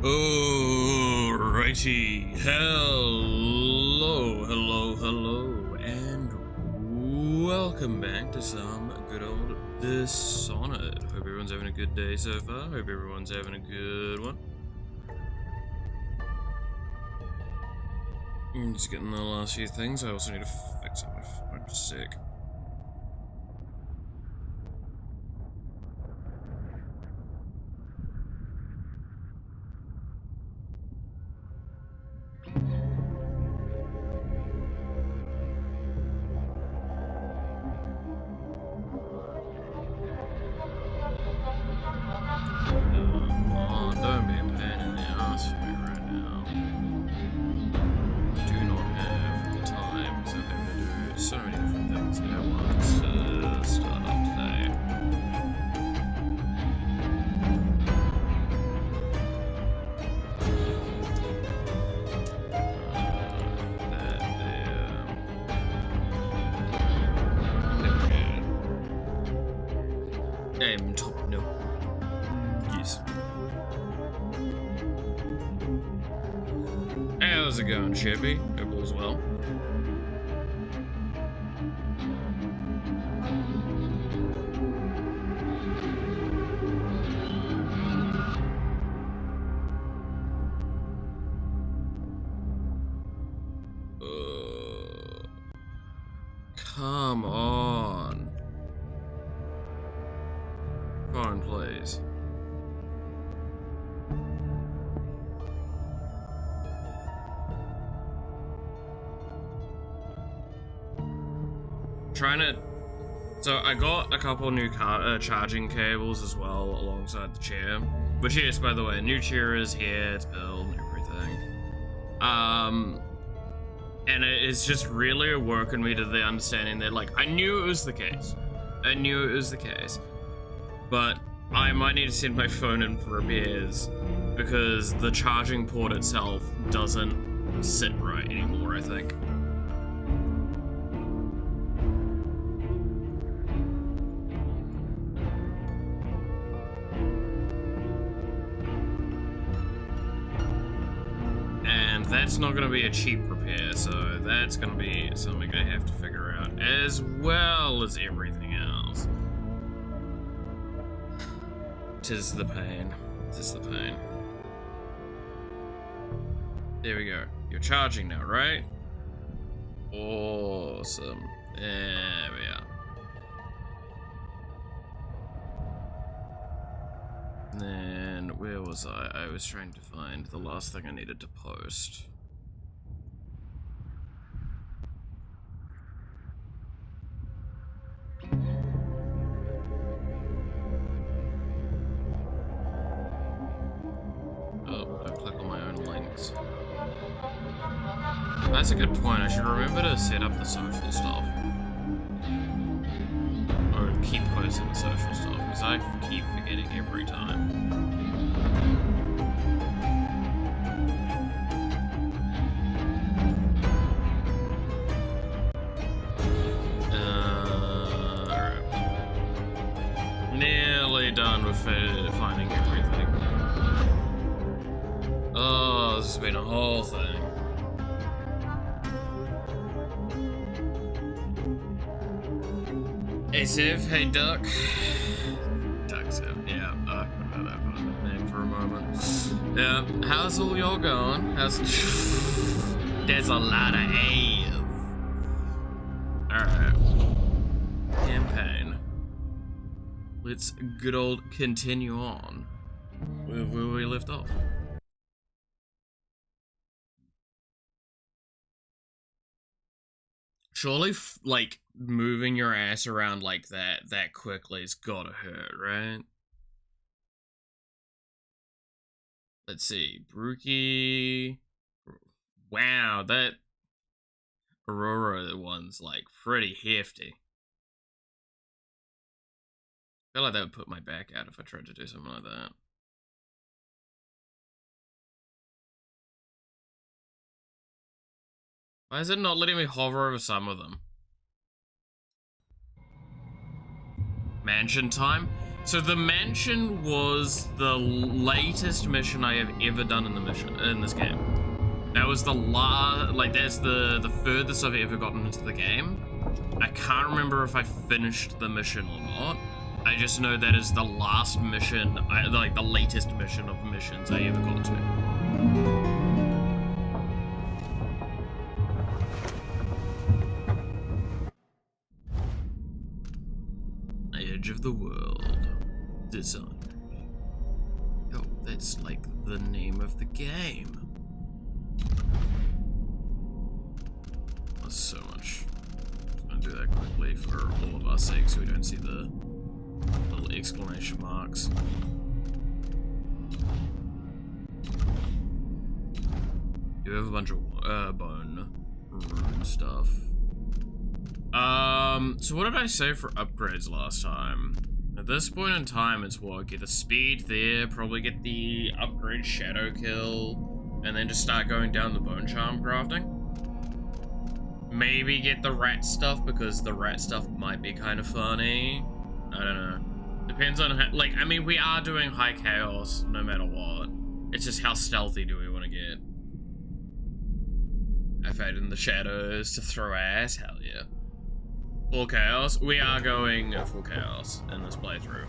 Alrighty, hello, and welcome back to some good old Dishonored. Hope everyone's having a good day so far. Hope everyone's having a good one. I'm just getting the last few things. I also need to fix up my phone. Sick. Don't be a pain in the ass for me right now. I do not have the time because I have to do so many different things at once to start up today. That there. Never get. Top no. Yes. How's it going, Chippy? Hope all's well. Come on. Phone, please. Trying to. So I got a couple new charging cables as well alongside the chair. Which yes, by the way, new chair is here, it's built and everything. And it is just really awoken me to the understanding that, like, I knew it was the case. But I might need to send my phone in for repairs because the charging port itself doesn't sit right anymore, I think. That's not going to be a cheap repair, so that's going to be something I have to figure out, as well as everything else. Tis the pain. There we go. You're charging now, right? Awesome. There we are. And then, where was I? I was trying to find the last thing I needed to post. Oh, don't click on my own links. That's a good point. I should remember to set up the social stuff. Or keep posting the social stuff, because I keep forgetting every time. Alright. Nearly done with finding everything. Oh, this has been a whole thing. Hey Civ, hey Duck. Duck Civ, yeah, I forgot that name for a moment. Yeah, how's all y'all going? There's a lot of A's. Alright. Campaign. Let's good old continue on. Where we left off. Surely, like, moving your ass around like that quickly has gotta hurt, right? Let's see. Brookie. Wow, that Aurora one's, like, pretty hefty. I feel like that would put my back out if I tried to do something like that. Why is it not letting me hover over some of them? Mansion time? So the mansion was the latest mission I have ever done in this game. That was that's the furthest I've ever gotten into the game. I can't remember if I finished the mission or not. I just know that is the last mission, the latest mission of missions I ever got to. Edge of the world. Dishonored. Oh, that's like the name of the game. That's so much. I'm gonna do that quickly for all of our sake so we don't see the little exclamation marks. You have a bunch of bone rune stuff. So what did I say for upgrades last time? At this point in time, it's what? Get the speed there, probably get the upgrade shadow kill, and then just start going down the bone charm crafting. Maybe get the rat stuff, because the rat stuff might be kind of funny. I don't know. Depends on how, like, I mean, we are doing high chaos no matter what. It's just how stealthy do we want to get? I fight in the shadows to throw ass? Hell yeah. Full chaos? We are going full chaos in this playthrough.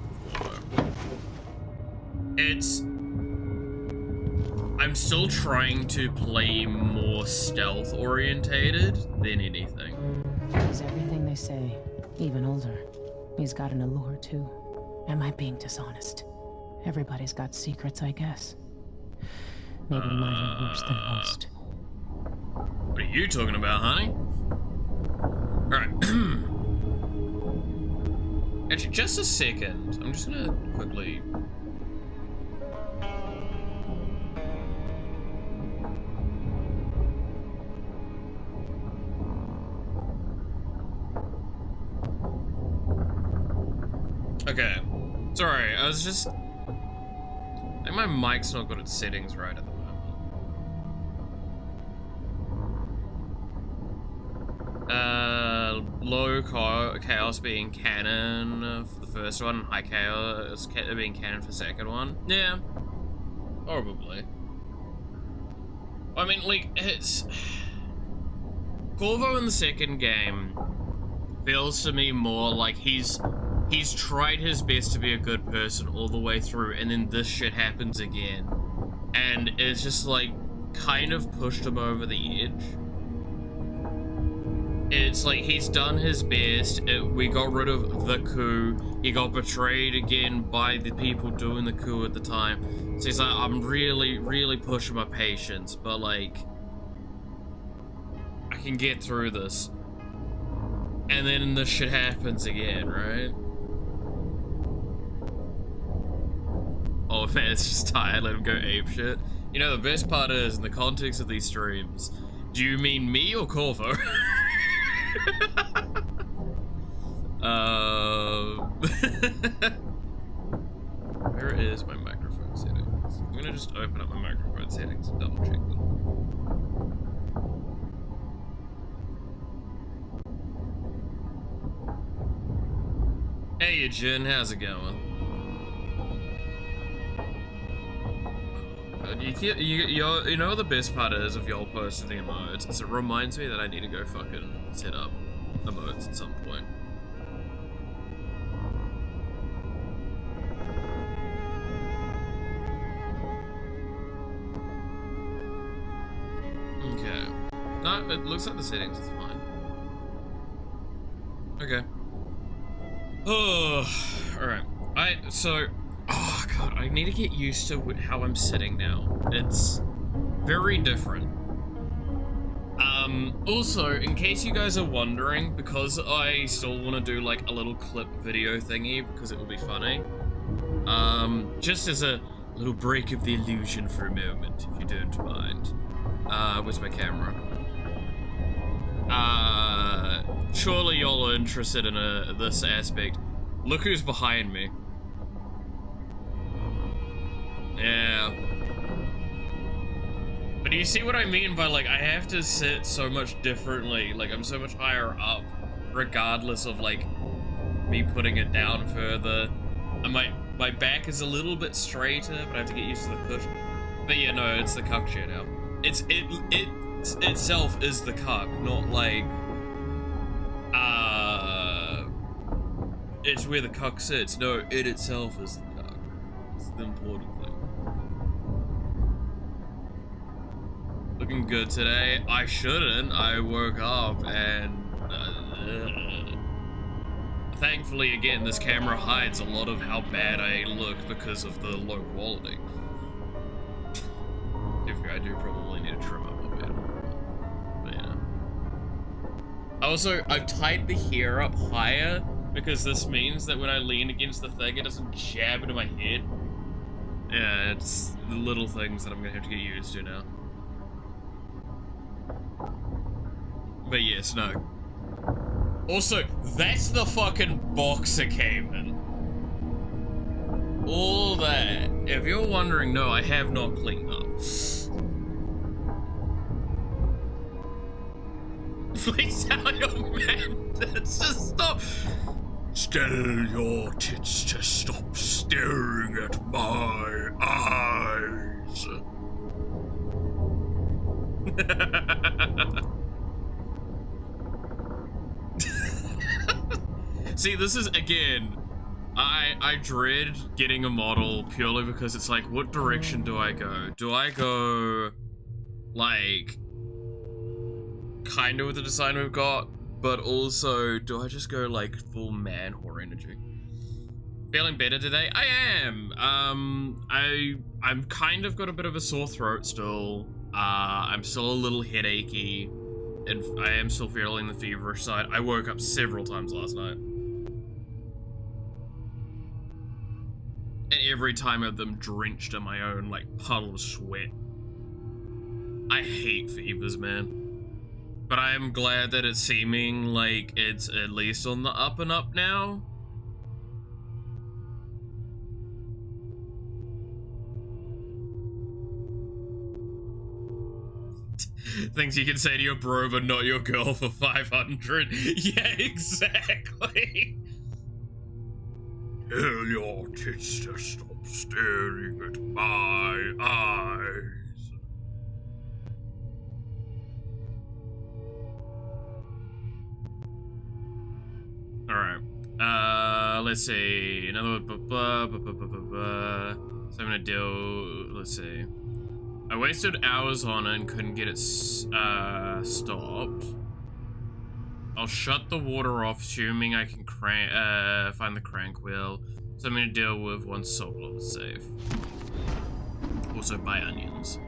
I'm still trying to play more stealth orientated than anything. He's everything they say, even older. He's got an allure too. Am I being dishonest? Everybody's got secrets, I guess. Maybe mine are worse than most. What are you talking about, honey? Alright. Actually, just a second. I'm just gonna quickly... Okay. Sorry, I was just... I think my mic's not got its settings right at the moment. Low chaos being canon for the first one, high chaos being canon for the second one. Yeah, probably. I mean, like, it's... Corvo in the second game feels to me more like he's tried his best to be a good person all the way through, and then this shit happens again. And it's just, like, kind of pushed him over the edge. It's like he's done his best. We got rid of the coup. He got betrayed again by the people doing the coup at the time. So he's like, I'm really, really pushing my patience, but like, I can get through this. And then this shit happens again, right? Oh man, it's just tired. Let him go ape shit. You know, the best part is, in the context of these streams, do you mean me or Corvo? Where is my microphone settings? I'm gonna just open up my microphone settings and double check them. Hey Jin, how's it going? You know what the best part is of y'all posting the emotes? Is it reminds me that I need to go fucking set up emotes at some point. Okay. No, it looks like the settings is fine. Okay. Oh, alright. Oh god, I need to get used to how I'm sitting now. It's very different. Also, in case you guys are wondering, because I still want to do like a little clip video thingy, because it will be funny, just as a little break of the illusion for a moment, if you don't mind. Where's my camera? Surely y'all are interested in this aspect. Look who's behind me. Yeah. But do you see what I mean by, like, I have to sit so much differently, like, I'm so much higher up, regardless of, like, me putting it down further. My back is a little bit straighter, but I have to get used to the cushion. But yeah, no, it's the cuck chair now. It itself is the cuck, not like it's where the cuck sits. No, it itself is the cuck. It's the important thing. Looking good today. I shouldn't. I woke up and thankfully, again, this camera hides a lot of how bad I look because of the low quality. I do probably need to trim up a bit. But yeah. Also, I've tied the hair up higher because this means that when I lean against the thing, it doesn't jab into my head. Yeah, it's the little things that I'm gonna have to get used to now. But yes, no. Also, that's the fucking box it came in. All that. If you're wondering, no, I have not cleaned up. Please tell your man to just stop. Tell your tits to stop staring at my eyes. See, this is, again, I dread getting a model purely because it's like, what direction do I go? Do I go, like, kind of with the design we've got, but also, do I just go, like, full man whore energy? Feeling better today? I am! I'm kind of got a bit of a sore throat still. I'm still a little headachy, and I am still feeling the feverish side. I woke up several times last night. And every time of them drenched in my own, like, puddle of sweat. I hate fevers, man. But I am glad that it's seeming like it's at least on the up and up now. Things you can say to your bro, but not your girl for 500. Yeah, exactly. Tell your tits to stop staring at my eyes. Alright. Let's see. Another so I'm gonna do, let's see. I wasted hours on it and couldn't get it stopped. I'll shut the water off, assuming I can find the crank wheel. So I'm gonna deal with once Soul Glove is safe. Also buy onions.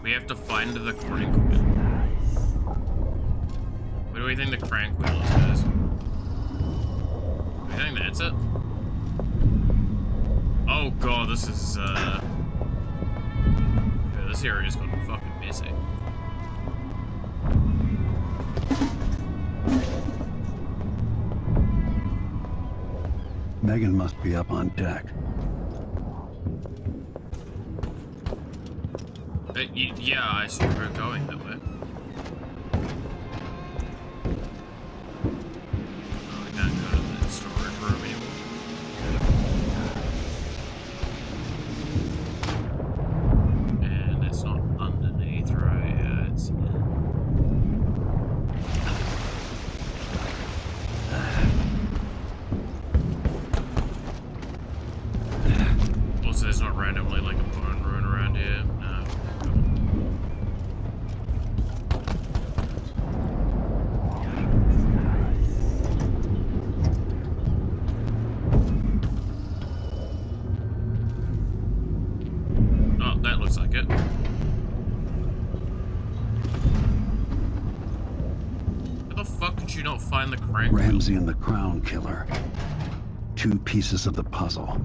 We have to find the crank wheel. What do we think the crank wheel is, guys? I think that's it. Oh god, this is yeah, this area's gotten fucking messy. Megan must be up on deck. Yeah, I see we're going that way. Oh, we can't go to the storage room anymore. And it's not underneath, right? Yeah, it's also, there's not randomly like a bone ruin around here. No. Oh, that looks like it. How the fuck did you not find the crank wheel? Ramsey and the Crown Killer. 2 pieces of the puzzle.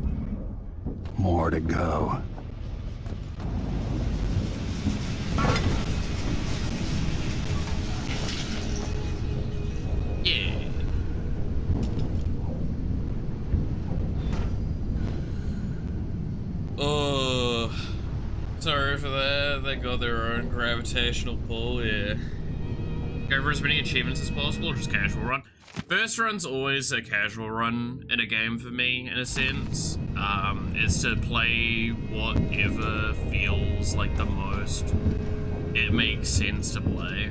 More to go. Yeah. Oh, sorry for that. They got their own gravitational pull, yeah. Go for as many achievements as possible, or just casual run. First run's always a casual run in a game for me, in a sense. It's to play whatever feels like the most it makes sense to play.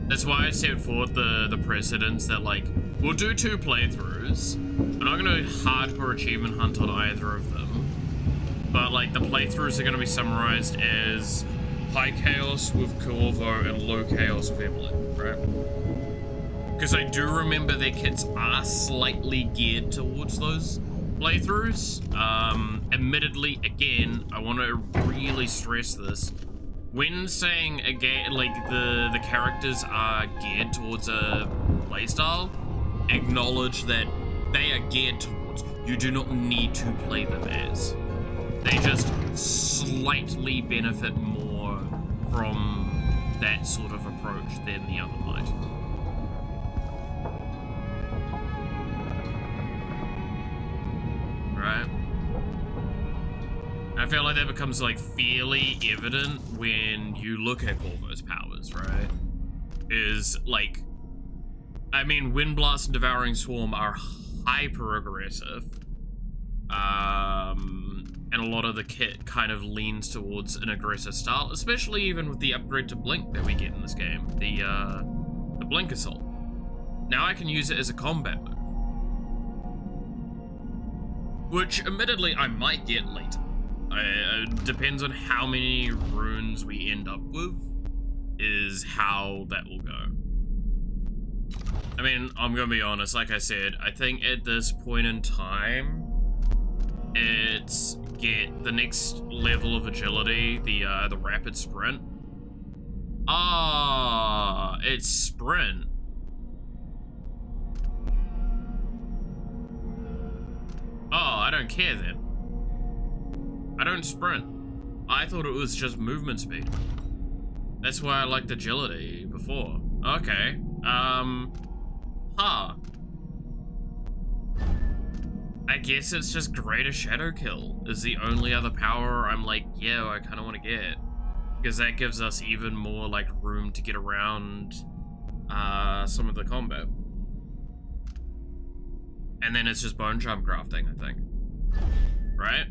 That's why I set forth the precedence that, like, we'll do 2 playthroughs. I'm not gonna hardcore achievement hunt on either of them. But, like, the playthroughs are gonna be summarized as high chaos with Corvo and low chaos with Evelyn, right? Because I do remember their kits are slightly geared towards those playthroughs. Admittedly, again, I want to really stress this. When saying again, like the characters are geared towards a playstyle, acknowledge that they are geared towards. You do not need to play them as. They just slightly benefit more from that sort of approach than the other might. Right? I feel like that becomes like fairly evident when you look at Corvo's powers, right? Is like, I mean, Wind Blast and Devouring Swarm are hyper aggressive. And a lot of the kit kind of leans towards an aggressive style, especially even with the upgrade to Blink that we get in this game, the Blink Assault. Now I can use it as a combat move. Which, admittedly, I might get later. It depends on how many runes we end up with, is how that will go. I mean, I'm gonna be honest, like I said, I think at this point in time, it's get the next level of agility, the rapid sprint. Ah, it's sprint. Oh, I don't care then. I don't sprint. I thought it was just movement speed. That's why I liked agility before. Okay. Huh. I guess it's just greater shadow kill is the only other power I'm like, yeah, I kind of want to get. Because that gives us even more, like, room to get around some of the combat. And then it's just bone charm crafting, I think. Right?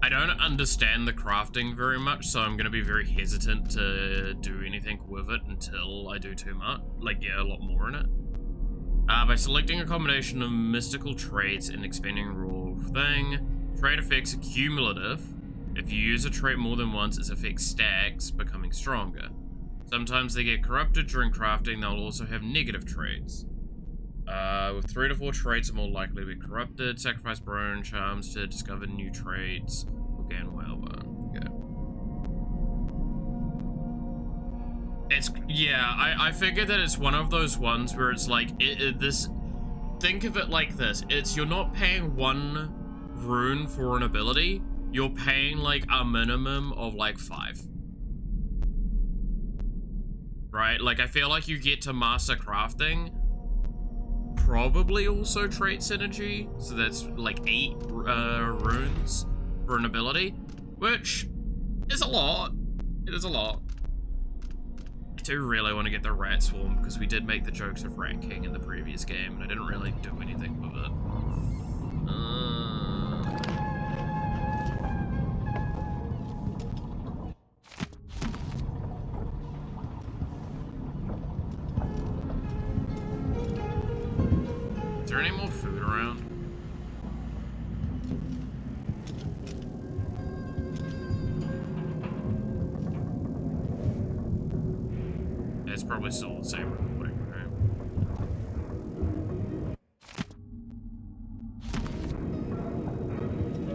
I don't understand the crafting very much, so I'm gonna be very hesitant to do anything with it until I do too much, like get a lot more in it. By selecting a combination of mystical traits and expanding raw thing, trait effects are cumulative. If you use a trait more than once, its effect stacks, becoming stronger. Sometimes they get corrupted during crafting. They'll also have negative traits. With 3 to 4 traits are more likely to be corrupted. Sacrifice bone charms to discover new traits. Again, whalebone. Okay. It's, yeah, I figured that it's one of those ones where it's like, this, think of it like this. It's, you're not paying 1 rune for an ability. You're paying like a minimum of like 5. Right? Like, I feel like you get to master crafting, probably also trait synergy, so that's like 8 runes for an ability, which is a lot. It is a lot. I do really want to get the Rat Swarm, because we did make the jokes of Rat King in the previous game, and I didn't really do anything with it. Is there any more food around? It's probably still the same real quick, right?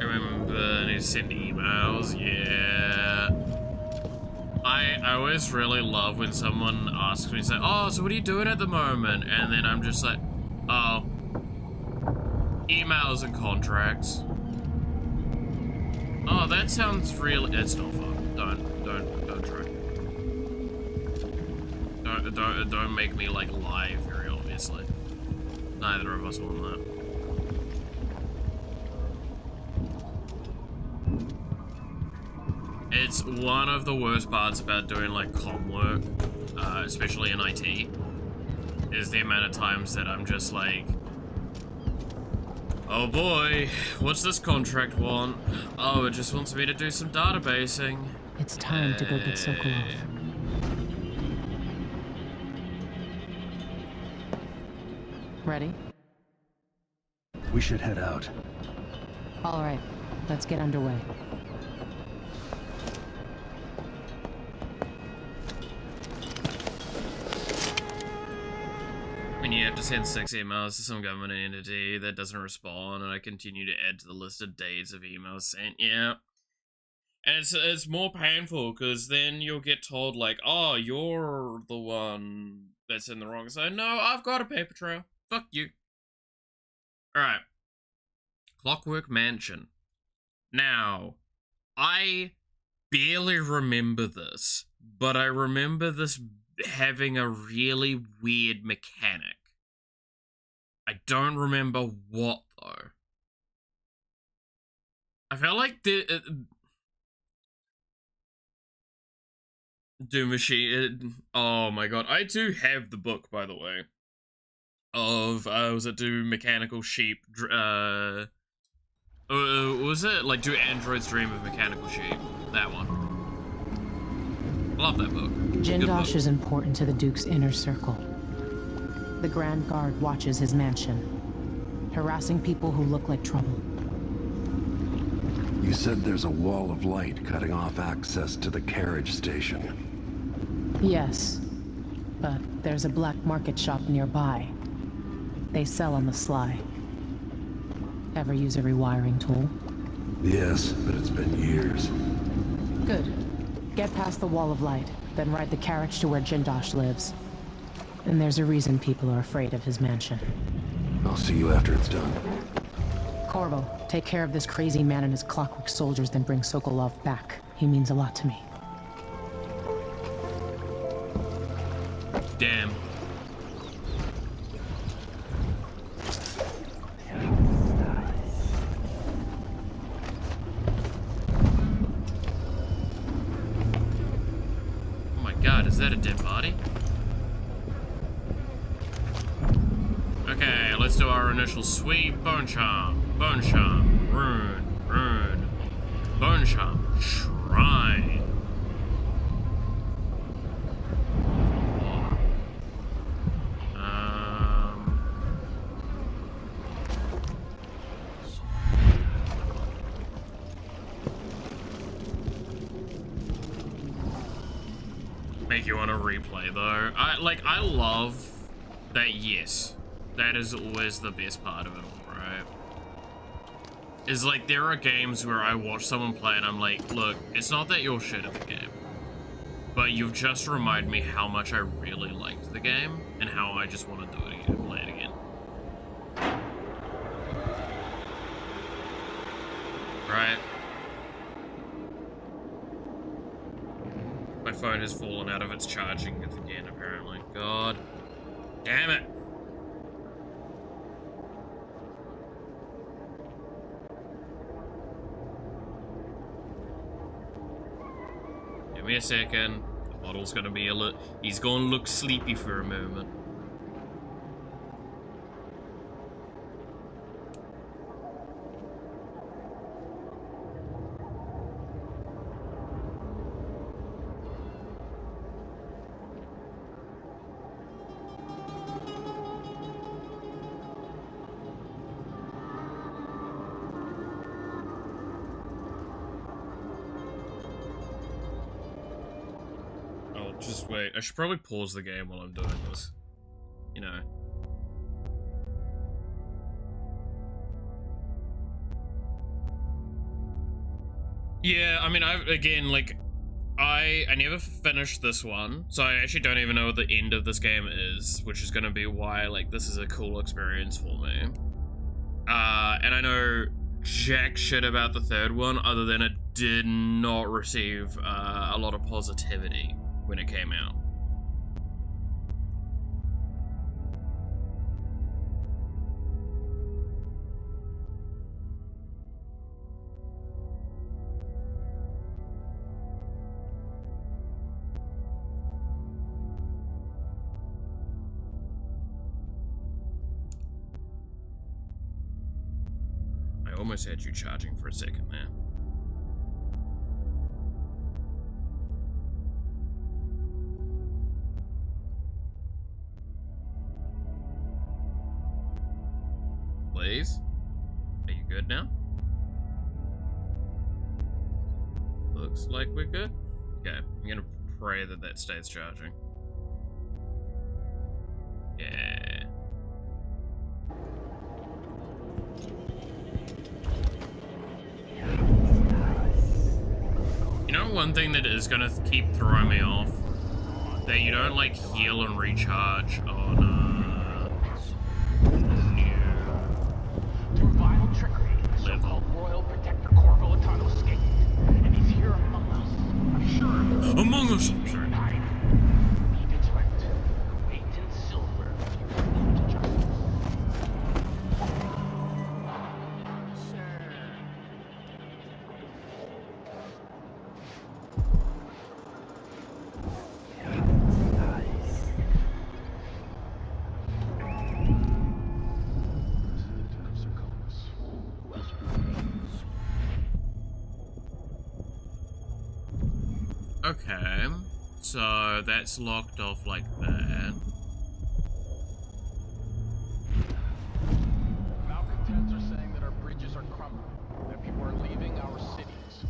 I remember I need to send emails, yeah. I always really love when someone asks me, say, oh, so what are you doing at the moment? And then I'm just like, oh, emails and contracts. Oh, that sounds really, it's not fun. Don't try. Don't make me like lie very obviously. Neither of us want that. It's one of the worst parts about doing like comm work, especially in IT, is the amount of times that I'm just like, oh boy, what's this contract want? Oh, it just wants me to do some databasing. It's time to go get Sokolov. Ready? We should head out. All right, let's get underway. When you have to send 6 emails to some government entity that doesn't respond, and I continue to add to the list of days of emails sent, yeah. And it's more painful, because then you'll get told, like, oh, you're the one that's in the wrong side. No, I've got a paper trail. Fuck you. Alright. Clockwork Mansion. Now, I barely remember this, but I remember this having a really weird mechanic. I don't remember what, though. I felt like the... Doom Machine... oh my god. I do have the book, by the way. Of, was it Do Mechanical Sheep... was it? Like, Do Androids Dream of Mechanical Sheep? That one. Love that book. Jindosh is important to the Duke's inner circle. The Grand Guard watches his mansion, harassing people who look like trouble. You said there's a wall of light cutting off access to the carriage station. Yes, but there's a black market shop nearby. They sell on the sly. Ever use a rewiring tool? Yes, but it's been years. Good. Get past the wall of light, then ride the carriage to where Jindosh lives. And there's a reason people are afraid of his mansion. I'll see you after it's done. Corvo, take care of this crazy man and his clockwork soldiers, then bring Sokolov back. He means a lot to me. Damn. Oh my god, is that a dead body? Okay, let's do our initial sweep. Bone Charm, Rune, Bone Charm, Shrine. Make you want to replay though. I love that, yes. That is always the best part of it all, right? Is like, there are games where I watch someone play and I'm like, look, it's not that you're shit at the game, but you've just reminded me how much I really liked the game and how I just want to do it again, play it again. Right? My phone has fallen out of its charging again, apparently. God damn it. Give me a second. The bottle's gonna be he's gonna look sleepy for a moment. Just wait. I should probably pause the game while I'm doing this. You know. Yeah, I mean, I never finished this one, so I actually don't even know what the end of this game is, which is gonna be why, like, this is a cool experience for me. And I know jack shit about the third one, other than it did not receive a lot of positivity when it came out. almost had you charging for a second there. Please? Are you good now? Looks like we're good. Okay, I'm gonna pray that that stays charging. Yeah. You know one thing that is gonna keep throwing me off? That you don't like heal and recharge on so-called Royal Protector Corporal Atano escaped, and he's here among us. I'm sure. Among Us! Sorry. Be vigilant. Weight in silver. You to justice. Okay, so that's locked off like that. Malcontents are saying that our bridges are crumbling, that people are leaving our cities.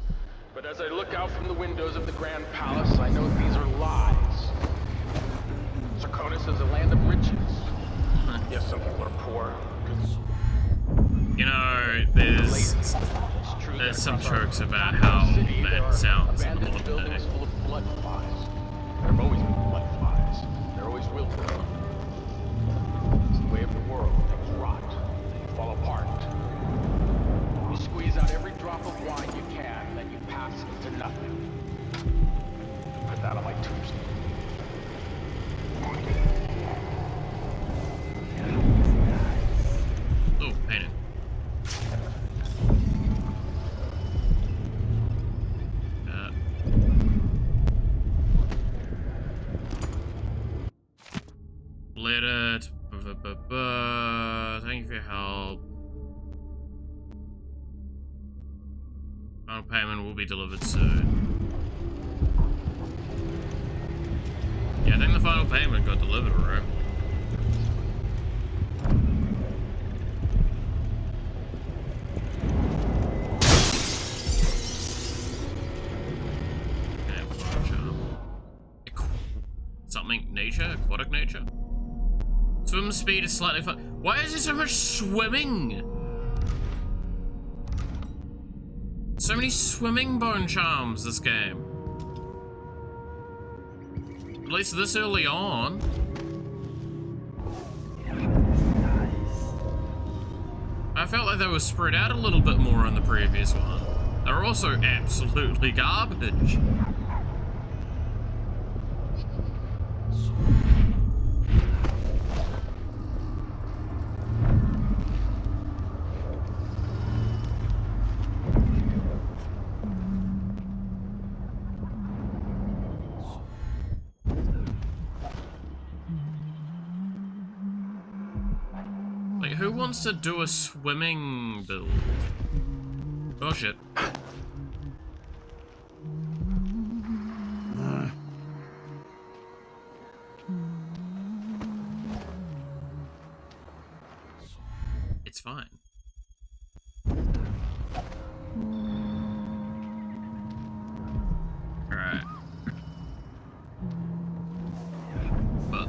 But as I look out from the windows of the Grand Palace, I know these are lies. Sarkonis is a land of riches. Yes, some people are poor. You know, there's some jokes about how that sounds in the modern day. Buildings full of blood flies. There have always been blood flies. There always will be. It's the way of the world. Things rot. They fall apart. You squeeze out every drop of wine you can, then you pass into nothing. Put that on my tombstone. Oh, painting. Lit it. Thank you for your help. Final payment will be delivered soon. Yeah, I think the final payment got delivered, right? Something nature? Aquatic nature? Swim speed is slightly fast. Why is there so much swimming? So many swimming bone charms this game. At least this early on. I felt like they were spread out a little bit more in the previous one. They're also absolutely garbage. Like, who wants to do a swimming build? Oh shit. It's fine. Alright. But,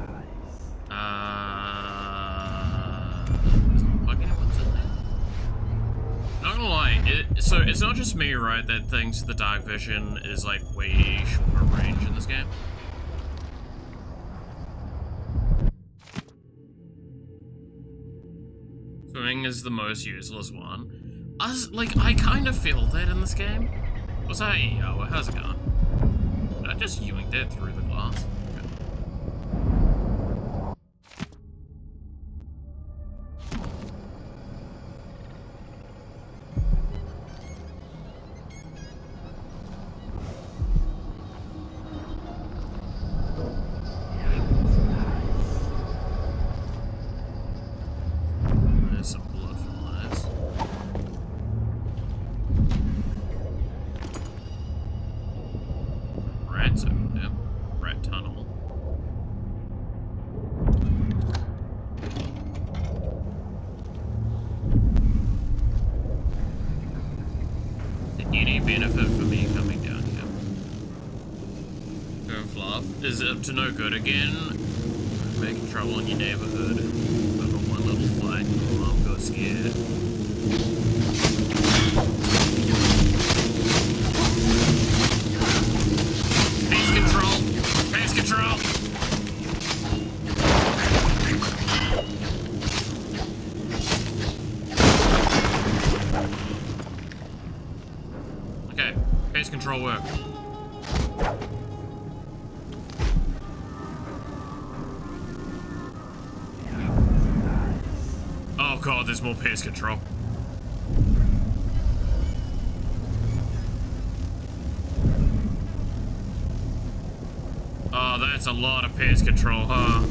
not gonna lie, so it's not just me, right, that thinks the dark vision is like way shorter range in this game. Swimming is the most useless one. I kind of feel that in this game. What's that? Yo, how's it going? I just yoinked it through the glass. any benefit for me coming down here. Going fluff is up to no good again. Making trouble in your neighborhood. But on one little fight, Mom got scared. Pace control! Pace control! Okay, pace control work. Oh god, there's more pace control. Oh, that's a lot of pace control, huh?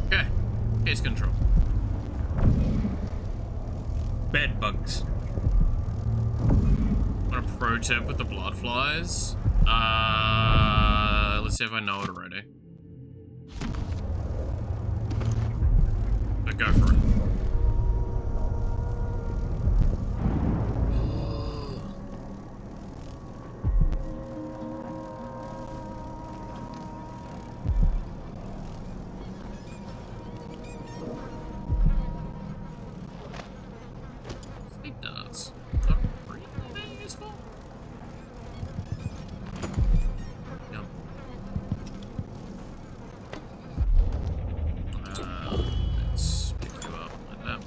Okay, pace control. Bed bugs. Want a pro tip with the blood flies? Let's see if I know it already. But go for it. Sleep does. Not really useful. Yep. Let's pick you up like that.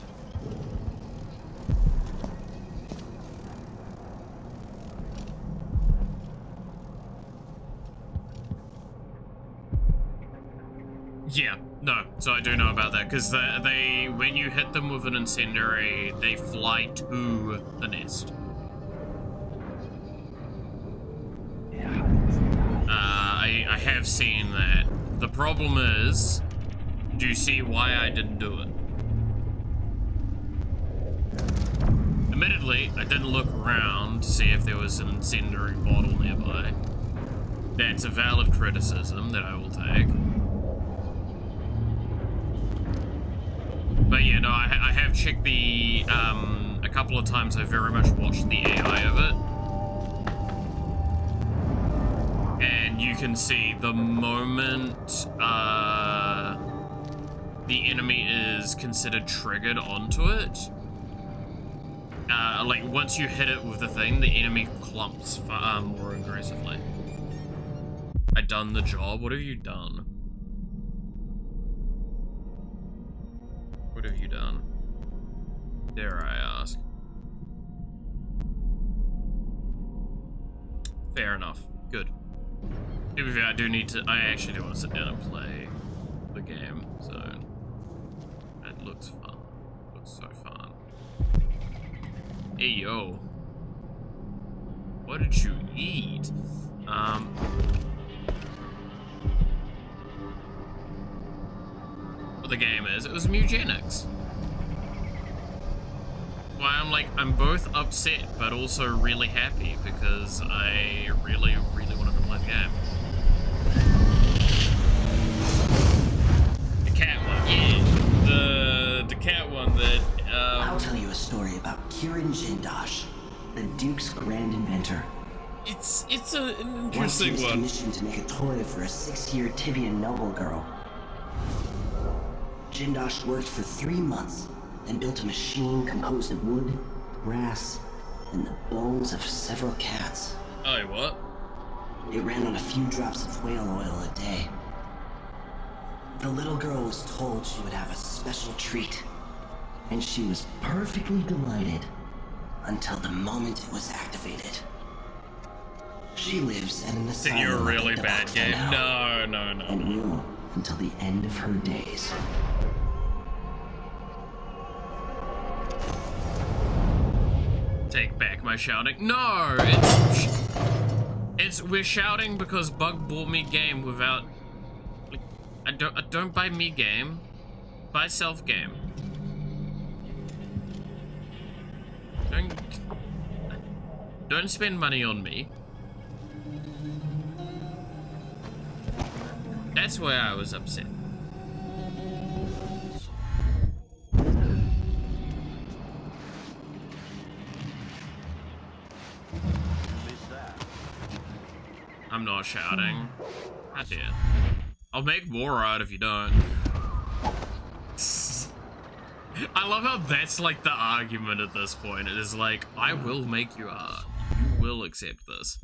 Yeah, no, so I do know about that, because they, when you hit them with an incendiary, they fly to the nest. I have seen that. The problem is, do you see why I didn't do it? Admittedly, I didn't look around to see if there was an incendiary bottle nearby. That's a valid criticism that I will take. But yeah, no, I have checked the, a couple of times I very much watched the AI of it. And you can see the moment, the enemy is considered triggered onto it, like once you hit it with the thing, the enemy clumps far more aggressively. I done the job? What have you done? What have you done? Dare I ask? Fair enough. Good. To be fair, I do need to. I actually do want to sit down and play the game, so it looks fun. It looks so fun. Hey yo, what did you eat? What the game is? It was Mugenics. Why I'm both upset but also really happy because I really wanted to play the game. The cat one, yeah. The cat one that I'll tell you a story about Kirin Jindosh, the Duke's grand inventor. It's an Once interesting he was one. commissioned to make a toy for a 6-year Tivian noble girl. Jindosh worked for 3 months, then built a machine composed of wood, brass, and the bones of several cats. Oh, what? It ran on a few drops of whale oil a day. The little girl was told she would have a special treat, and she was perfectly delighted until the moment it was activated. She lives at an asylum. You're a really like a bad dog game. for now, No. and will until the end of her days. Take back my shouting. No, we're shouting because Bug bought me game without. Like, I don't buy me game. Buy self game. Don't spend money on me. That's why I was upset. I'm not shouting. I did. I'll make more art if you don't. I love how that's like the argument at this point. It is like, I will make you art. You will accept this.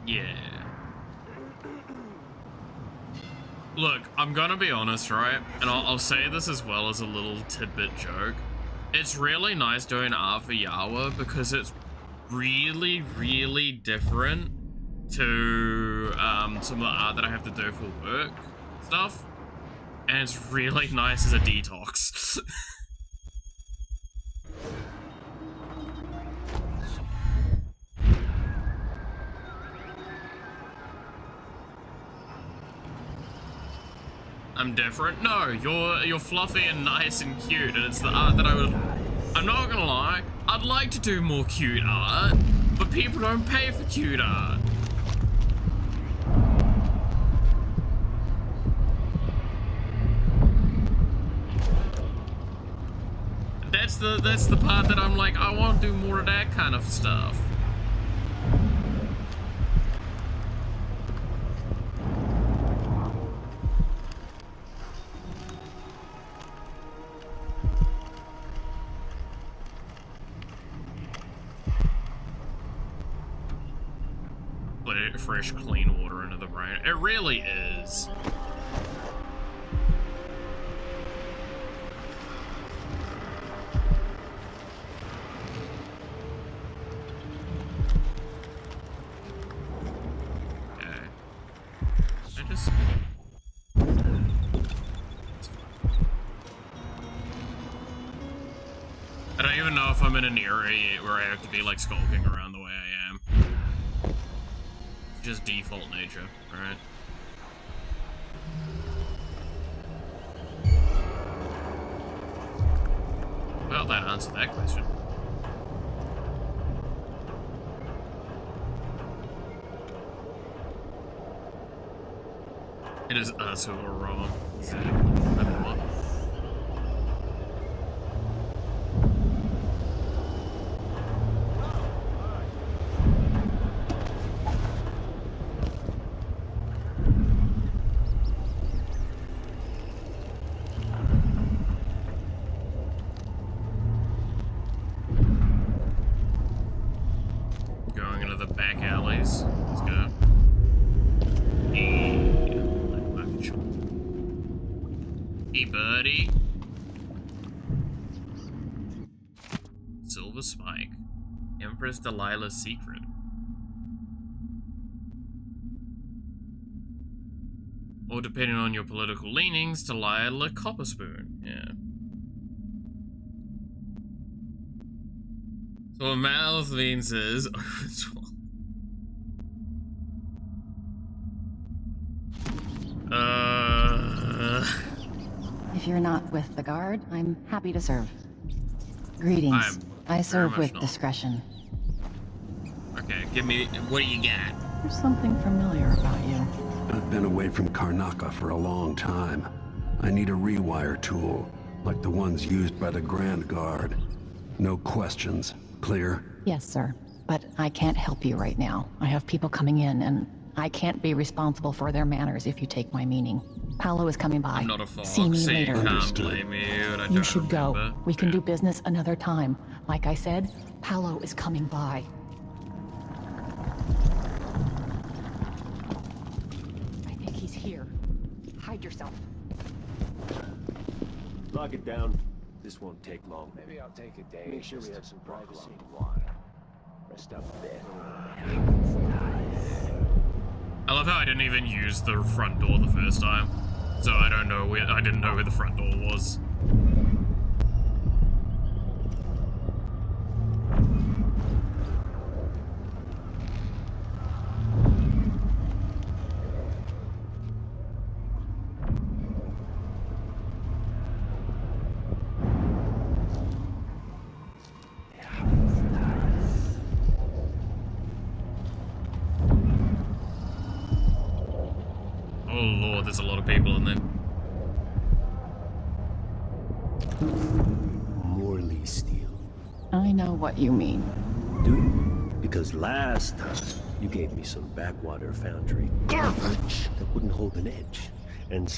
Yeah. Look, I'm gonna be honest, right? And I'll say this as well as a little tidbit joke. It's really nice doing art for Yawa because it's really, really different to some of the art that I have to do for work stuff. And it's really nice as a detox. I'm different? No, you're fluffy and nice and cute, and it's the art that I'm not gonna lie, I'd like to do more cute art, but people don't pay for cute art. That's the part that I'm like, I want to do more of that kind of stuff. Fresh, clean water into the brain. It really is. Okay. I don't even know if I'm in an area where I have to be like skulking around the way I am. Just default nature, right? Well, that answered that question. It is us who are wrong. Spike. Empress Delilah's secret. Or depending on your political leanings, Delilah Copper Spoon. Yeah. So what mouth means is If you're not with the guard, I'm happy to serve. Greetings. I serve with discretion. Okay, give me, what do you got? There's something familiar about you. I've been away from Karnaca for a long time. I need a rewire tool, like the ones used by the Grand Guard. No questions. Clear? Yes, sir. But I can't help you right now. I have people coming in, and I can't be responsible for their manners if you take my meaning. Paolo is coming by. I'm not a fox. See me later. Can't blame you. You should go. We can do business another time. Like I said, Paolo is coming by. I think he's here. Hide yourself. Lock it down. This won't take long. Maybe I'll take a day. Make sure we have some privacy. Rest up a bit. I love how I didn't even use the front door the first time, so I didn't know where the front door was. Oh lord, there's a lot of people in there. Morley steel. I know what you mean. Do you? Because last time you gave me some backwater foundry garbage that wouldn't hold an edge, and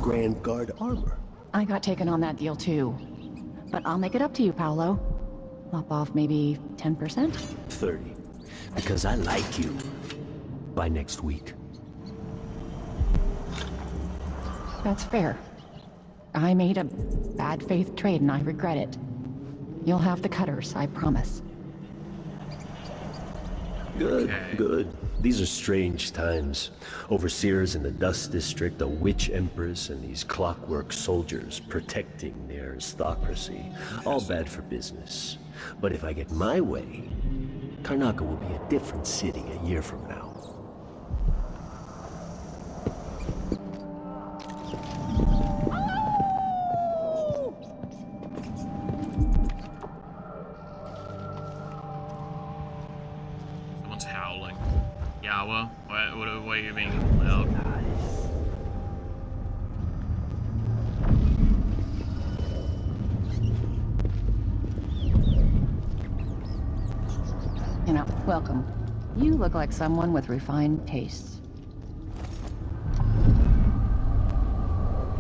Grand Guard armor. I got taken on that deal too. But I'll make it up to you, Paolo. Lop off maybe 10%? 30. Because I like you. By next week. That's fair. I made a bad faith trade and I regret it. You'll have the cutters, I promise. Good, Okay. good. These are strange times. Overseers in the Dust District, a witch empress, and these clockwork soldiers protecting their aristocracy. All bad for business. But if I get my way, Karnaca will be a different city a year from now. Someone's howling. Yawa, what are you being loud? You know, welcome. You look like someone with refined tastes.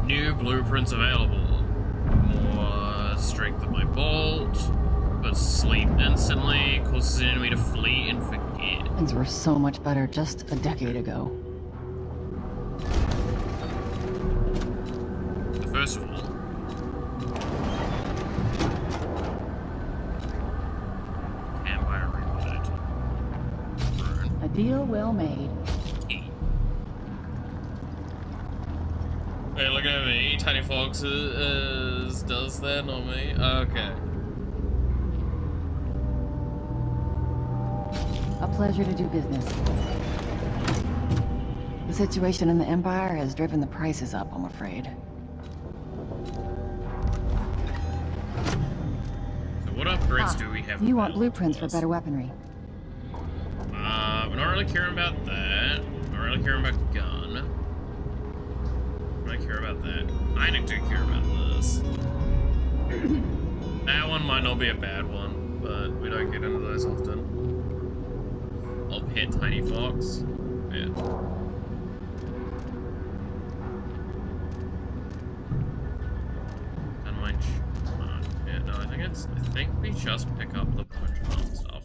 New blueprints available. More strength of my bolt, but sleep instantly, causes the enemy to flee and forget. Things were so much better just a decade ago. So first of all, campfire reloaded. Burn. A deal well made. Hey, look at me. Tiny Fox does that, not me. Okay. A pleasure to do business. The situation in the Empire has driven the prices up, I'm afraid. So what upgrades do we have? You want available blueprints to for us? better weaponry. We're not really caring about that. Not really caring about gun. I care about that. I do care about this. That one might not be a bad one, but we don't get into those often. I'll pet Tiny Fox. Yeah. Unwind. Yeah, no, I think we just pick up the bone charm stuff.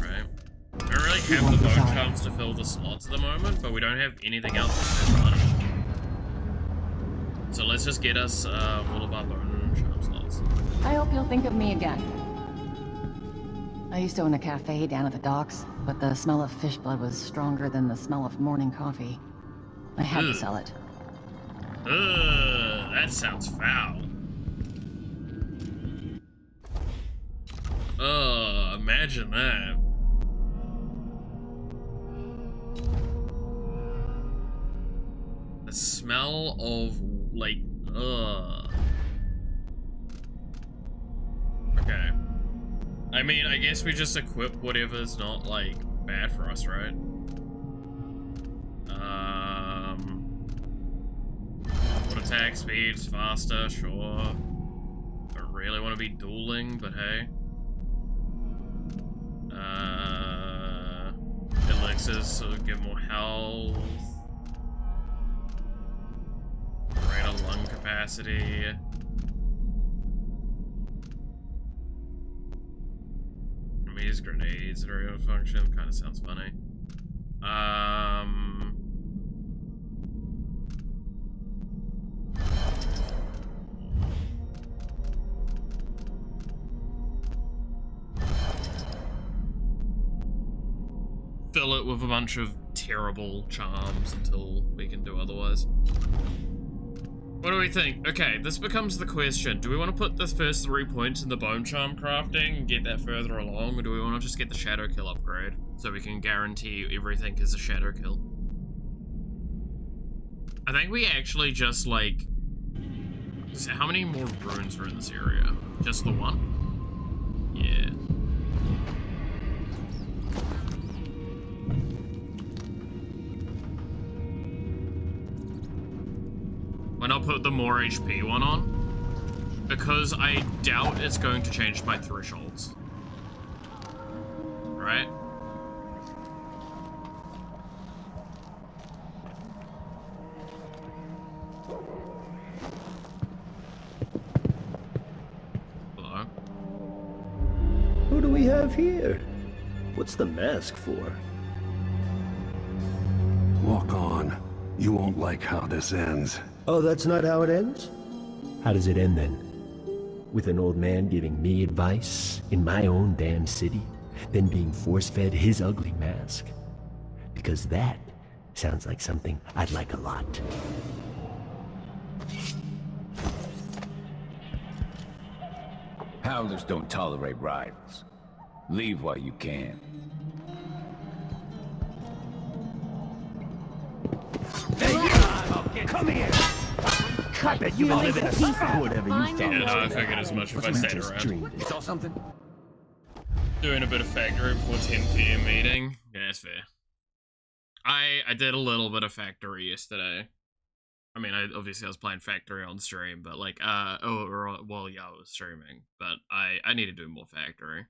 Right? We don't really have the bone charms to fill the slots at the moment, but we don't have anything else to run. So let's just get us all of our bone charm slots. I hope you'll think of me again. I used to own a cafe down at the docks, but the smell of fish blood was stronger than the smell of morning coffee. I had to sell it. Ugh, that sounds foul. Ugh, imagine that. The smell of, like, ugh. Okay. I mean, I guess we just equip whatever's not, like, bad for us, right? What attack speed's faster, sure. Don't really want to be dueling, but hey. Elixirs, so give more health. Greater lung capacity. These grenades that are able to function kind of sounds funny. Fill it with a bunch of terrible charms until we can do otherwise. What do we think? Okay, this becomes the question. Do we want to put the first 3 points in the bone charm crafting and get that further along, or do we want to just get the shadow kill upgrade so we can guarantee everything is a shadow kill? I think we actually just, like... So how many more runes are in this area? Just the one? Yeah. Why not put the more HP one on? Because I doubt it's going to change my thresholds. Right? Hello? Who do we have here? What's the mask for? Walk on. You won't like how this ends. Oh, that's not how it ends? How does it end then? With an old man giving me advice in my own damn city, then being force-fed his ugly mask? Because that sounds like something I'd like a lot. Howlers don't tolerate rivals. Leave while you can. Come here! I bet you live in a spot, whatever you found. Yeah, no, I figured as much if I stayed around. You saw something? Doing a bit of factory before 10 PM meeting. Yeah, that's fair. I did a little bit of factory yesterday. I mean, obviously I was playing factory on stream, but like, yeah, I was streaming, but I need to do more factory.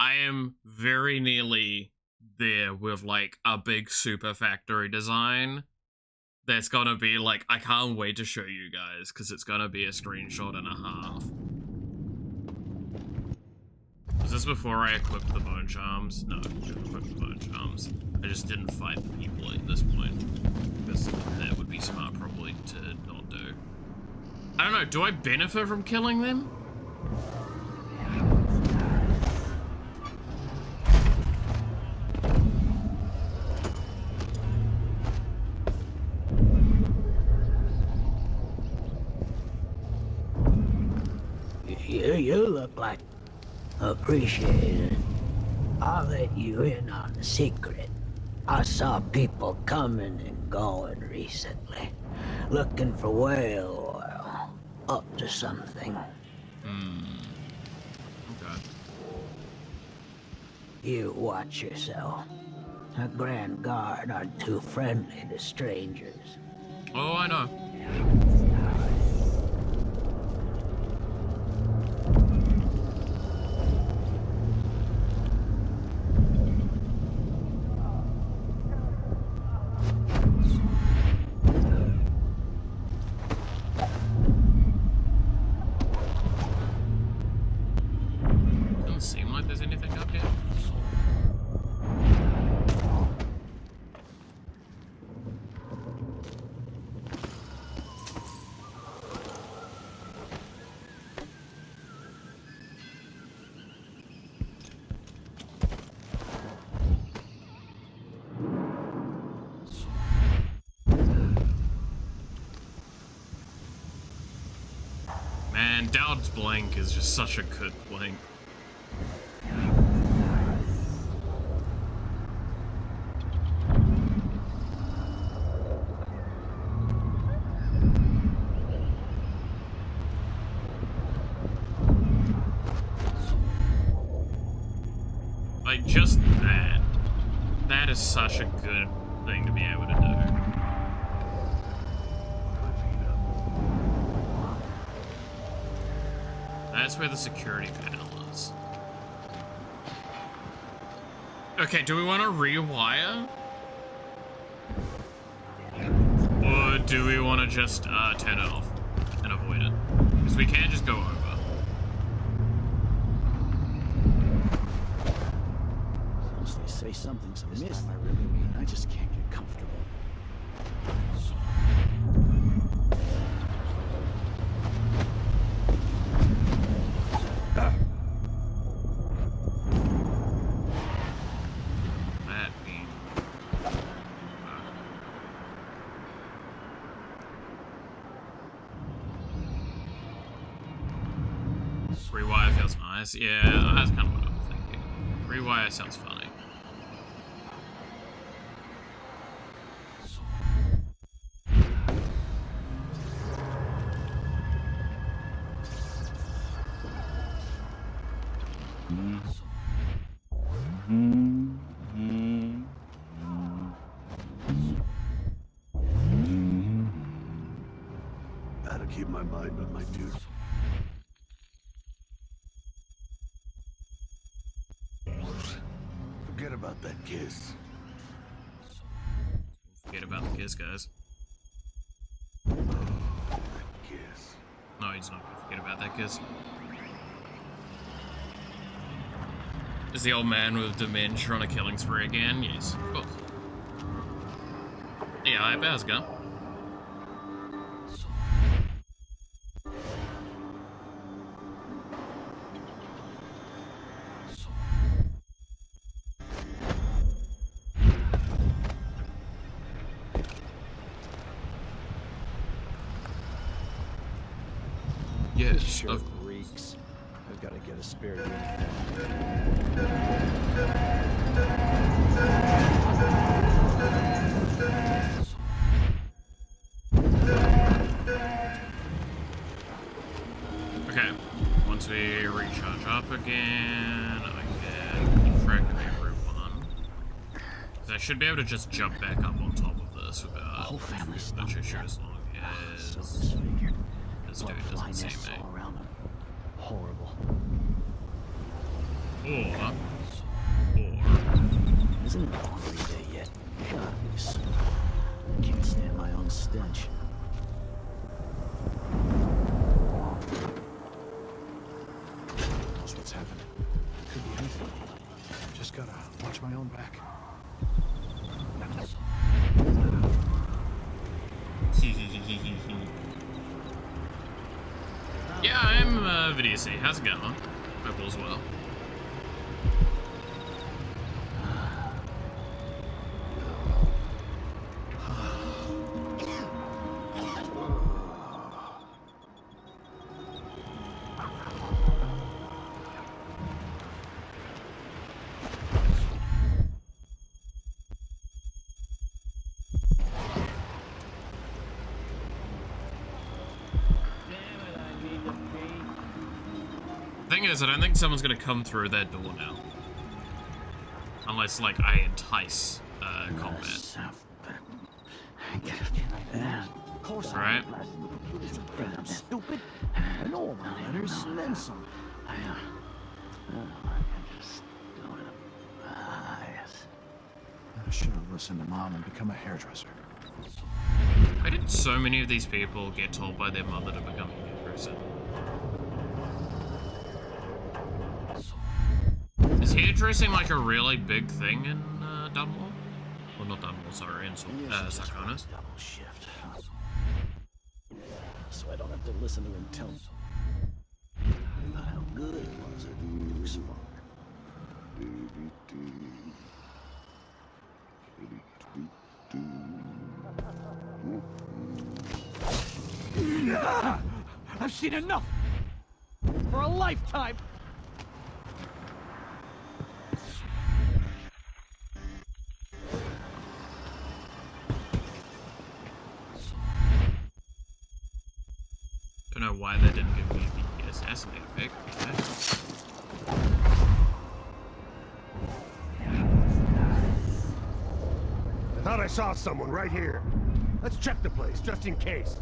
I am very nearly there with like a big super factory design that's gonna be like, I can't wait to show you guys because it's gonna be a screenshot and a half. Was this before I equipped the bone charms? No, I equipped the bone charms. I just didn't fight the people at this point because that would be smart probably to not do. I don't know, do I benefit from killing them? You look like appreciated. I'll let you in on the secret. I saw people coming and going recently, looking for whale oil, up to something. Okay. You watch yourself. The Grand Guard aren't too friendly to strangers. Oh, I know. Doesn't seem like there's anything up here. Man, Dowd's blink is just such a good blink. Like, just that. That is such a good thing to be able to do. That's where the security panel is. Okay, do we want to rewire? Or do we want to just turn it off and avoid it? Because we can just go over. They say something's amiss. I really mean, I just can't get comfortable. That being... Rewire feels nice. Yeah, that's kind of what I'm thinking. Rewire sounds funny. fight with my dude. Forget about that kiss. Forget about the kiss, guys. Kiss. No, he's not gonna forget about that kiss. Is the old man with dementia on a killing spree again? Yes, of course. Yeah, I how's it going? Yes, Sure, of Greeks. I've got to get a spare Okay, once we recharge up again, I can frag everyone. So I should be able to just jump back up on top of this without whole family's much not issue dead. as long as So disfigured. this dude Blood doesn't see nests me. all around them. Horrible. Or Isn't it hungry day yet? God, this. I can't stand my own stench. Knows what's happening. Could be anything. Just gotta watch my own back. yeah, I'm VDC. How's it going? Hope all's well. Thing is, I don't think someone's gonna come through that door now. Unless, like, I entice combat. Right? Stupid. I know all my letters, and then some. I should have listened to Mom and become a hairdresser. Why did so many of these people get told by their mother to become a hairdresser? Is hairdressing like a really big thing in Dunwall? Well, not Dunwall, sorry, in Sarkonis. Double shift. So I don't have to listen to him tell me about how good it was at Bruce Farm. I've seen enough for a lifetime. Don't know why they didn't give me the assassinate effect. I thought I saw someone right here. Let's check the place, just in case.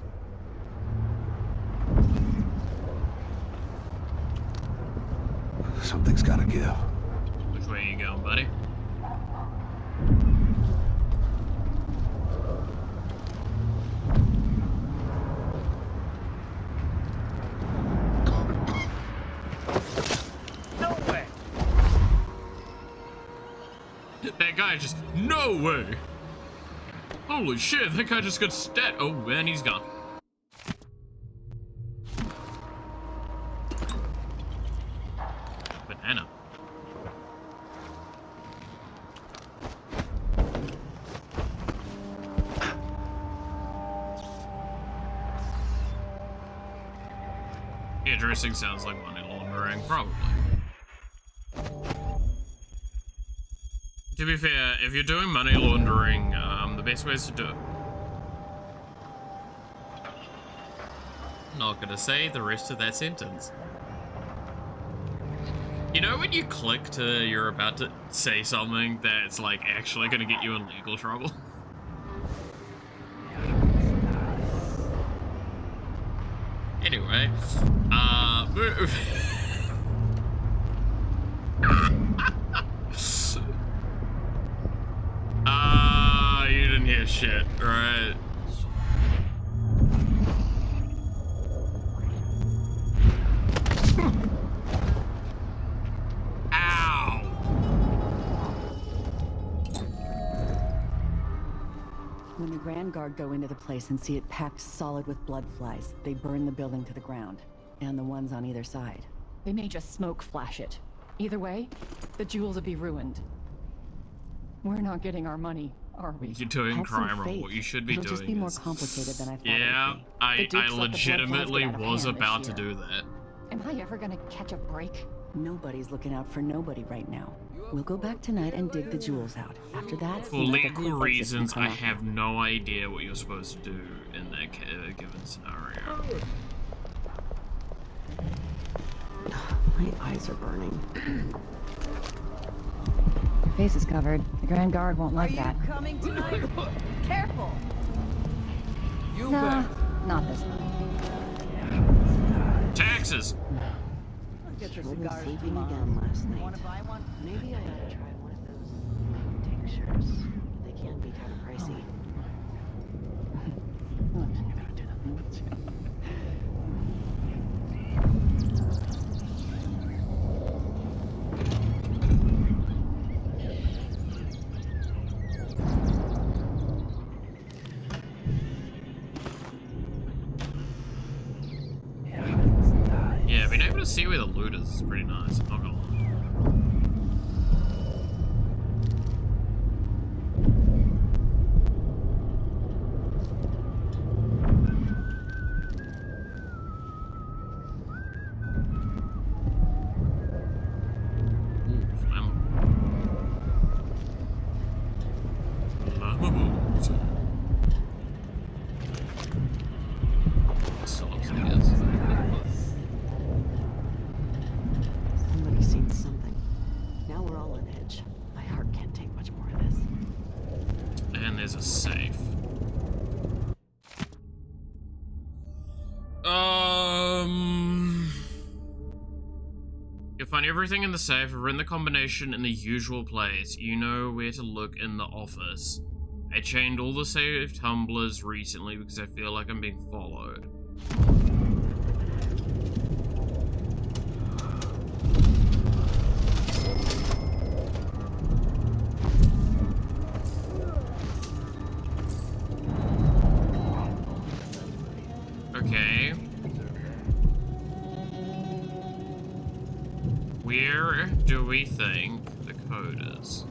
Something's gotta give. Which way are you going, buddy? No way! That guy just... No way! Holy shit, that guy just got stat. Oh, and he's gone. Banana. Yeah, dressing sounds like money laundering, probably. To be fair, if you're doing money laundering, the best ways to do it. Not gonna say the rest of that sentence. You know when you click to you're about to say something that's like actually gonna get you in legal trouble? Anyway. anyway. You didn't hear shit, right? Ow! When the Grand Guard go into the place and see it packed solid with blood flies, they burn the building to the ground. And the ones on either side. They may just smoke flash it. Either way, the jewels will be ruined. We're not getting our money, are we? You're doing Have some crime wrong. faith. What you should be It'll doing just be more is... complicated than I thought Yeah, it would be. I The Dukes let the blood flies legitimately get out of was hand about this to year. do that. Am I ever gonna catch a break? Nobody's looking out for nobody right now. We'll go back tonight and dig the jewels out. After that, For we'll let the legal cool folks reasons, come I out. have no idea what you're supposed to do in that given scenario. My eyes are burning. Your face is covered. The Grand Guard won't like that. Coming tonight? Careful! Nah, not this time. Taxes! Get your Trouble cigars sleeping tomorrow. again last night. Wanna buy one? Maybe I ought to try one of those tinctures. They can be kind of pricey. Yeah, being able to see where the loot is pretty nice, I'm not gonna lie. Flammables. Still upstairs. Somebody's seen something. Now we're all on edge. My heart can't take much more of this. And there's a safe. You'll find everything in the safe. I've written the combination in the usual place. You know where to look in the office. I chained all the safe tumblers recently because I feel like I'm being followed. Okay. Where do we think the code is?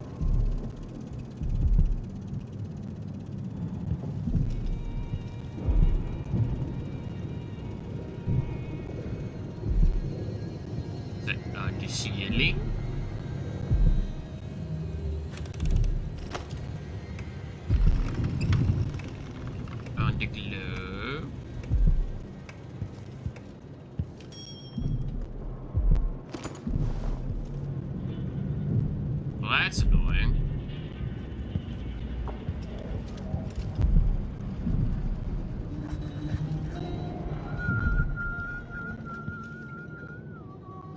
Is it the ceiling? On the globe? Well, that's annoying.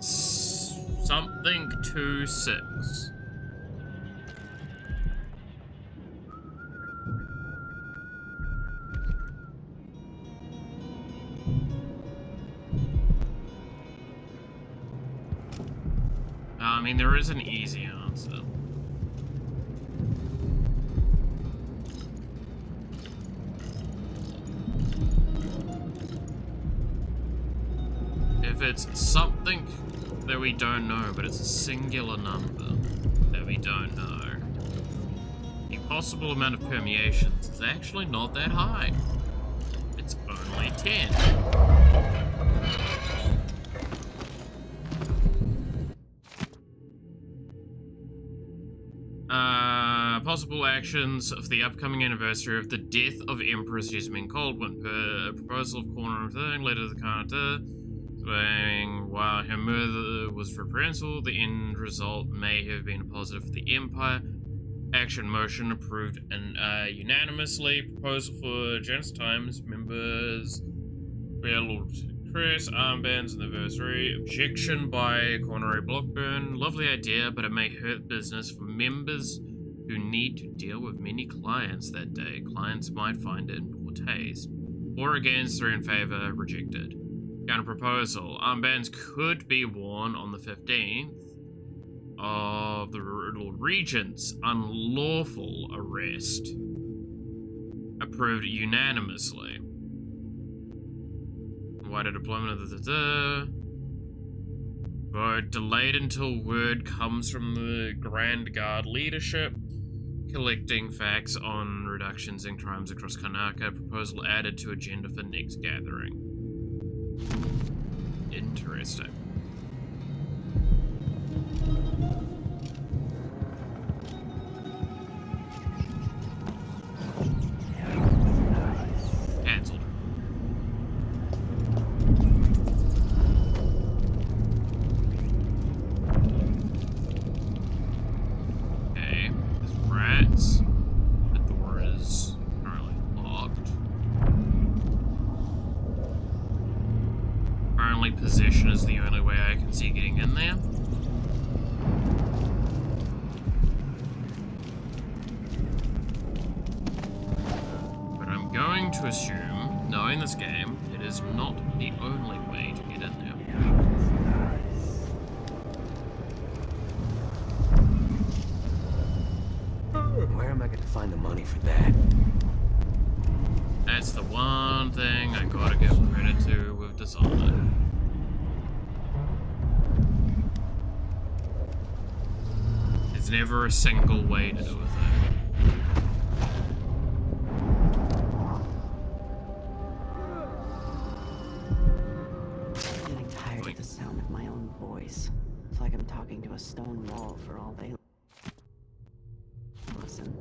Something 2-6. I mean, there is an easy answer. If it's something that we don't know, but it's a singular number that we don't know, the possible amount of permeations is actually not that high. It's only 10. Possible actions of the upcoming anniversary of the death of Empress Jasmine Coldwind. Per proposal of corner of thing, letter to the Carter, saying while her murder was reprehensible, the end result may have been positive for the Empire. Action motion approved and unanimously. Proposal for Janus Times members. Chris, armbands anniversary. Objection by Cornery Blockburn. Lovely idea, but it may hurt business for members who need to deal with many clients that day. Clients might find it in poor taste. 4 against, 3 in favor, rejected. Counter proposal. Armbands could be worn on the 15th of the Lord Regent's unlawful arrest. Approved unanimously. Wider deployment of the vote delayed until word comes from the Grand Guard leadership. Collecting facts on reductions in crimes across Karnaca. Proposal added to agenda for next gathering. Interesting. Cancelled. Okay, there's rats. The door is currently locked. Apparently possession is the only way I can see getting in there. But I'm going to assume, knowing this game, it is not the only way to get in there. Where am I going to find the money for that? That's the one thing I gotta give credit to with Dishonored. There's never a single way to do a thing. I'm getting tired of the sound of my own voice. It's like I'm talking to a stone wall for all day. Listen.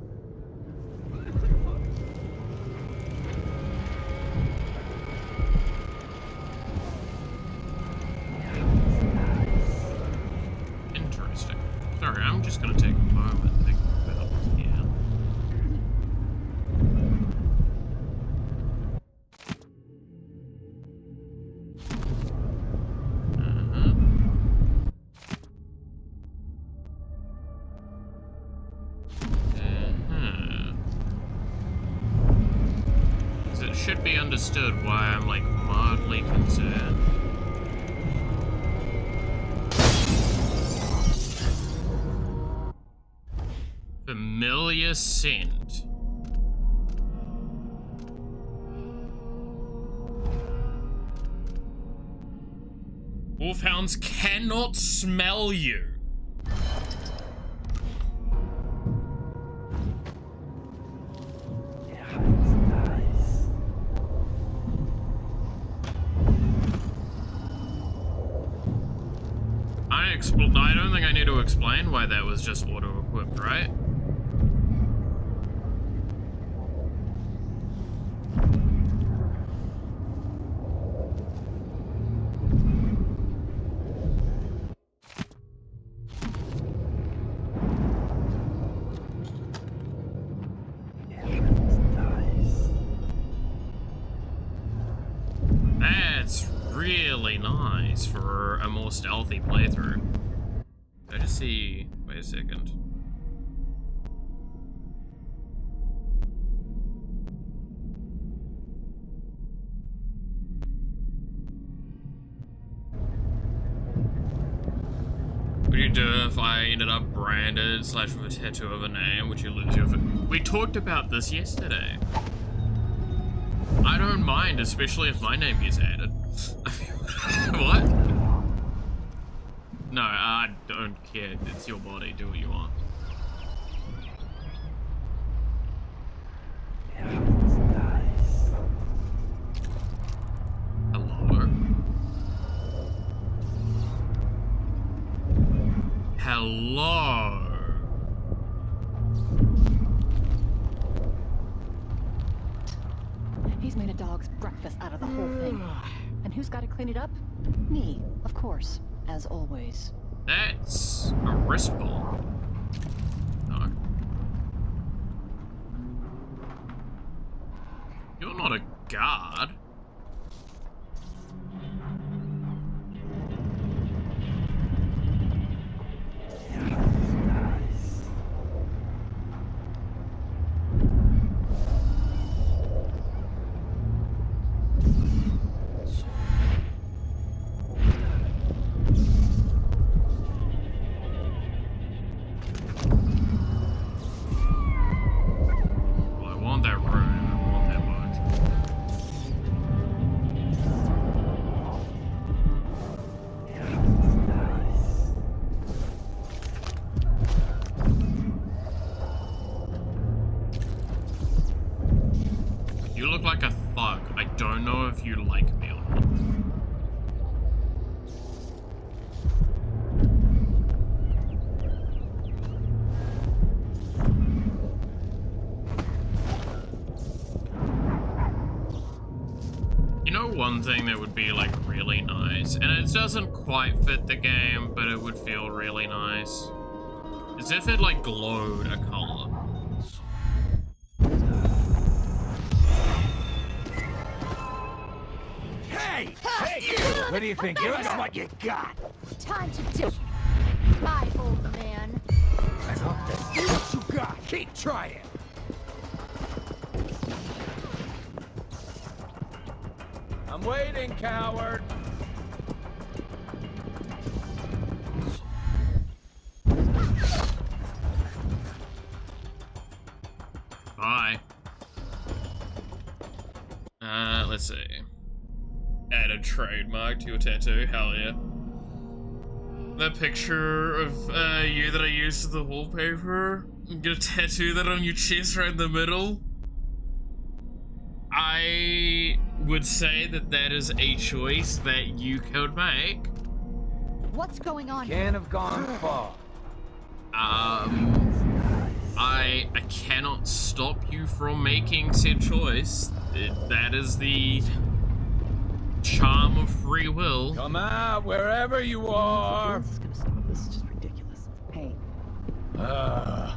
Interesting. Sorry, I'm just gonna take a moment and think about it. Yeah. So it should be understood why I'm like mildly concerned. Familiar scent. Wolfhounds cannot smell you. I don't think I need to explain why that was just auto-equipped, right? That's really nice for a more stealthy playthrough. I just see. Wait a second. What do you do if I ended up branded / with a tattoo of a name? Would you lose your... We talked about this yesterday. I don't mind, especially if my name gets added. What? No, I don't care. It's your body. Do what you want. Hello? Hello? He's made a dog's breakfast out of the whole thing. And who's got to clean it up? Me, of course, as always. That's a wrist ball. No. You're not a guard. one thing that would be like really nice, and it doesn't quite fit the game, but it would feel really nice. As if it like glowed a color. Hey! Hey! What do you think? Give us what you got! Time to do. Bye, old man. Let's hope that's what you got! Keep trying! I'm waiting, coward! Bye. Let's see. Add a trademark to your tattoo, hell yeah. That picture of you that I used as the wallpaper, I'm gonna tattoo that on your chest right in the middle. I would say that that is a choice that you could make. What's going on? Can't have gone far. I cannot stop you from making said choice. That is the charm of free will. Come out wherever you are. This is gonna stop. This is just ridiculous. Hey. A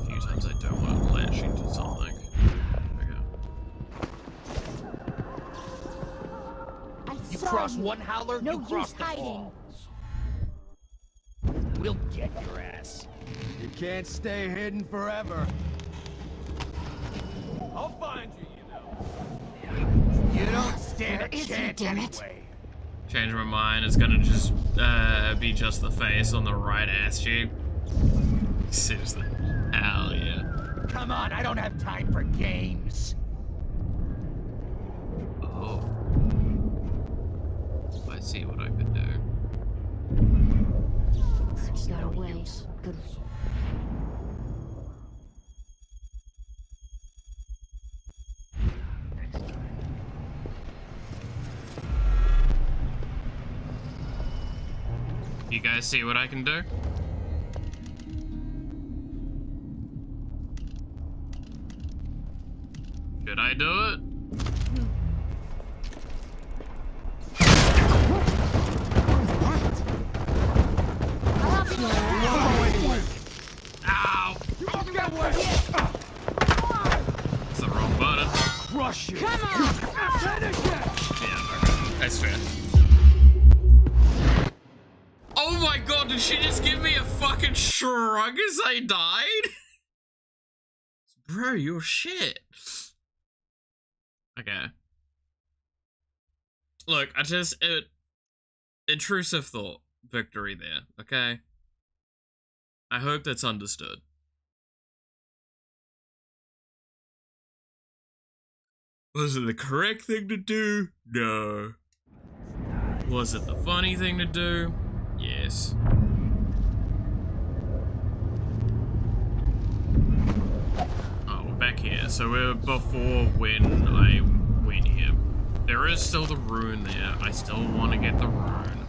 few times I don't want to lash into something. You cross one howler, no you cross use the hiding. falls. We'll get your ass. You can't stay hidden forever. I'll find you, you know. You don't stand a chance anyway. Change my mind. It's gonna just be just the face on the right ass cheek. Seriously, hell yeah. Come on, I don't have time for games. Oh. I see what I could do. You got away. Good. You guys see what I can do? Should I do it? Ow! It's the wrong button. Crush you. Come on! Yeah, that's fair. Oh my god, did she just give me a fucking shrug as I died? Bro, you're shit. Okay. Look, intrusive thought victory there, okay? I hope that's understood. Was it the correct thing to do? No. Was it the funny thing to do? Yes. Oh, we're back here. So we're before when I went here. There is still the rune there. I still want to get the rune.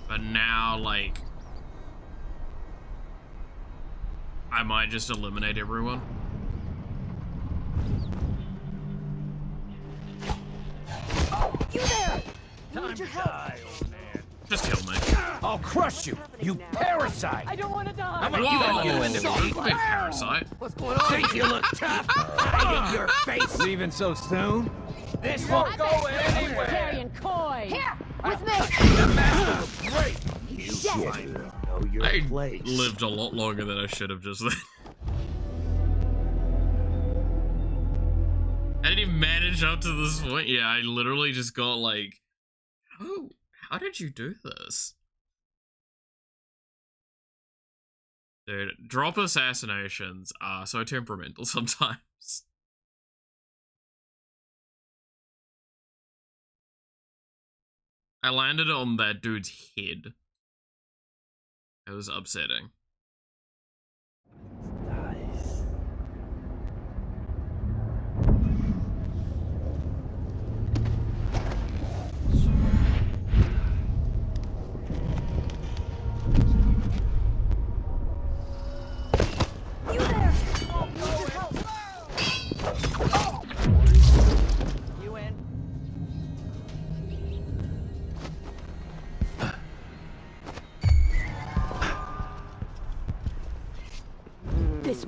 But now, like, I might just eliminate everyone. You there! Time to die, old man. Just kill me. I'll crush you, you parasite. I don't want to die. I'm gonna Whoa! into me. Big parasite. What's going on? Think you look tough? I hit your face. Leaving so soon? This won't go anywhere. Carrying coin. Here! With me! The master will break. You Shit. know your I place. lived a lot longer than I should have just then. I didn't even manage up to this point. Yeah, I literally just got like, how did you do this? Dude, drop assassinations are so temperamental sometimes. I landed on that dude's head. It was upsetting.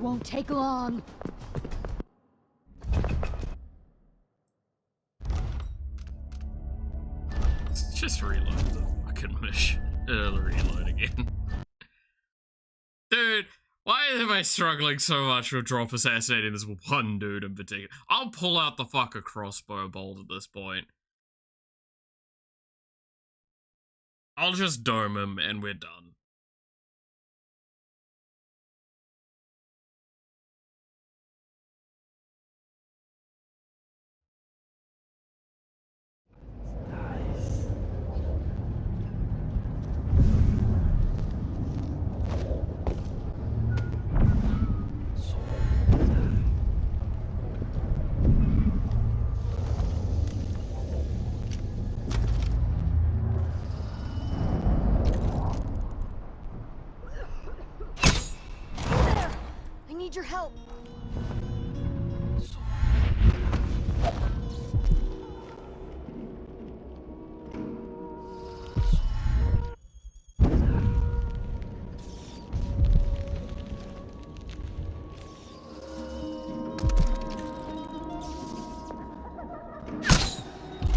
won't take long. Just reload the fucking mission. Reload again. Dude, why am I struggling so much with drop assassinating this one dude in particular? I'll pull out the fucking crossbow bolt at this point. I'll just dome him and we're done. I need your help.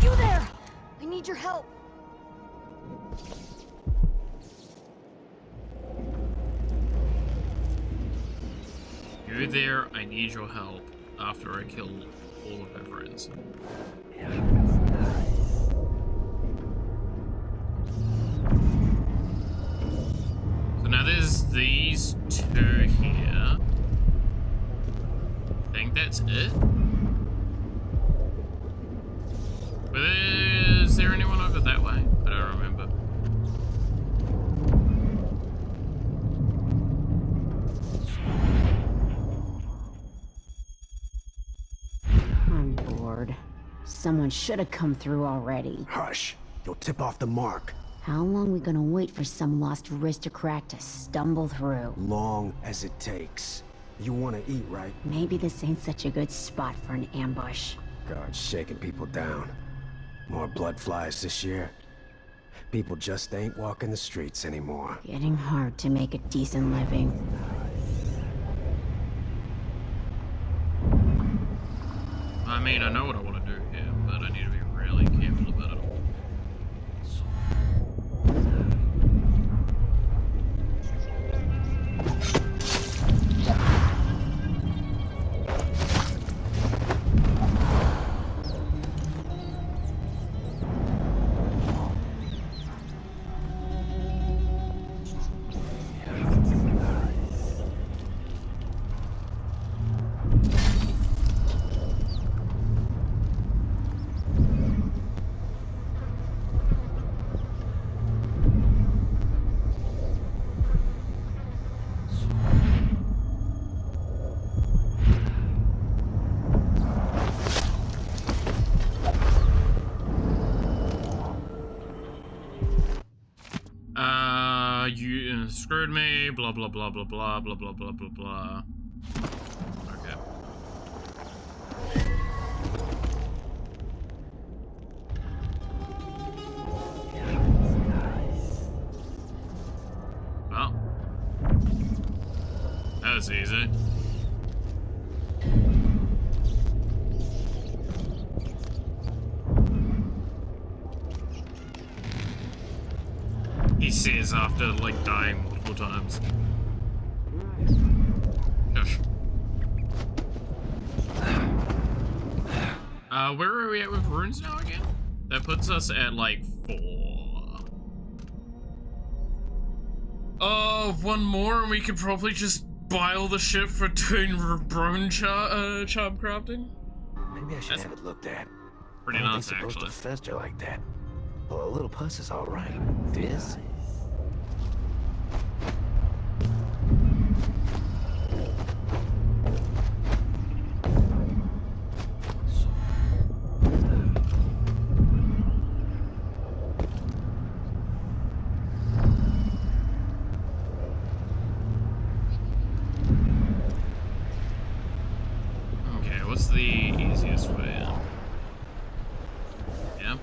You there! I need your help. You there, I need your help after I kill all of her friends. So now there's these two here. I think that's it. But is there anyone over that way? I don't remember. I'm bored. Someone should have come through already. Hush. You'll tip off the mark. How long we gonna wait for some lost aristocrat to stumble through? Long as it takes. You want to eat, right? Maybe this ain't such a good spot for an ambush. Guards shaking people down. More blood flies this year. People just ain't walking the streets anymore. Getting hard to make a decent living. I mean, I know what I want to do here, but I need to be really careful about it all. You screwed me, blah blah blah blah blah blah blah blah blah blah. Okay. Well, that was easy. He says after, like, dying multiple times. Shush. Where are we at with runes now again? That puts us at, like, 4. Oh, one more and we could probably just buy all the shit for doing bone charm crafting? Maybe I should have it looked at. Pretty nice, supposed actually. to fester like that. Well, a little pus is all right. This. Okay, what's the easiest way out? Yeah?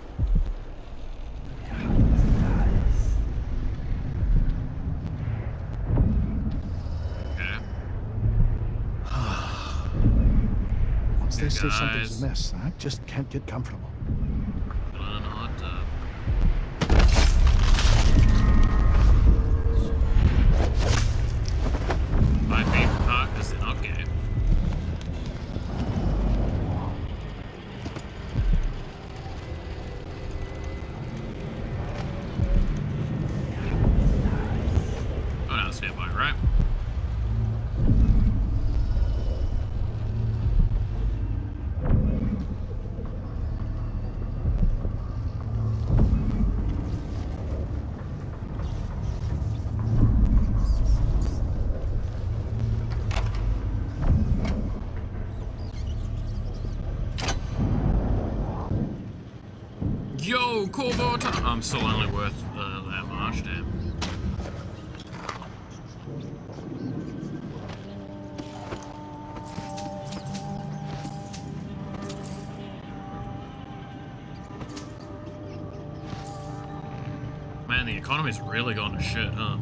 Okay. always say guys. something's amiss. I just can't get comfortable. Feeling in a hot tub. My favorite part is they're not gay. Oh, now stand by, right? Yo, Corvo, I'm still only worth that much, damn. Man, the economy's really gone to shit, huh?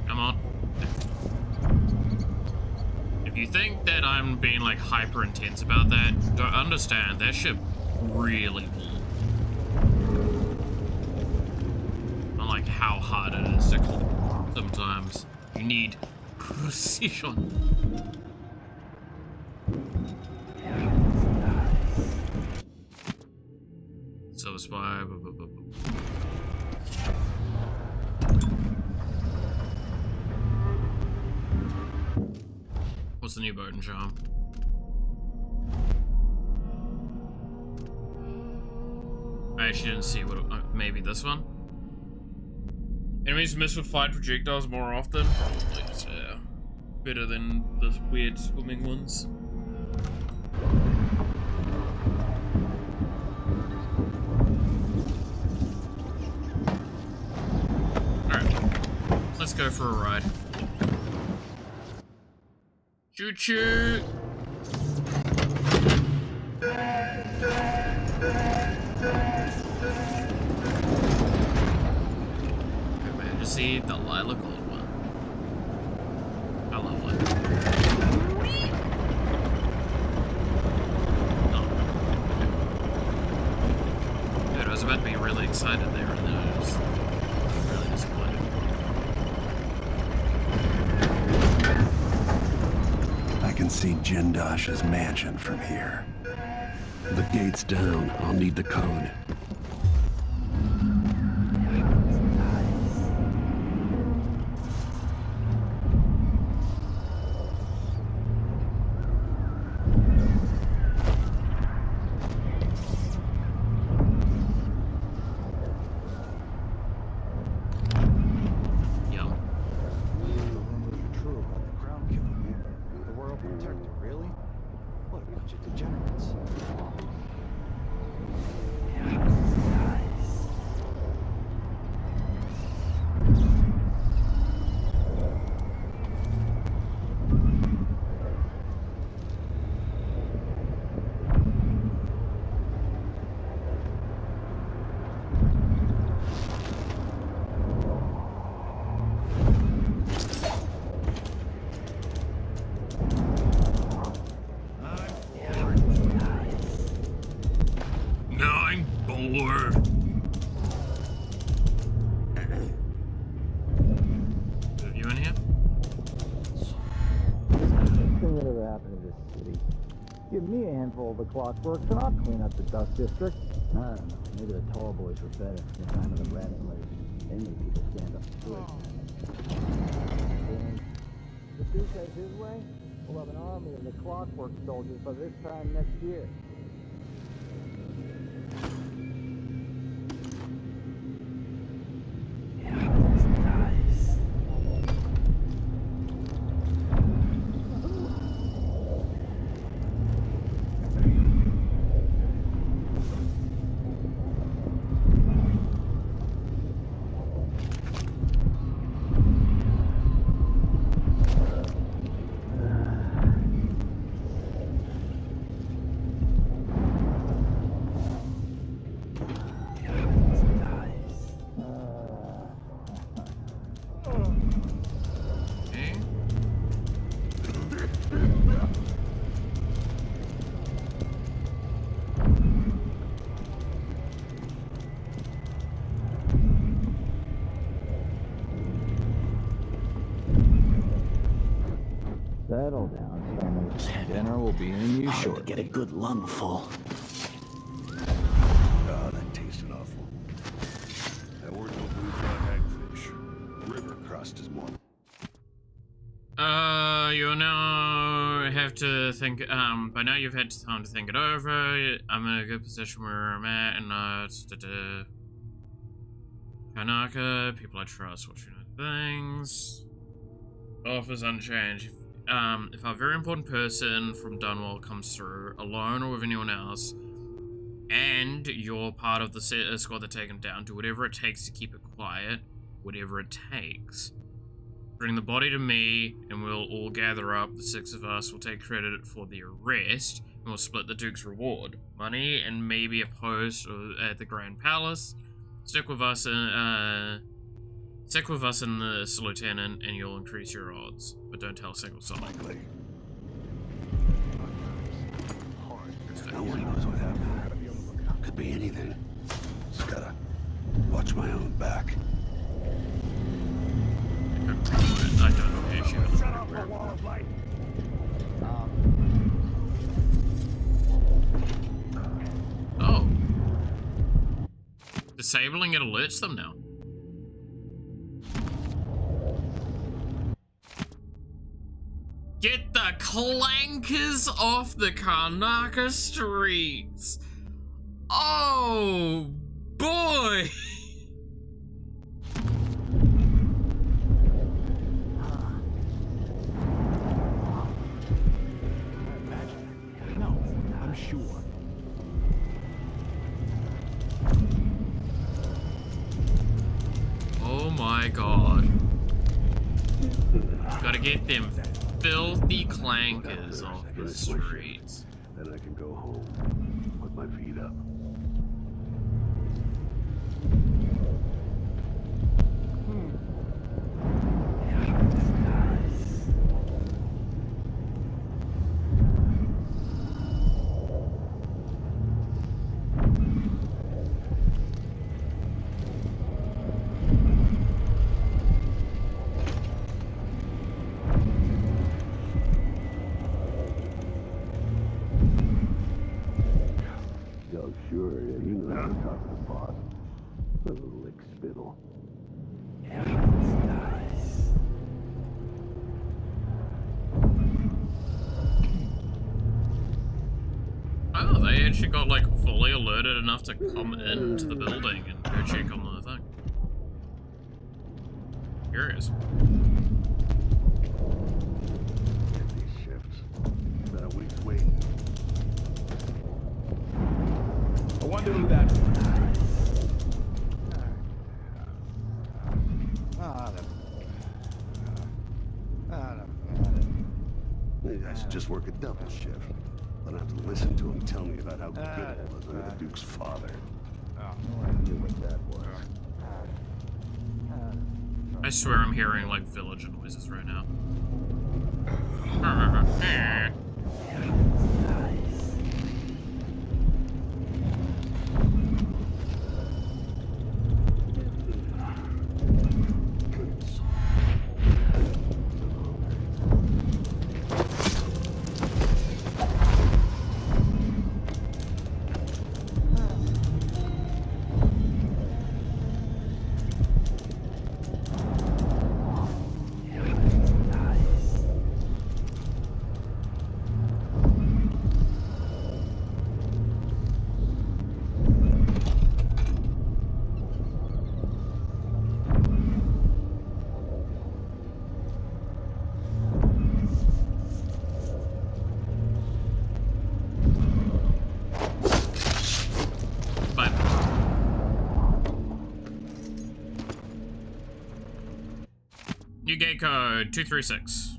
Come on. If you think that I'm being like hyper intense about that, don't understand, that shit really full. Not like how hard it is to click sometimes. You need precision. So spy. What's the new boat and charm? I actually didn't see what. Maybe this one. Enemies miss with flight projectiles more often. Probably, yeah. Better than the weird swimming ones. Alright. Let's go for a ride. Choo choo! Just see the lilac gold one. I love it. Oh. Dude, I was about to be really excited there, and then I was really disappointed. I can see Jindash's mansion from here. The gate's down. I'll need the code. Give me a handful of the clockworks and I'll clean up the dust district. I don't know, maybe the tall boys were better in the time of the rat place. They made people stand up straight. The Duke has his way, we'll have an army of the clockwork soldiers by this time next year. Okay. Settle down, Stomach. Dinner will be in you Hard shortly. to get a good lungful. Ah, that tasted awful. That weren't no blue-fly hagfish. River crust is more. You now have to think, by now you've had time to think it over. I'm in a good position where I'm at, and, Kanaka, people I trust, what you know things. Offers unchanged. If a very important person from Dunwall comes through, alone or with anyone else, and you're part of the squad that take him down, do whatever it takes to keep it quiet, whatever it takes. Bring the body to me, and we'll all gather up. The 6 of us will take credit for the arrest, and we'll split the Duke's reward. Money, and maybe a post at the Grand Palace. Stick with us in this, Lieutenant, and you'll increase your odds. But don't tell a single soul. No one knows what happened. Could be anything. Just gotta watch my own back. I don't know the issue with the Oh. Disabling it alerts them now. Get the clankers off the Karnaka streets! Oh boy! No, I'm sure. Oh my god. Gotta get them filthy clankers off the streets. Then I can go home, put my feet up. Sure, yeah, you know how to talk to the boss. A little lick spittle. Oh, they actually got like fully alerted enough to come into the building and go check on the thing. Curious. Get these shifts. About a week's waiting. I wonder who that was. Maybe I should just work a double shift. I don't have to listen to him tell me about how good it was under the Duke's father. No idea what that was. I swear I'm hearing like villager noises right now. New gate code 236.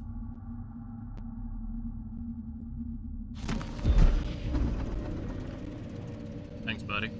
Thanks, buddy.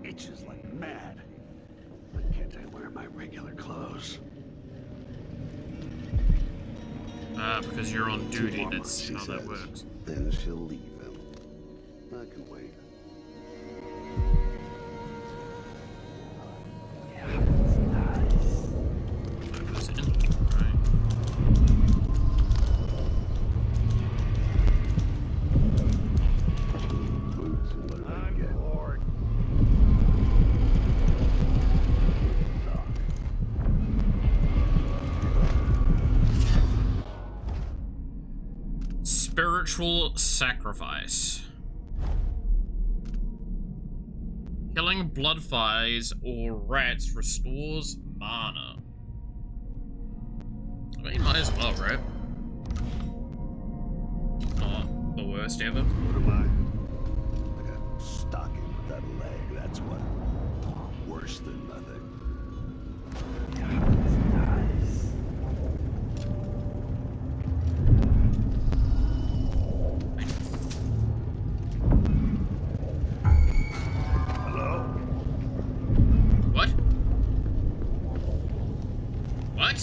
itches like mad. Why can't I wear my regular clothes? Because you're on duty, 2 more that's months, how that says. works. Then she'll leave him. I can wait. That goes in, right. I'm bored. Spiritual sacrifice. Killing bloodflies or rats restores mana. I mean, might as well, right? Not the worst ever. What am I? Like a stocking with that leg, that's what. Worse than nothing. Hello? What? What?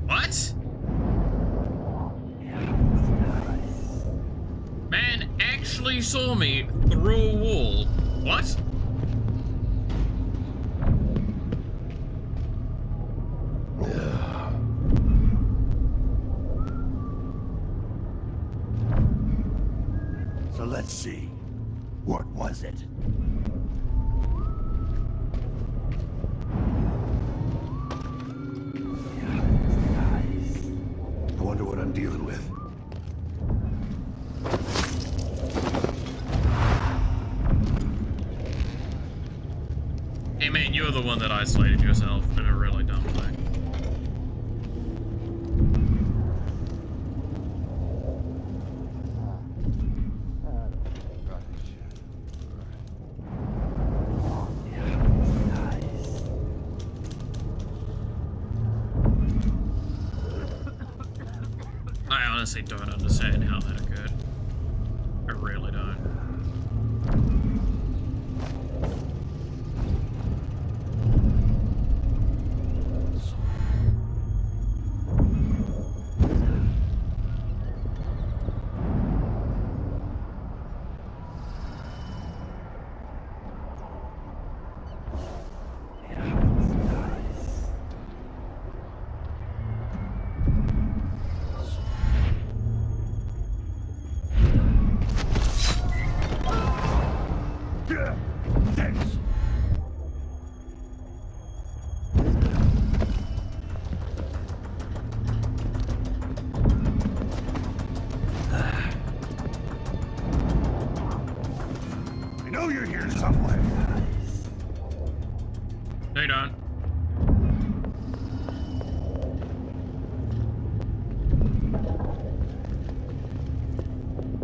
What? Man actually saw me through a wall. What? So let's see. What was it? I wonder what I'm dealing with. Hey man, you're the one that isolated yourself in a really dumb way. I honestly don't understand how that occurred. I really don't. I know you're here somewhere. No, you don't.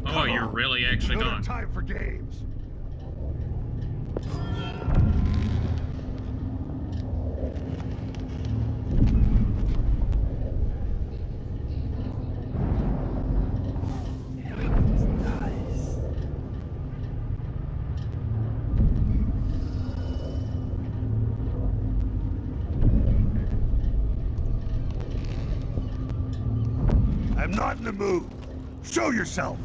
Oh, you're really actually Don't gone. have time for games. I'm not in the mood. Show yourself.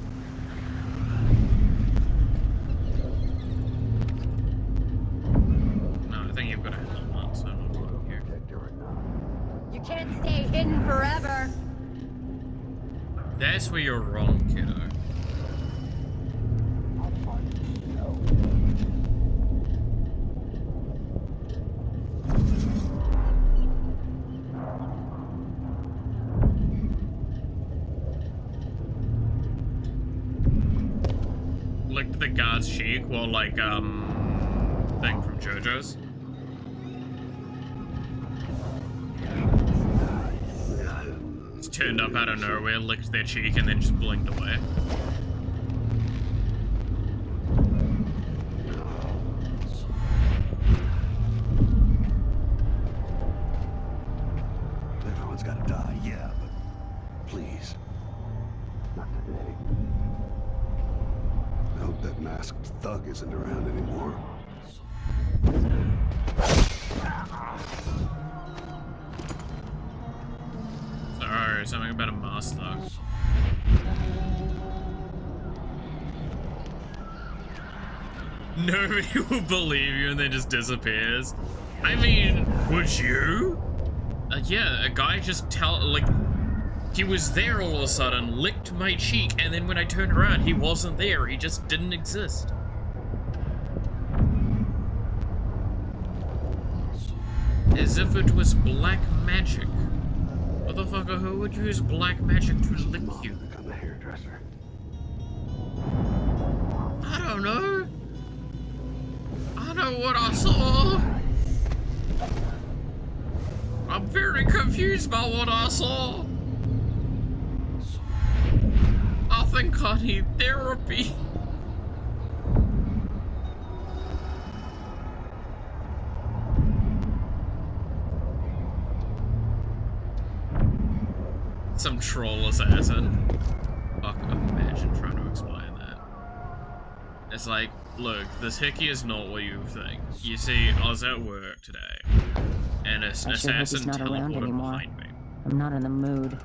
No, I think you've got to hold on, so I'm here. You can't stay hidden forever. That's where you're wrong, kiddo. Licked the guard's cheek while like thing from JoJo's. Just turned up out of nowhere, licked their cheek, and then just blinked away. Everyone's gotta die, yeah, but please, not tonight. thug isn't around anymore. Sorry, something about a mask thug. Nobody will believe you and then just disappears. I mean, would you? Yeah, a guy just he was there all of a sudden, licked my cheek, and then when I turned around, he wasn't there. He just didn't exist. As if it was black magic. Motherfucker, who would use black magic to lick you? I'm the hairdresser. I don't know. I know what I saw. I'm very confused by what I saw. I think I need therapy. Some troll assassin. Fuck, imagine trying to explain that. It's like, look, this hickey is not what you think. You see, I was at work today, and an assassin teleported behind me. I'm not in the mood.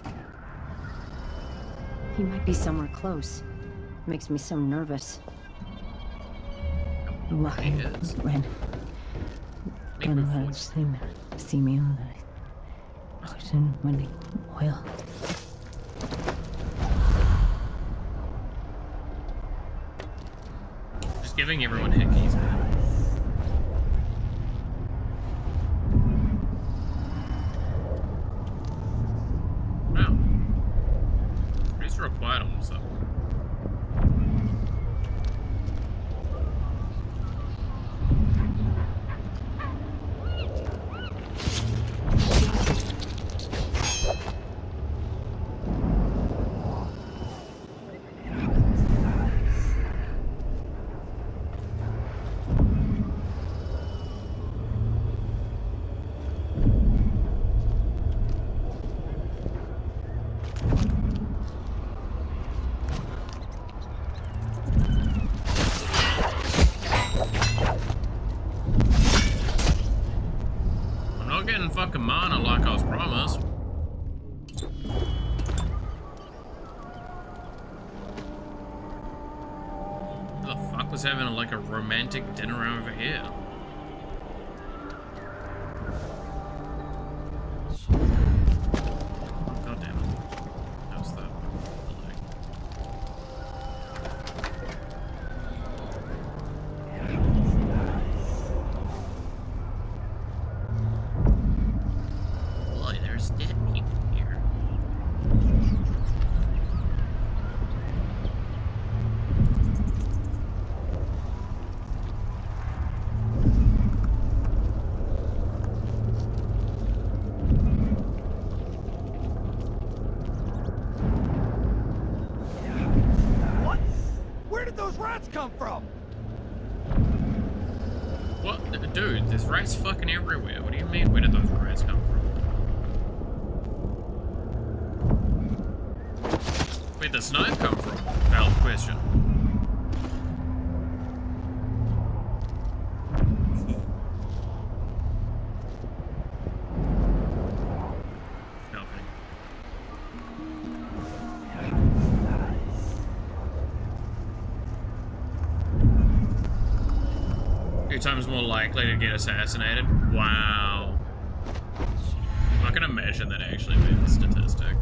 He might be somewhere close. Makes me so nervous. Why? When I see me on the ocean winning oil. Just giving everyone hickeys, man. Wow. He's real quiet on himself. Fucking mana like I was promised. Who the fuck was having like a romantic dinner over here? God damn it. How's that? Dead people here. What? Where did those rats come from? What? Dude, there's rats fucking everywhere. What do you mean, where did those rats come from? Where'd the snipe come from? Valid question. Nothing. Two times more likely to get assassinated? Wow. I can imagine that actually being a statistic.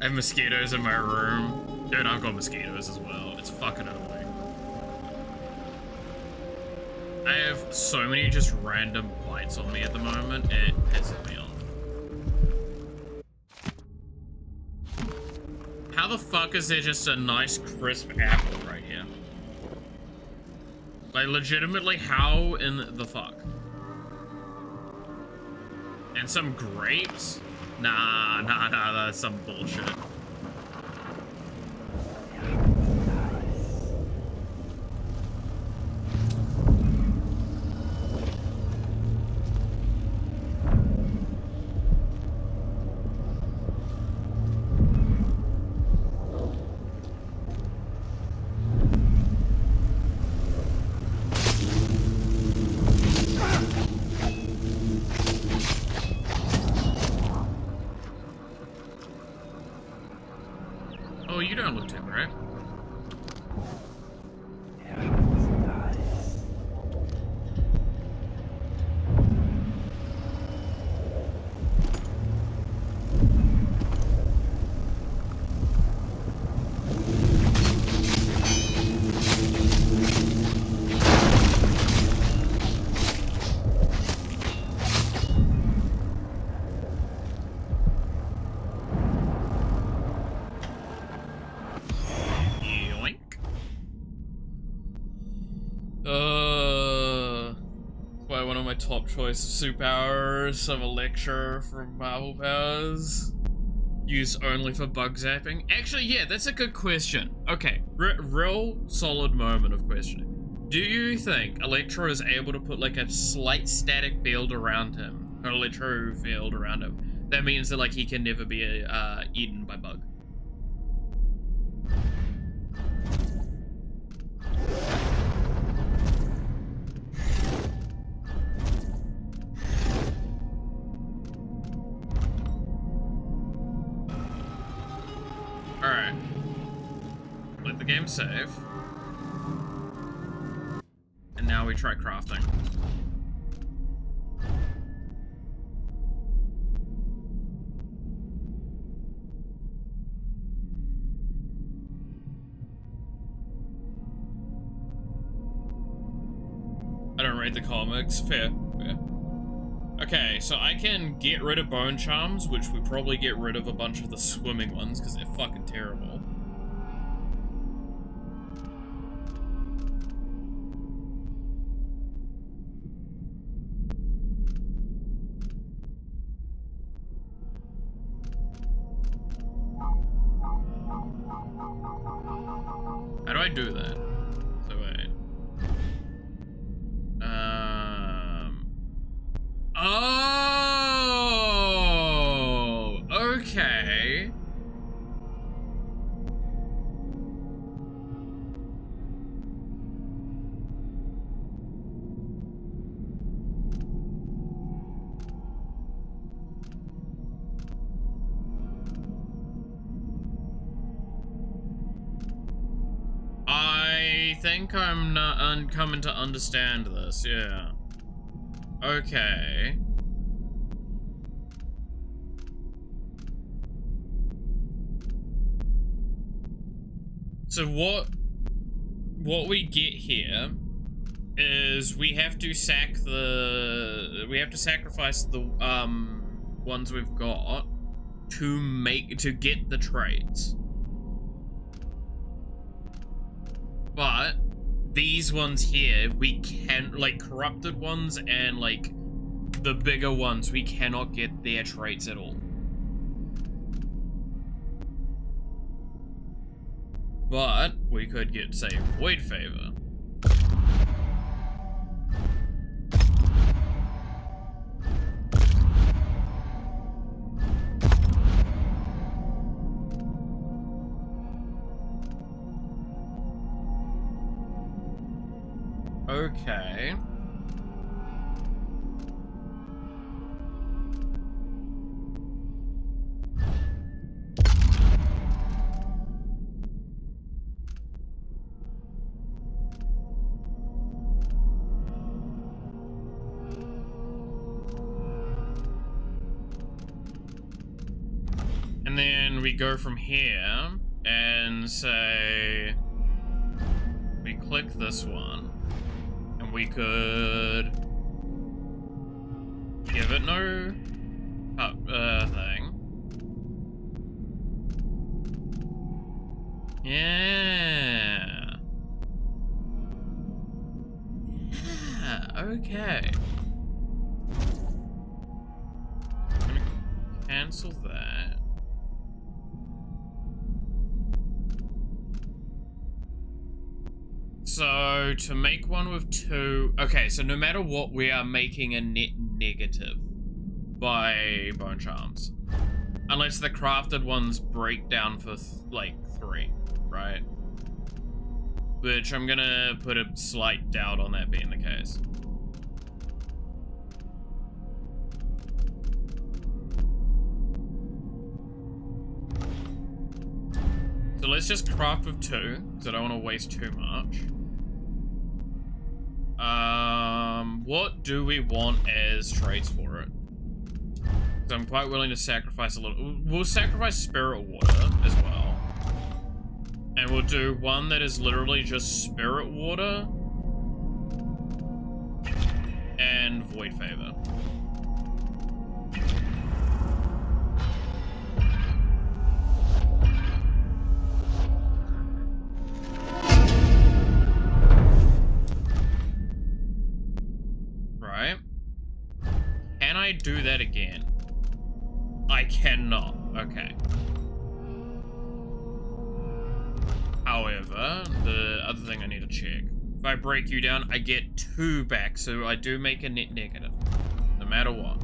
I have mosquitoes in my room. Dude, I've got mosquitoes as well. It's fucking annoying. I have so many just random lights on me at the moment, it pisses me off. How the fuck is there just a nice crisp apple right here? Like, legitimately, how in the fuck? And some grapes? Nah, that's some bullshit. Oh, you don't look too great. Top choice of superpowers of a lecture from Marvel Powers. Used only for bug zapping. Actually, yeah, that's a good question. Okay, real solid moment of questioning. Do you think Electro is able to put like a slight static field around him, an electro field around him? That means that like he can never be eaten by bug. Alright. Let the game save. And now we try crafting. I don't read the comics. Fair. Okay, so I can get rid of bone charms, which would probably get rid of a bunch of the swimming ones, because they're fucking terrible. How do I do that? So wait. Oh, okay. I think I'm not coming to understand this, yeah. Okay. So what we get here is we have to sacrifice the ones we've got to get the traits. But these ones here, we can, like, corrupted ones and, like, the bigger ones, we cannot get their traits at all. But we could get, say, Void Favor. Okay. And then we go from here and say, we click this one. And we could give it no thing. Yeah. Okay. I'm gonna cancel that. So, to make one with 2... Okay, so no matter what, we are making a net negative by bone charms. Unless the crafted ones break down for, like, 3, right? Which I'm gonna put a slight doubt on that being the case. So let's just craft with 2, because I don't want to waste too much. What do we want as traits for it? Because I'm quite willing to sacrifice a little. We'll sacrifice spirit water as well. And we'll do one that is literally just spirit water and void favor. Right? Can I do that again? I cannot. Okay. However, the other thing I need to check. If I break you down, I get 2 back, so I do make a net negative. No matter what.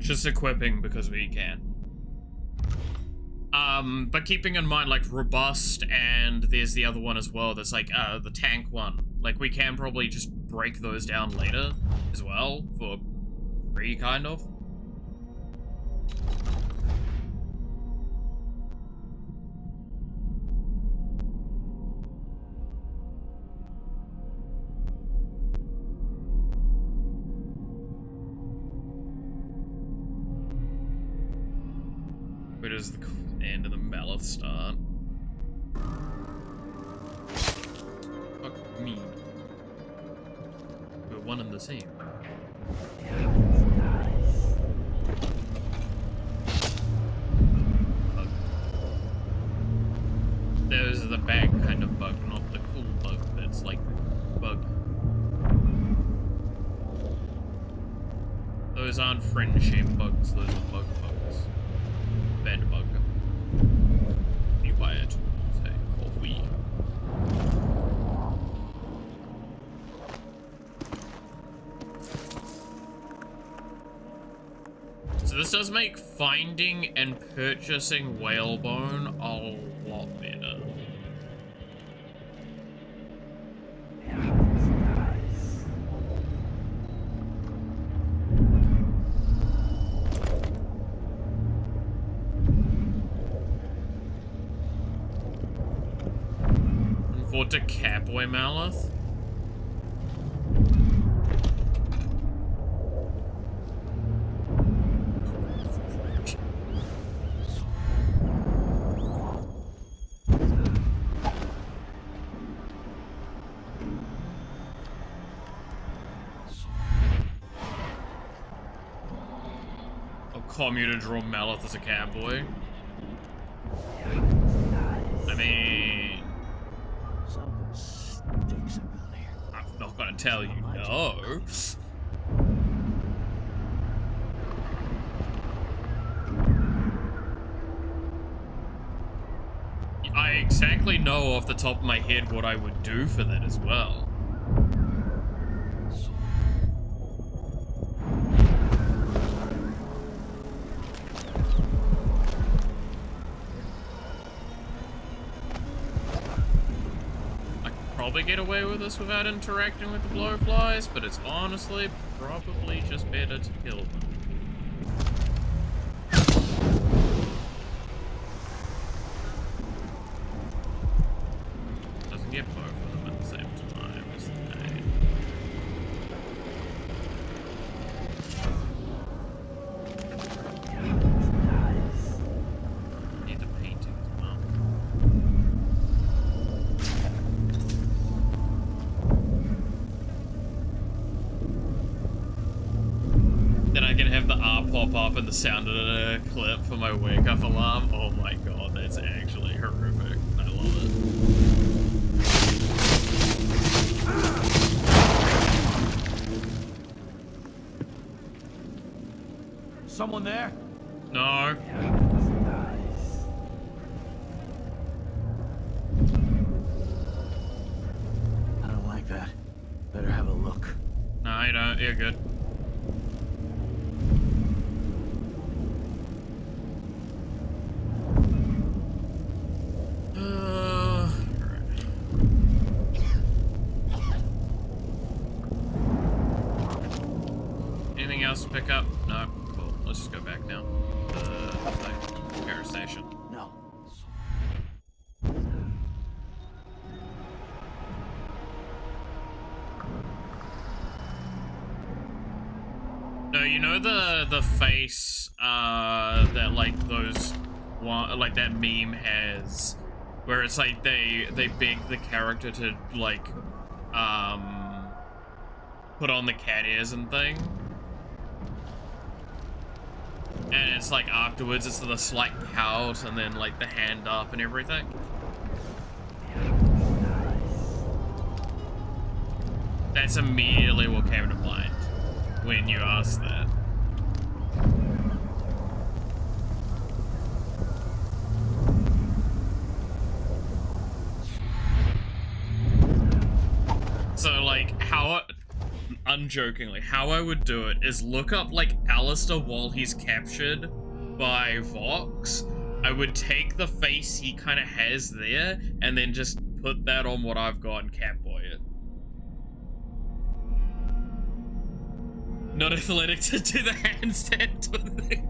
Just equipping because we can. But keeping in mind, like, robust, and there's the other one as well that's like, the tank one. Like, we can probably just break those down later as well for free, kind of. Where does the end of the Malith start? Fuck me. We're one and the same. Bug. Those are the bad kind of bug, not the cool bug that's like bug. Those aren't friend-shaped bugs, those are bug bugs. Bed bug. Be quiet. Say, for we. So this does make finding and purchasing whalebone a lot better. For to Catboy Malith. I'll call you to draw Malith as a catboy. I mean, I'm not gonna tell you no. I exactly know off the top of my head what I would do for that as well. Probably get away with this without interacting with the blowflies, but it's honestly probably just better to kill them. get both of them at the same time is the pain. Need the painting as well. Then I can have the R pop up and the sound of the clip for my wake up alarm. Oh my god, that's actually horrific. I love it. Someone there? No. I don't like that. Better have a look. No, you don't. You're good. Anything else to pick up? No. Cool. Let's just go back now. Repair station. No. No, you know the face that like those like that meme has, where it's like they beg the character to like put on the cat ears and thing, and it's like afterwards it's the slight pout and then like the hand up and everything. That's immediately what came to mind when you asked that. So like how, unjokingly, how I would do it is look up like Alistair while he's captured by Vox. I would take the face he kind of has there and then just put that on what I've got and catboy it. Not athletic to do the handstand thing.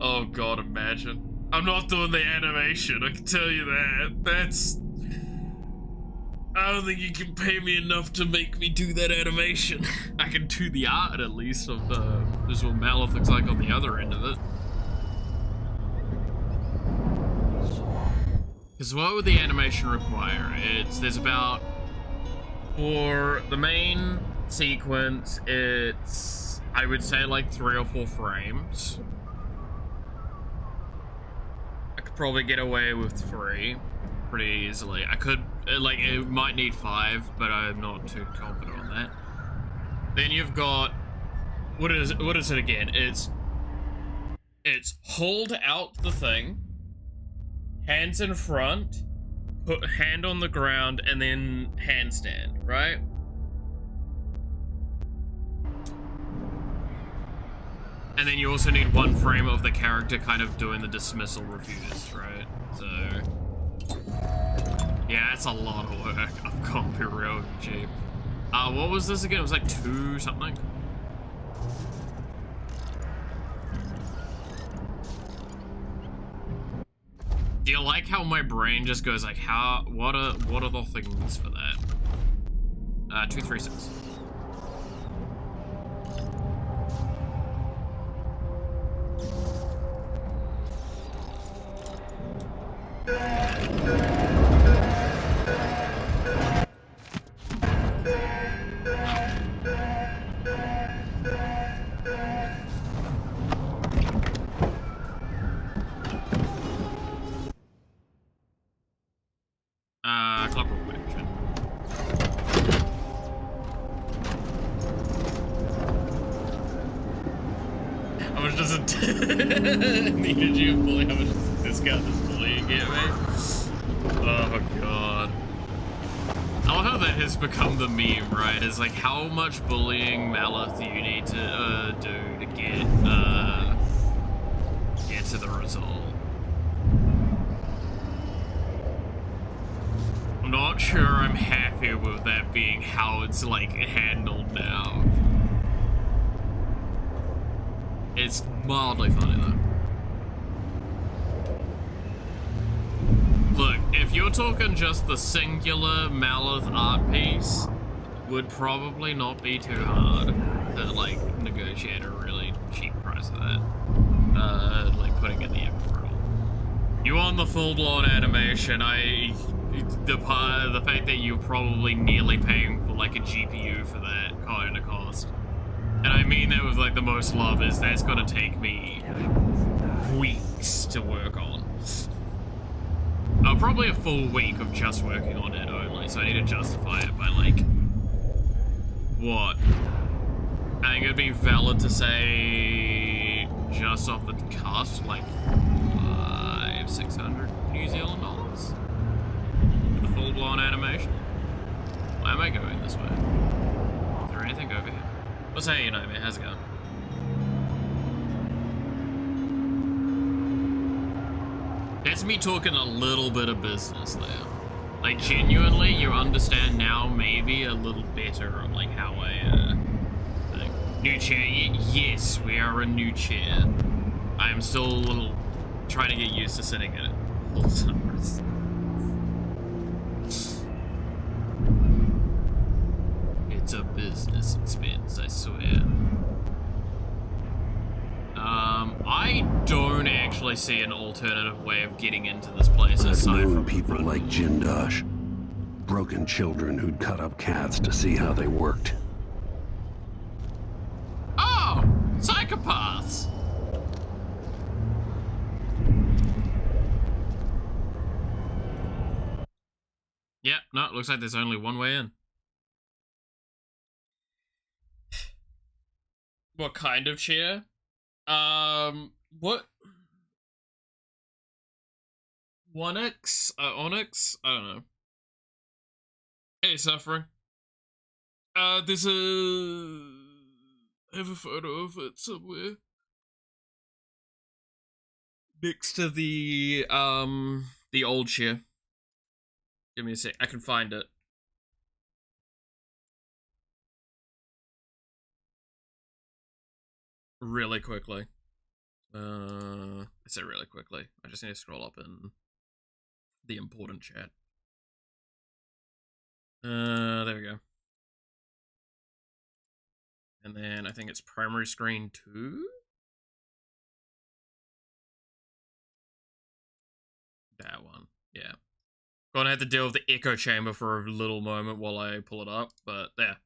Oh god, imagine. I'm not doing the animation, I can tell you that. That's... I don't think you can pay me enough to make me do that animation. I can do the art at least of this is what Malith looks like on the other end of it. Because what would the animation require? There's about, for the main sequence, it's, I would say like 3 or 4 frames. I could probably get away with 3 pretty easily. I could, like, it might need 5, but I'm not too confident on that. Then you've got, what is it again? It's hold out the thing, hands in front, put hand on the ground, and then handstand, right? And then you also need 1 frame of the character kind of doing the dismissal refuse, right? So, yeah, it's a lot of work. I've got to be real cheap. What was this again? It was like 2 something? Do you like how my brain just goes like, what are the things for that? 236. Clockwork Mansion. How much does it needed you bully? How much does this guy this bullying get me? Oh god. I love how that has become the meme, right? It's like how much bullying Malith do you need to do to get to the result. I'm not sure I'm happy with that being how it's like handled now. It's mildly funny though. Look, if you you're talking just the singular Malith art piece, would probably not be too hard to, like, negotiate a really cheap price of that. Like, putting in the effort. You want the full-blown animation, the fact that you're probably nearly paying for, like, a GPU for that kind of cost. And I mean that with, like, the most love, is that's gonna take me weeks to work on. Probably a full week of just working on it only, so I need to justify it by, like, what? I think it'd be valid to say, just off the cusp, like, 600 New Zealand dollars for the full-blown animation. Why am I going this way? Is there anything over here? What's hey, you know, man? How's it going? That's me talking a little bit of business there. Like, genuinely, you understand now maybe a little better of, like, how I, think. New chair? Yes, we are a new chair. I'm still a little trying to get used to sitting in it full summers. It's a business expense, I swear. I don't actually see an alternative way of getting into this place aside I've known from people like Jindosh. Broken children who'd cut up cats to see how they worked. Oh! Psychopaths! Yeah, no, it looks like there's only one way in. What kind of chair? What? Onyx? Onyx? I don't know. Hey, Suffering. There's a... I have a photo of it somewhere. Next to the old chair. Give me a sec, I can find it. Really quickly. I say really quickly. I just need to scroll up in the important chat. There we go. And then I think it's primary screen 2? That one, yeah. Gonna have to deal with the echo chamber for a little moment while I pull it up, but there.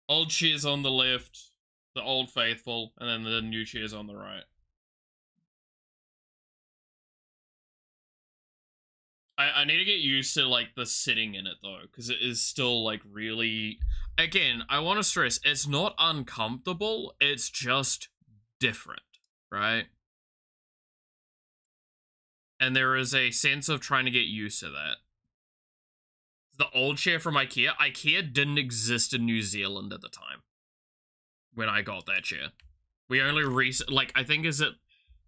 Old chairs on the left, the old faithful, and then the new chairs on the right. I need to get used to, like, the sitting in it, though, because it is still, like, really... Again, I want to stress, it's not uncomfortable, it's just different, right? And there is a sense of trying to get used to that. The old chair from IKEA didn't exist in New Zealand at the time. When I got that chair. We only like, I think is it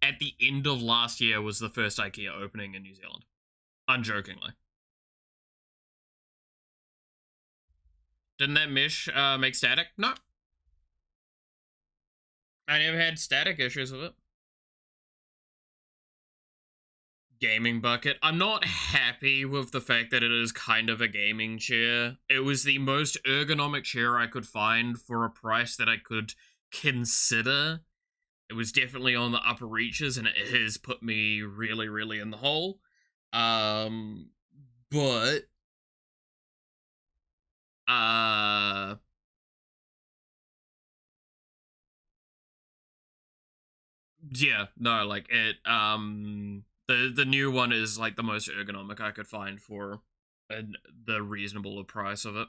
at the end of last year was the first IKEA opening in New Zealand. Unjokingly. Didn't that mesh make static? No. I never had static issues with it. Gaming bucket. I'm not happy with the fact that it is kind of a gaming chair. It was the most ergonomic chair I could find for a price that I could consider. It was definitely on the upper reaches, and it has put me really, really in the hole. But yeah, no, like it, the new one is like the most ergonomic I could find for the reasonable price of it.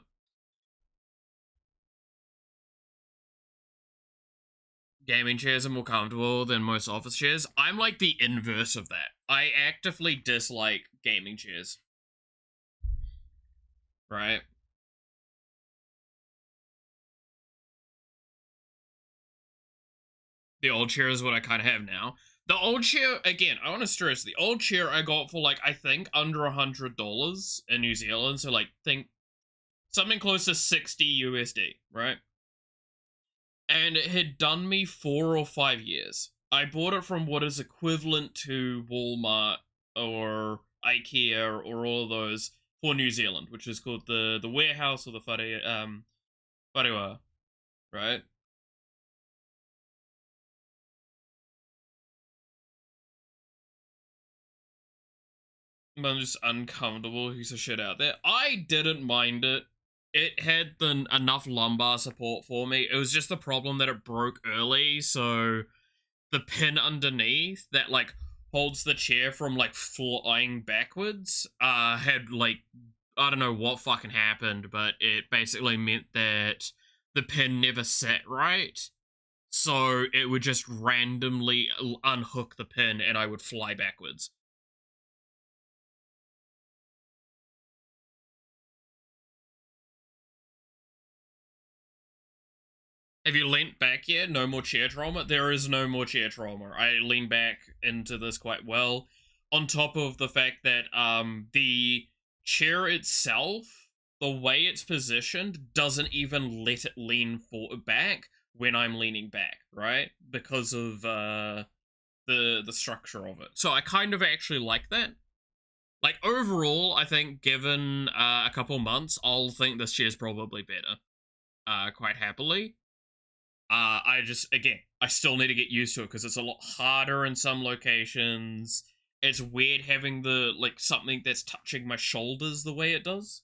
Gaming chairs are more comfortable than most office chairs. I'm like the inverse of that. I actively dislike gaming chairs. Right? The old chair is what I kind of have now. The old chair, again, I want to stress, the old chair I got for, like, I think under $100 in New Zealand, so, like, think something close to 60 USD, right? And it had done me 4 or 5 years. I bought it from what is equivalent to Walmart, or IKEA or all of those for New Zealand, which is called the warehouse or the wharewa, right? I'm just uncomfortable. Who's the shit out there? I didn't mind it. It had enough lumbar support for me. It was just the problem that it broke early, so the pin underneath that like holds the chair from like flying backwards had like, I don't know what fucking happened, but it basically meant that the pin never sat right. So it would just randomly unhook the pin and I would fly backwards. Have you leant back yet? No more chair trauma? There is no more chair trauma. I lean back into this quite well. On top of the fact that the chair itself, the way it's positioned, doesn't even let it lean back when I'm leaning back, right? Because of the structure of it. So I kind of actually like that. Like, overall, I think given a couple months, I'll think this chair's probably better. Quite happily. I still need to get used to it because it's a lot harder in some locations. It's weird having something that's touching my shoulders the way it does.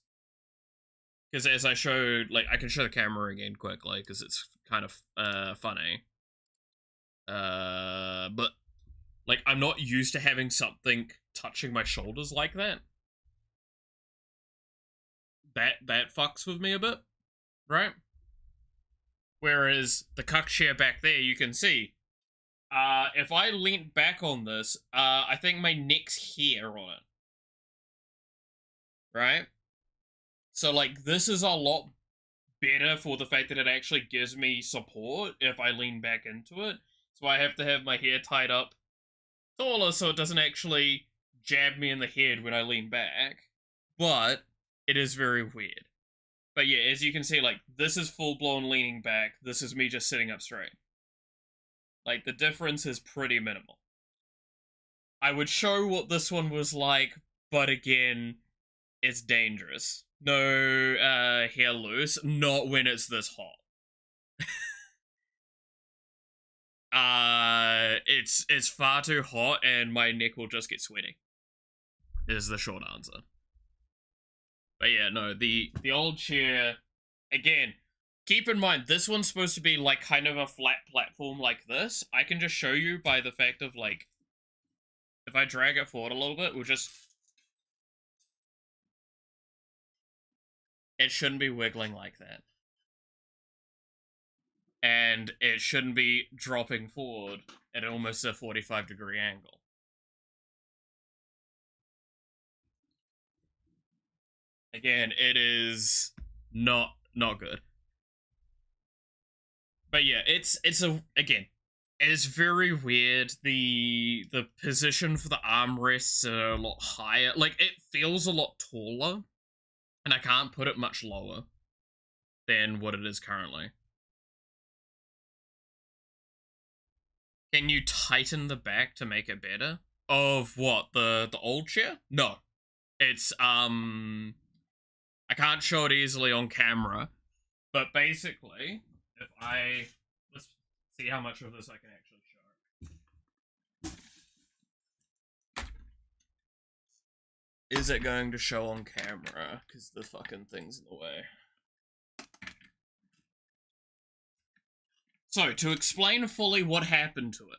Because as I showed, I can show the camera again quickly because it's kind of funny. But, I'm not used to having something touching my shoulders like that. That fucks with me a bit, right? Whereas the cuck chair back there, you can see, if I lean back on this, I think my neck's here on it. Right? So, this is a lot better for the fact that it actually gives me support if I lean back into it. So I have to have my hair tied up taller so it doesn't actually jab me in the head when I lean back. But it is very weird. But yeah, as you can see, this is full-blown leaning back. This is me just sitting up straight. The difference is pretty minimal. I would show what this one was like, but again, it's dangerous. No hair loose, not when it's this hot. It's far too hot, and my neck will just get sweaty, is the short answer. But yeah, no, the old chair, again, keep in mind, this one's supposed to be, kind of a flat platform like this. I can just show you by the fact of, if I drag it forward a little bit, we'll just... It shouldn't be wiggling like that. And it shouldn't be dropping forward at almost a 45-degree angle. Again, it is not good. But yeah, it's very weird. The position for the armrests are a lot higher. It feels a lot taller, and I can't put it much lower than what it is currently. Can you tighten the back to make it better? Of what, the old chair? No. It's, I can't show it easily on camera, but basically, let's see how much of this I can actually show. Is it going to show on camera? Because the fucking thing's in the way. So, to explain fully what happened to it.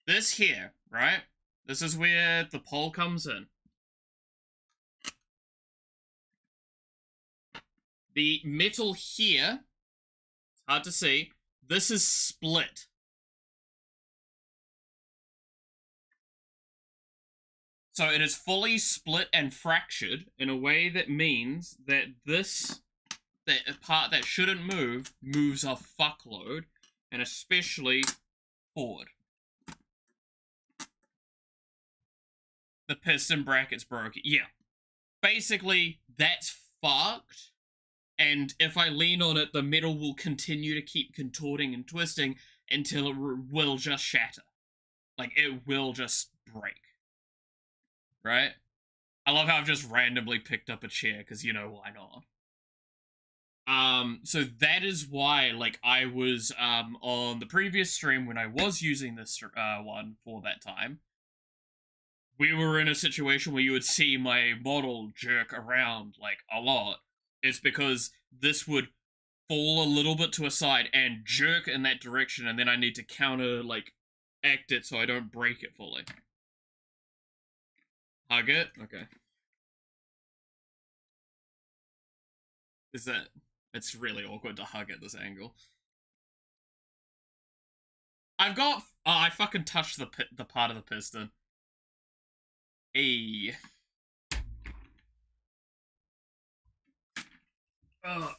This here, right? This is where the pole comes in. The metal here, it's hard to see, this is split. So it is fully split and fractured in a way that means that that part that shouldn't move, moves a fuckload, and especially forward. The piston bracket's broken. Yeah. Basically, that's fucked. And if I lean on it, the metal will continue to keep contorting and twisting until it will just shatter. It will just break. Right? I love how I've just randomly picked up a chair, because, you know, why not? So that is why, like, I was, on the previous stream when I was using this, one for that time, we were in a situation where you would see my model jerk around, like, a lot. It's because this would fall a little bit to a side and jerk in that direction, and then I need to counter, like, act it so I don't break it fully. Hug it? Okay. Is that... It's really awkward to hug at this angle. I've got... Oh, I fucking touched the part of the piston. Hey. Ugh.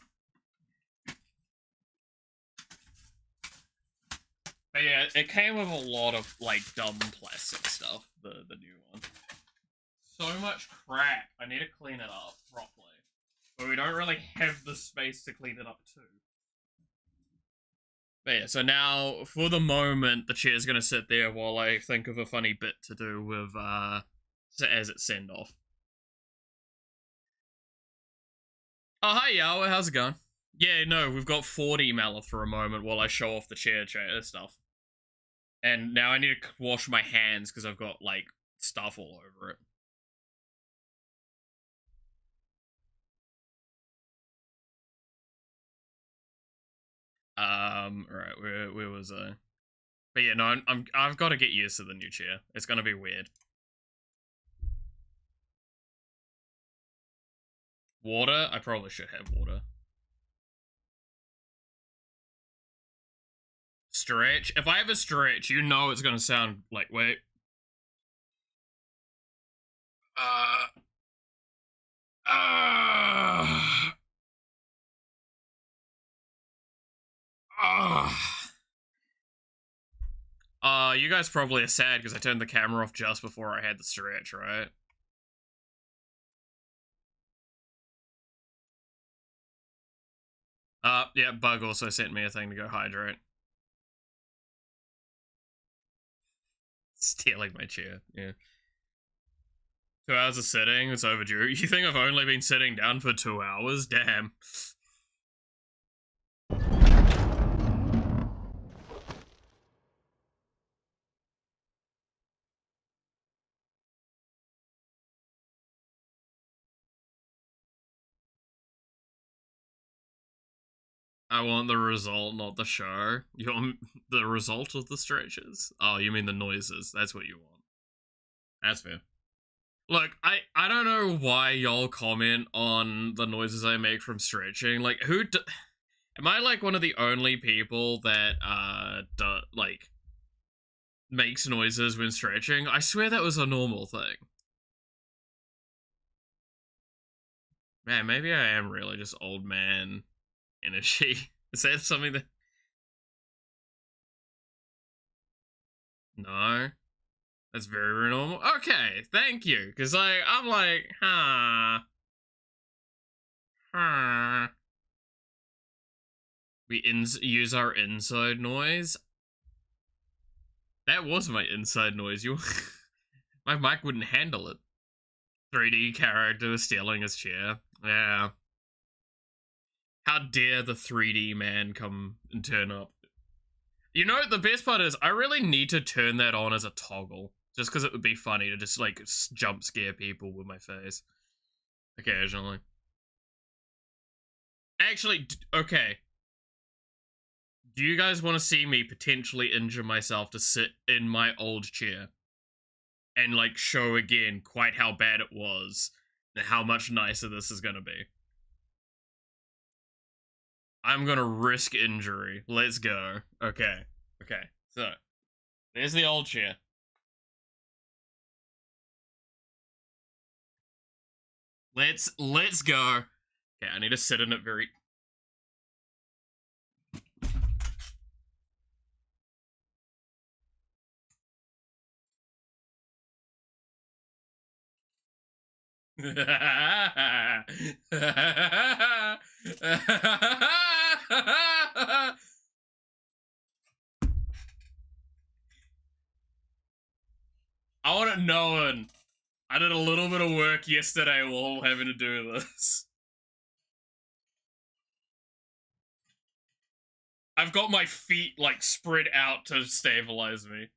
But yeah, it came with a lot of, like, dumb plastic stuff, the new one. So much crap. I need to clean it up properly. But we don't really have the space to clean it up too. But yeah, so now, for the moment, the chair's gonna sit there while I think of a funny bit to do with, as its send-off. Oh, hi, Yawa, how's it going? Yeah, no, we've got 40 Malith for a moment while I show off the chair stuff. And now I need to wash my hands because I've got, like, stuff all over it. Right, where was I? But yeah, no, I've got to get used to the new chair. It's gonna be weird. Water? I probably should have water. Stretch? If I have a stretch, you know it's gonna sound like, wait. You guys probably are sad because I turned the camera off just before I had the stretch, right? Yeah, Bug also sent me a thing to go hydrate. Stealing my chair, yeah. 2 hours of sitting, it's overdue. You think I've only been sitting down for 2 hours? Damn. I want the result, not the show. You want the result of the stretches? Oh, you mean the noises. That's what you want. That's fair. Look, I don't know why y'all comment on the noises I make from stretching. Like, am I, like, one of the only people that, like, makes noises when stretching? I swear that was a normal thing. Man, maybe I am really just old man energy. Is that something that... No. That's very normal. Okay, thank you. Because, like, I'm like, We use our inside noise. That was my inside noise. My mic wouldn't handle it. 3D character stealing his chair. Yeah. How dare the 3D man come and turn up. You know, the best part is, I really need to turn that on as a toggle. Just because it would be funny to just, like, jump scare people with my face. Occasionally. Actually, okay. Do you guys want to see me potentially injure myself to sit in my old chair? And, like, show again quite how bad it was. And how much nicer this is gonna be. I'm gonna risk injury. Let's go. Okay. Okay. So, there's the old chair. Let's go. Okay, I need to sit in it very... I want it known I did a little bit of work yesterday while having to do this. I've got my feet, like, spread out to stabilize me.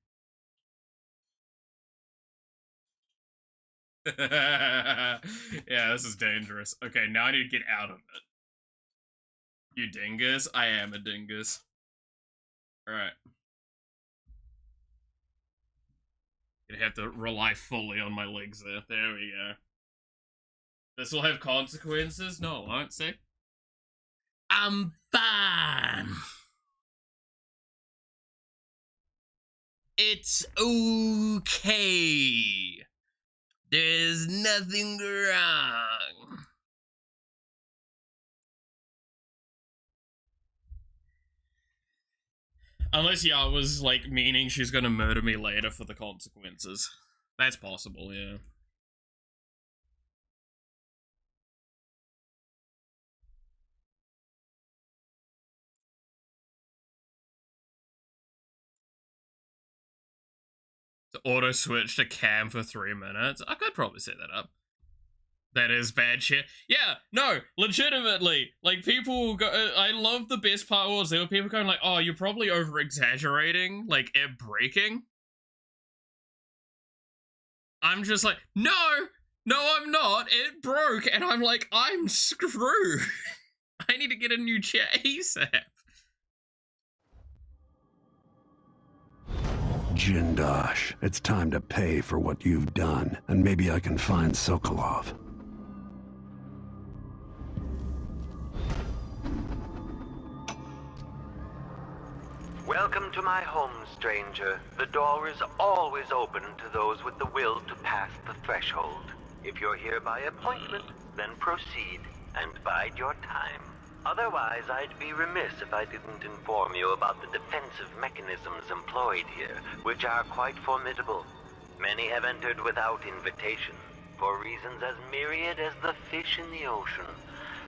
Yeah, this is dangerous. Okay, now I need to get out of it. You dingus? I am a dingus. Alright. Gonna have to rely fully on my legs there. There we go. This will have consequences? No, it won't, see? I'm fine. It's okay. There's nothing wrong. Unless was like meaning she's gonna murder me later for the consequences. That's possible, yeah. To auto switch to cam for 3 minutes. I could probably set that up. That is bad shit. Yeah, no, legitimately. Like, people go, I love the best part was there were people going like, oh, you're probably over-exaggerating, like, it breaking. I'm just like, no, I'm not. It broke, and I'm like, I'm screwed. I need to get a new chair ASAP. Jindosh, it's time to pay for what you've done, and maybe I can find Sokolov. Welcome to my home, stranger. The door is always open to those with the will to pass the threshold. If you're here by appointment, then proceed and bide your time. Otherwise, I'd be remiss if I didn't inform you about the defensive mechanisms employed here, which are quite formidable. Many have entered without invitation, for reasons as myriad as the fish in the ocean.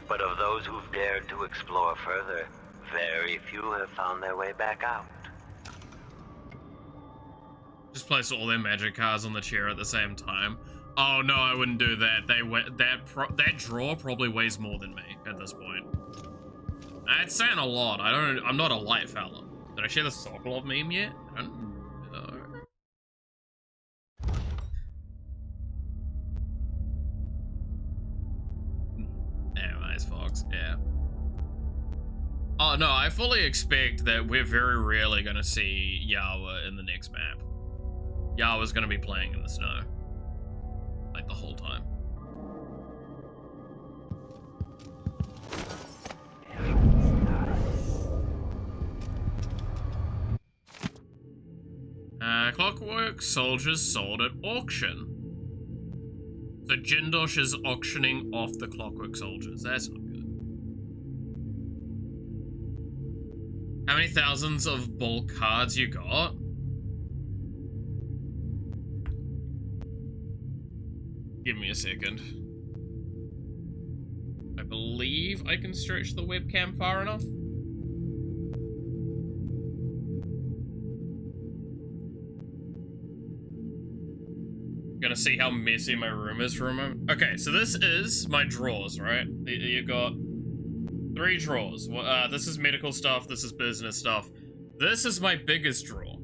But of those who've dared to explore further, very few have found their way back out. Just place all their magic cards on the chair at the same time. Oh no, I wouldn't do that. That drawer probably weighs more than me at this point. That's saying a lot. I'm not a light fella. Did I share the Sokolov meme yet? I don't know. Anyways, folks, yeah. Oh no, I fully expect that we're very rarely gonna see Yawa in the next map. Yawa's gonna be playing in the snow. Like the whole time. Clockwork soldiers sold at auction. So Jindosh is auctioning off the clockwork soldiers. That's not good. How many thousands of bulk cards you got? Give me a second. I believe I can stretch the webcam far enough. Gonna see how messy my room is for a moment. Okay, so this is my drawers, right? You got 3 drawers. This is medical stuff, this is business stuff. This is my biggest drawer.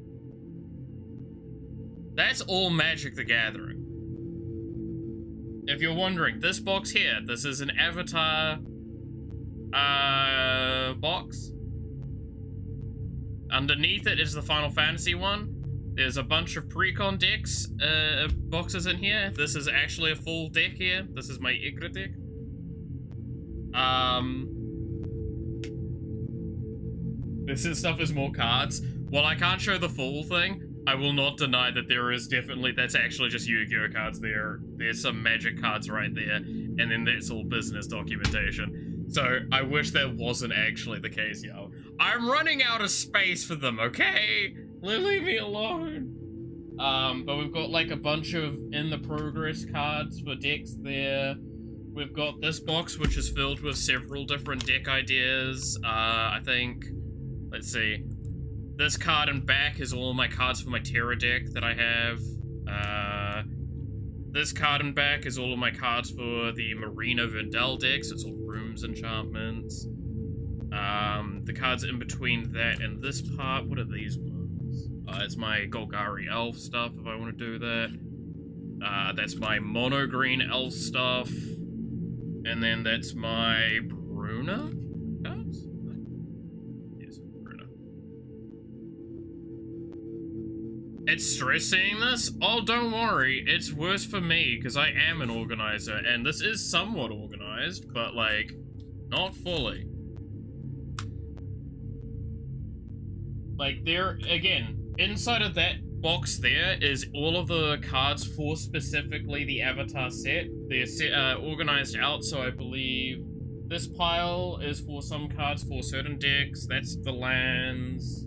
That's all Magic the Gathering. If you're wondering, this box here, this is an Avatar box. Underneath it is the Final Fantasy one. There's a bunch of Precon decks, boxes in here. This is actually a full deck here. This is my Igra deck. This stuff is more cards. While I can't show the full thing, I will not deny that there is definitely, that's actually just Yu-Gi-Oh cards there. There's some Magic cards right there, and then that's all business documentation. So I wish that wasn't actually the case, yo. I'm running out of space for them, okay? Leave me alone. But we've got like a bunch of in the progress cards for decks there. We've got this box which is filled with several different deck ideas. I think, let's see. This card and back is all my cards for my Terra deck that I have. This card and back is all of my cards for the Marina Verdel deck, so it's all rooms enchantments. The cards in between that and this part, what are these ones? It's my Golgari Elf stuff, if I want to do that. That's my Mono Green Elf stuff. And then that's my Bruna cards? Yes, Bruna. It's stressing this? Oh, don't worry. It's worse for me, because I am an organizer, and this is somewhat organized, but, like, not fully. Like, there, again, inside of that box there is all of the cards for specifically the Avatar set. They're organized out, so I believe this pile is for some cards for certain decks. That's the lands.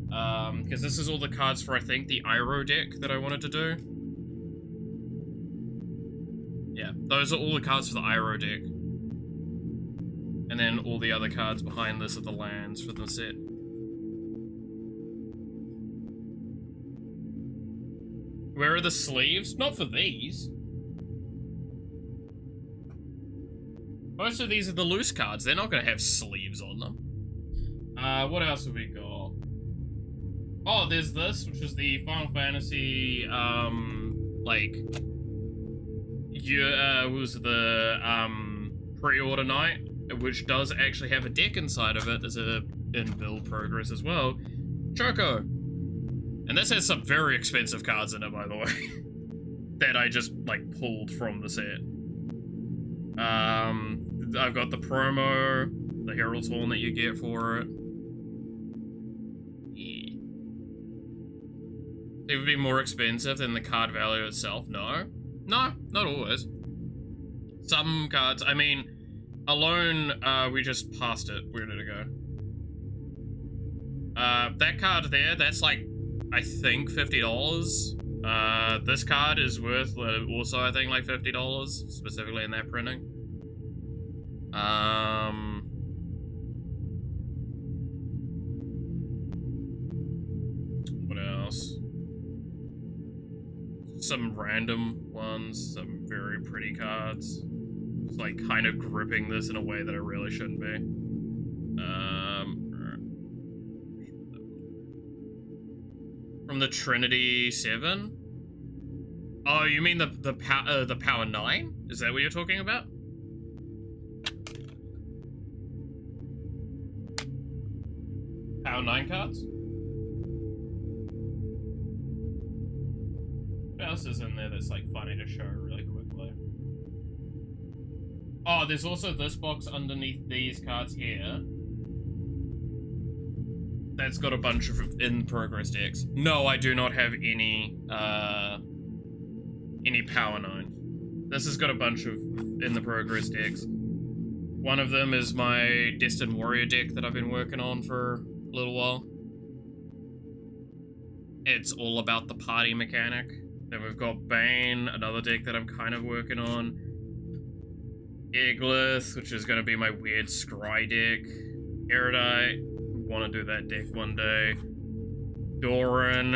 Because this is all the cards for, I think, the Iroh deck that I wanted to do. Yeah, those are all the cards for the Iroh deck. And then all the other cards behind this are the lands for the set. Where are the sleeves? Not for these. Most of these are the loose cards. They're not going to have sleeves on them. What else have we got? Oh, there's this, which is the Final Fantasy, like, was the, pre-order night, which does actually have a deck inside of it. There's a in build progress as well. Choco. And this has some very expensive cards in it, by the way. That I just, like, pulled from the set. I've got the promo, the Herald's Horn that you get for it. Yeah. It would be more expensive than the card value itself. No. No, not always. Some cards, I mean, Alone, we just passed it. Where did it go? That card there, that's like, I think $50. This card is worth also, I think, like $50, specifically in that printing. What else? Some random ones, some very pretty cards. It's like kind of gripping this in a way that I really shouldn't be. From the Trinity 7? Oh, you mean the Power 9? Is that what you're talking about? Power 9 cards? What else is in there that's like funny to show really quickly? Oh, there's also this box underneath these cards here. That's got a bunch of in-progress decks. No, I do not have any Power 9. This has got a bunch of in-the-progress decks. One of them is my Destined Warrior deck that I've been working on for a little while. It's all about the party mechanic. Then we've got Bane, another deck that I'm kind of working on. Egglith, which is going to be my weird Scry deck. Erudite. Want to do that deck one day. Doran,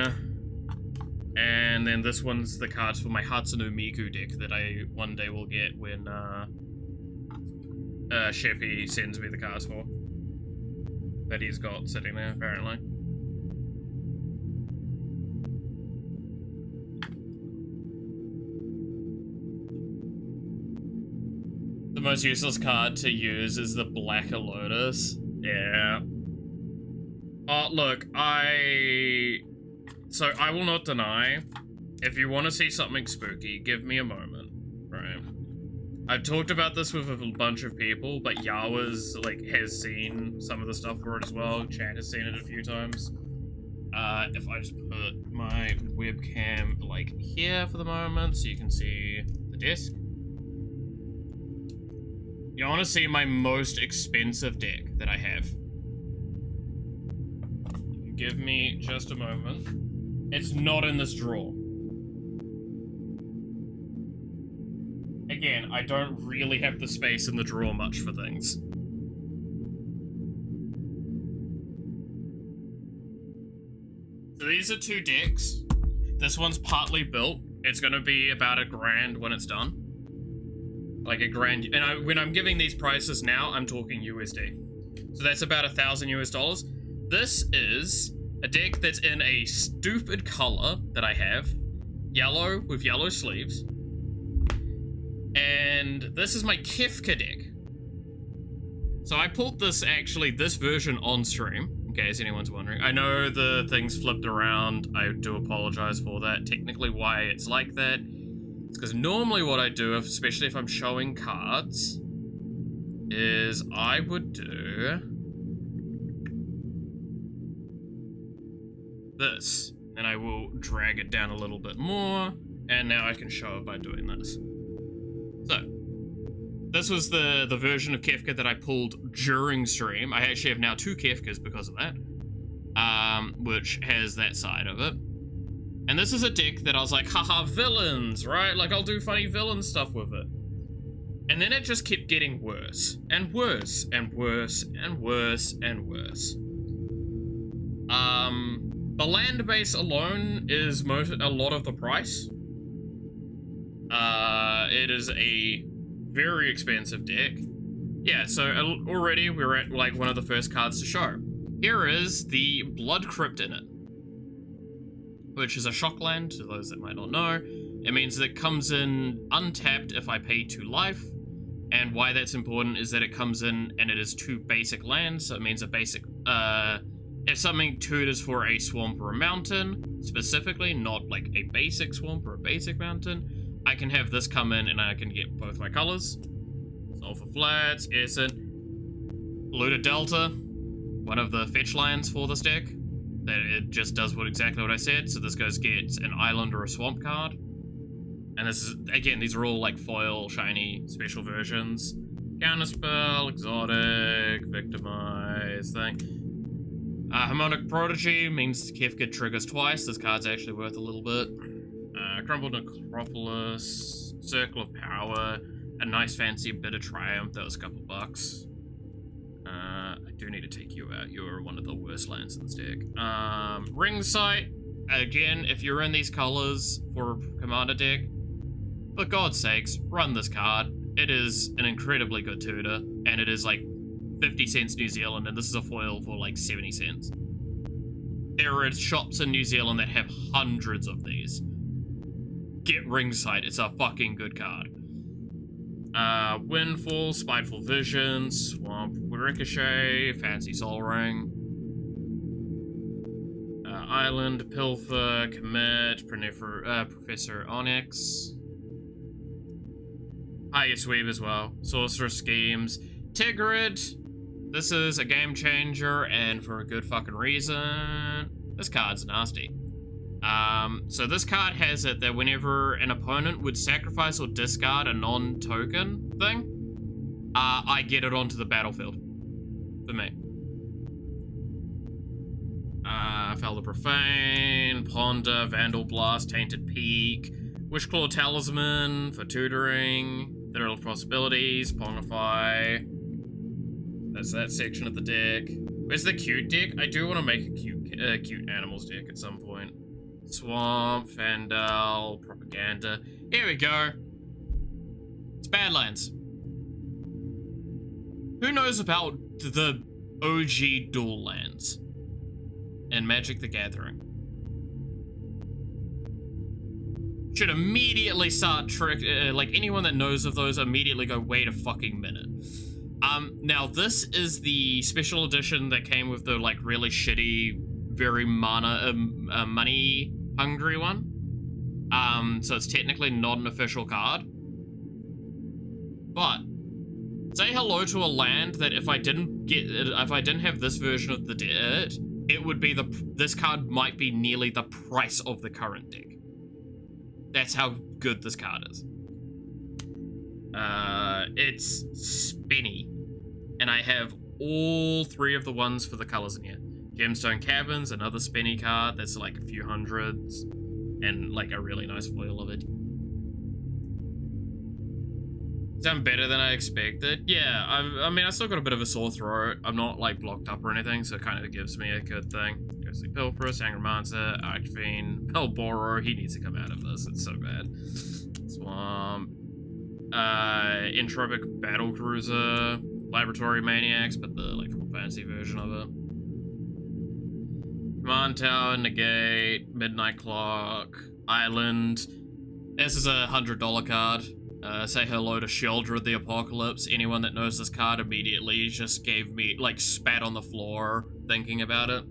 and then this one's the cards for my Hatsune Miku deck that I one day will get when Sheffy sends me the cards for that he's got sitting there apparently. The most useless card to use is the Blacker Lotus. Yeah. Look, I will not deny, if you want to see something spooky, give me a moment, right? I've talked about this with a bunch of people, but Yawa's, like, has seen some of the stuff for it as well. Chat has seen it a few times. If I just put my webcam, like, here for the moment, so you can see the desk. You want to see my most expensive deck that I have. Give me just a moment. It's not in this drawer. Again, I don't really have the space in the drawer much for things. So these are two decks. This one's partly built. it's gonna be about $1,000 when it's done. Like $1,000, and when I'm giving these prices now, I'm talking USD. So that's about $1,000 US. This is a deck that's in a stupid color that I have, yellow with yellow sleeves, and this is my Kefka deck. So I pulled this version on stream, in case anyone's wondering. I know the things flipped around. I do apologize for that. Technically why it's like that, it's because normally what I do, especially if I'm showing cards, is I would do this. And I will drag it down a little bit more, and now I can show it by doing this. So, this was the version of Kefka that I pulled during stream. I actually have now 2 Kefkas because of that, which has that side of it. And this is a deck that I was like, haha, villains, right? Like, I'll do funny villain stuff with it. And then it just kept getting worse, and worse, and worse, and worse, and worse. The land base alone is a lot of the price. It is a very expensive deck. Yeah, so already we're at like one of the first cards to show. Here is the Blood Crypt in it, which is a shock land, to those that might not know. It means that it comes in untapped if I pay 2 life, and why that's important is that it comes in and it is 2 basic lands, so it means a basic, if something tutors for a swamp or a mountain, specifically, not like a basic swamp or a basic mountain, I can have this come in and I can get both my colors. Sulfur Flats, Essent, Polluted Delta, one of the fetch lands for this deck. That it just does exactly what I said, so this gets an island or a swamp card. And this is, again, these are all like foil, shiny, special versions. Counterspell, Exotic, Victimize, thing. Harmonic Prodigy means Kefka triggers twice. This card's actually worth a little bit. Crumbled Necropolis, Circle of Power, a nice fancy bit of Triumph, that was a couple bucks. I do need to take you out, you're one of the worst lands in this deck. Ring Sight, again, if you're in these colors for a commander deck, for God's sakes, run this card. It is an incredibly good tutor, and it is like 50 cents New Zealand, and this is a foil for like 70 cents. There are shops in New Zealand that have hundreds of these. Get Ringside, it's a fucking good card. Windfall, Spiteful Vision, Swamp Ricochet, Fancy Soul Ring, Island, Pilfer, Commit, Professor Onyx, Highest Weave as well, Sorcerer's Schemes, Tigrid. This is a game changer, and for a good fucking reason. This card's nasty. So this card has it that whenever an opponent would sacrifice or discard a non-token thing, I get it onto the battlefield. For me. Fel the Profane, Ponder, Vandal Blast, Tainted Peak, Wishclaw Talisman for tutoring, Theater of Possibilities, Pongify. That's that section of the deck. Where's the cute deck? I do want to make a cute animals deck at some point. Swamp, Fandal, Propaganda. Here we go. It's Badlands. Who knows about the OG dual lands in Magic the Gathering? Should immediately start like anyone that knows of those immediately go, wait a fucking minute. Now this is the special edition that came with the like really shitty, very money hungry one. So it's technically not an official card. But say hello to a land that if I didn't have this version of the deck, it would be this card might be nearly the price of the current deck. That's how good this card is. It's spinny. And I have all 3 of the ones for the colors in here. Gemstone Caverns, another spinny card that's like a few hundreds, and like a really nice foil of it. Done better than I expected. Yeah, I mean, I still got a bit of a sore throat. I'm not, like, blocked up or anything, so it kind of gives me a good thing. Ghostly Pilferus, Angromancer, Archfiend, Pelboro. He needs to come out of this. It's so bad. Swamp. Entropic Battlecruiser. Laboratory Maniacs, but the, like, full fancy version of it. Command Tower, Negate, Midnight Clock, Island. This is a $100 card. Say hello to Shelter of the Apocalypse. Anyone that knows this card immediately just gave me, like, spat on the floor thinking about it.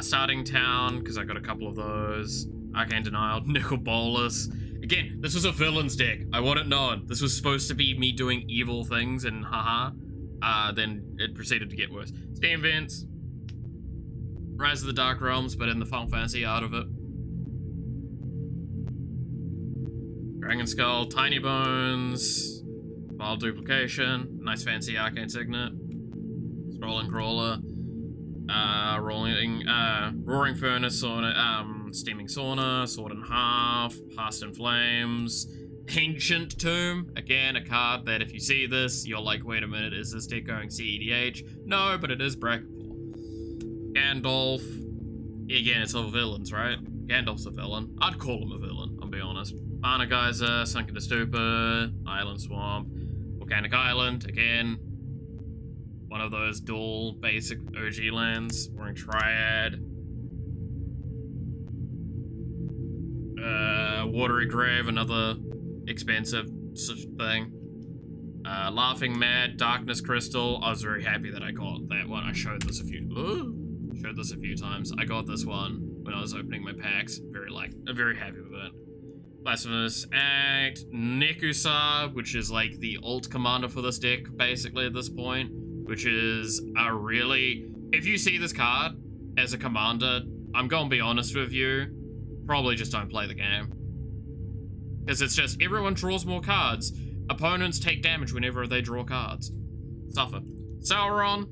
Starting Town, because I got a couple of those. Arcane Denial, Nicol Bolas. Again, this was a villains deck. I want it known. This was supposed to be me doing evil things and haha. Then it proceeded to get worse. Steam Vents. Rise of the Dark Realms, but in the Final Fantasy art of it. Dragon Skull, Tiny Bones, Vile Duplication, nice fancy Arcane Signet, Scrolling Crawler, Roaring Furnace, Steaming Sauna, Sword in Half, Past in Flames, Ancient Tomb, again a card that if you see this, you're like, wait a minute, is this deck going CEDH? No, but it is bracket 4. Gandalf, again it's all villains, right? Gandalf's a villain. I'd call him a villain, I'll be honest. Mana Geyser, Sunk into Stupor, Island Swamp, Volcanic Island, again. One of those dual basic OG lands. Roaring Triad. Watery Grave, another expensive such thing. Laughing Mad, Darkness Crystal. I was very happy that I got that one. I showed this a few times. I got this one when I was opening my packs. I'm very happy with it. Blasphemous Act, Nekusar, which is like the ult commander for this deck, basically at this point, which is a really... If you see this card as a commander, I'm gonna be honest with you, probably just don't play the game. Because it's just, everyone draws more cards. Opponents take damage whenever they draw cards. Suffer. Sauron,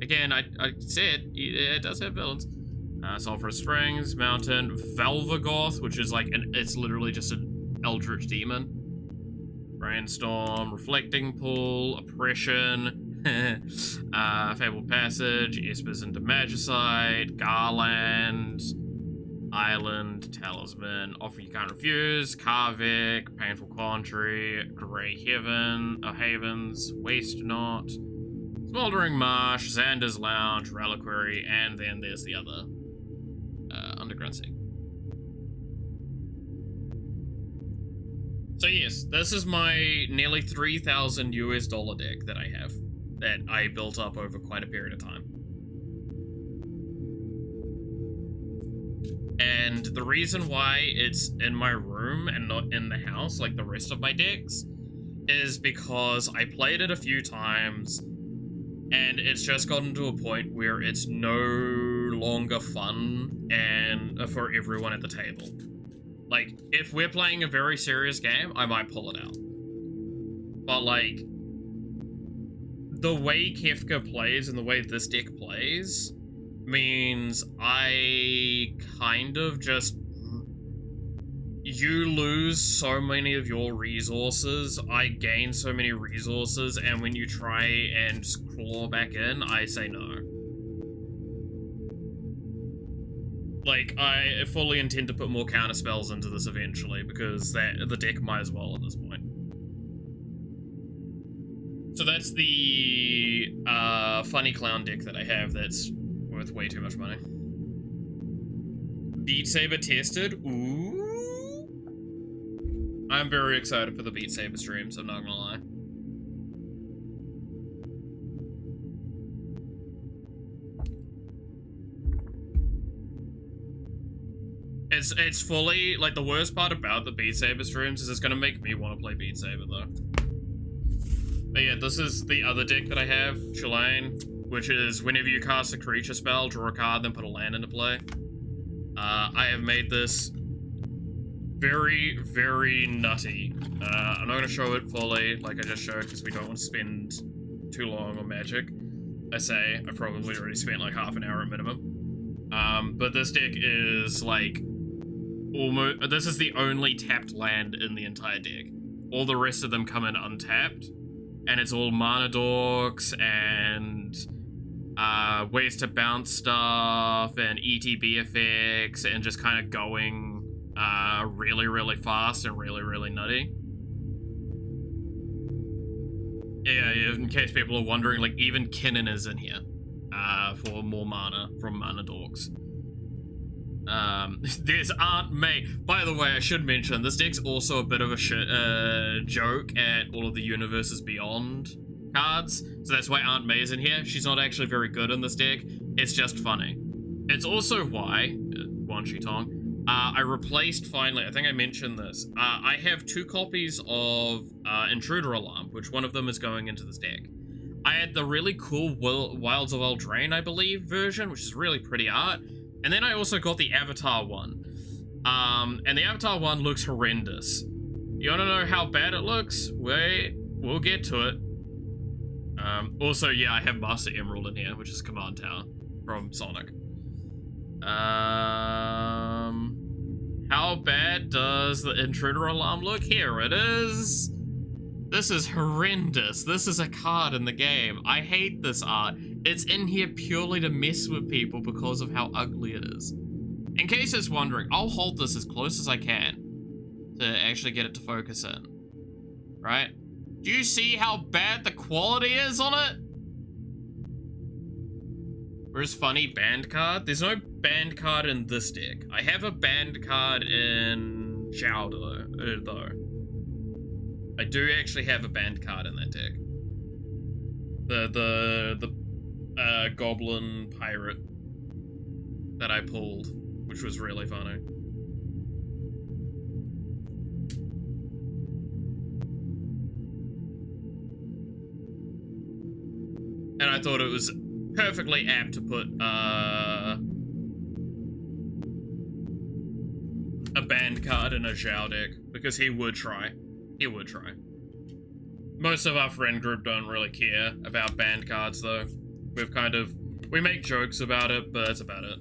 again, I said, it does have villains. Sulphurous Springs, Mountain, Velvagoth, which is like, it's literally just an Eldritch Demon. Brainstorm, Reflecting Pool, Oppression, Fabled Passage, Espers into Magicite, Garland, Island, Talisman, Offer You Can't Refuse, Karvik, Painful Quandary, Grey Havens, Waste Not, Smoldering Marsh, Xander's Lounge, Reliquary, and then there's the other Underground Sea. So yes, this is my nearly $3,000 US deck that I have, that I built up over quite a period of time. And the reason why it's in my room and not in the house like the rest of my decks is because I played it a few times and it's just gotten to a point where it's no longer fun and for everyone at the table. Like, if we're playing a very serious game, I might pull it out. But like, the way Kefka plays and the way this deck plays means I kind of just... You lose so many of your resources, I gain so many resources, and when you try and claw back in, I say no. Like, I fully intend to put more counter spells into this eventually, because the deck might as well at this point. So that's the Funny Clown deck that I have that's worth way too much money. Beat Saber tested? Ooh. I'm very excited for the Beat Saber streams, I'm not gonna lie. It's fully, like, the worst part about the Beat Saber streams is it's gonna make me want to play Beat Saber, though. But yeah, this is the other deck that I have, Chillane, which is whenever you cast a creature spell, draw a card, then put a land into play. I have made this very, very nutty. I'm not gonna show it fully, like I just showed, because we don't want to spend too long on Magic. I say, I probably already spent like half an hour at minimum. But this deck is like, almost, this is the only tapped land in the entire deck. all the rest of them come in untapped, and it's all mana dorks and ways to bounce stuff and ETB effects and just kind of going really, really fast and really, really nutty. Yeah, in case people are wondering, like, even Kinnan is in here for more mana from mana dorks. There's Aunt May. By the way, I should mention, this deck's also a bit of a joke at all of the Universes Beyond cards, so that's why Aunt May's in here. She's not actually very good in this deck, it's just funny. It's also why, Wan Shi Tong, I replaced, finally, I think I mentioned this, I have 2 copies of Intruder Alarm, which one of them is going into this deck. I had the really cool Wilds of Eldraine, I believe, version, which is really pretty art. And then I also got the Avatar one. And the Avatar one looks horrendous. You wanna know how bad it looks? Wait, we'll get to it. Also, yeah, I have Master Emerald in here, which is Command Tower from Sonic. How bad does the Intruder Alarm look? Here it is. This is horrendous. This is a card in the game. I hate this art. It's in here purely to mess with people because of how ugly it is. In case it's wondering, I'll hold this as close as I can to actually get it to focus in. Right? Do you see how bad the quality is on it? Where's funny band card? There's no band card in this deck. I have a band card in Chowder, though. I do actually have a band card in that deck. The goblin pirate that I pulled, which was really funny. And I thought it was perfectly apt to put a band card in a Zhao deck, because he would try. He would try. Most of our friend group don't really care about band cards, though. We make jokes about it, but that's about it.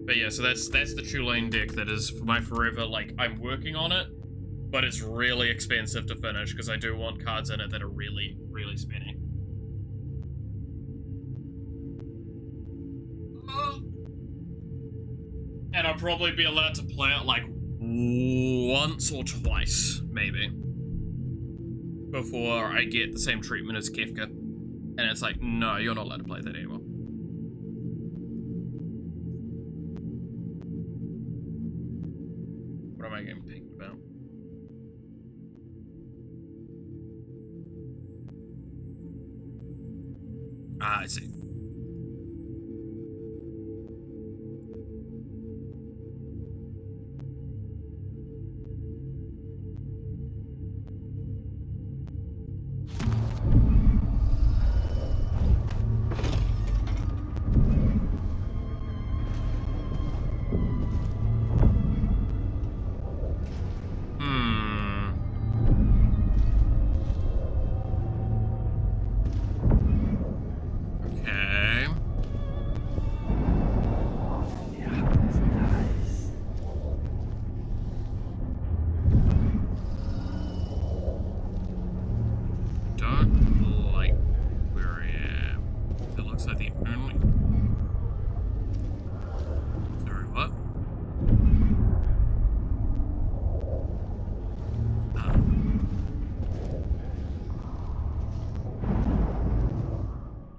But yeah, so that's the Tulane deck that is for my forever, like, I'm working on it, but it's really expensive to finish, because I do want cards in it that are really, really spinny. And I'll probably be allowed to play it, like, once or twice, maybe, before I get the same treatment as Kefka. And it's like, no, you're not allowed to play that anymore. What am I getting pinged about? Ah, I see.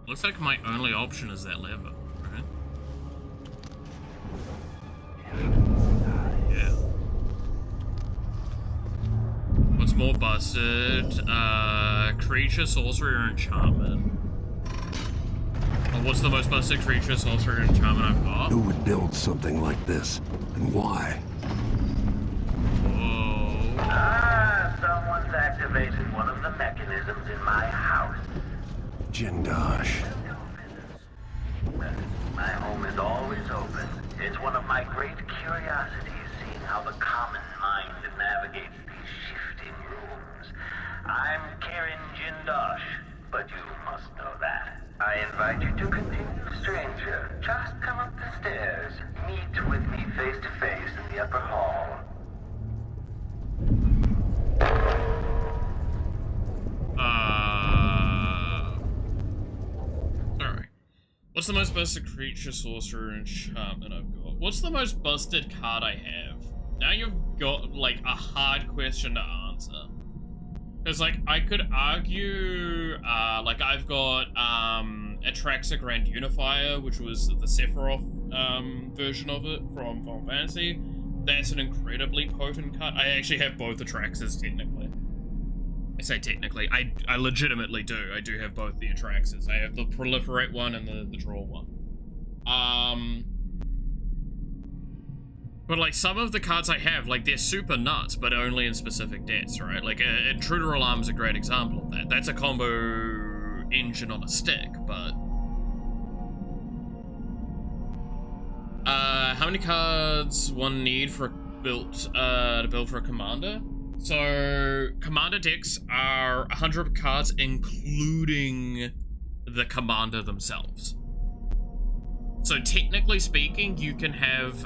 Looks like my only option is that lever, right? Yeah. What's more busted? Creature, sorcery, or enchantment? Or what's the most busted creature, sorcery, or enchantment I've got? Who would build something like this? And why? Whoa. Ah, someone's activated one of the mechanisms in my house. Jindosh. My home is always open. It's one of my great curiosities, seeing how the common mind navigates these shifting rooms. I'm Karen Jindosh, but you must know that. I invite you to continue, stranger. Just come up the stairs. Meet with me face to face in the upper hall. What's the most busted creature, sorcerer, and enchantment I've got? What's the most busted card I have? Now you've got, like, a hard question to answer. Because, like, I could argue, like, I've got, Atraxa Grand Unifier, which was the Sephiroth, version of it from Final Fantasy. That's an incredibly potent card. I actually have both Atraxas, technically. I say technically, I legitimately do. I do have both the Atraxas. I have the Proliferate one and the Draw one. But like some of the cards I have, like they're super nuts, but only in specific decks, right? Like Intruder Alarm is a great example of that. That's a combo engine on a stick, but... how many cards one need for to build for a commander? So, commander decks are 100 cards, including the commander themselves. So, technically speaking, you can have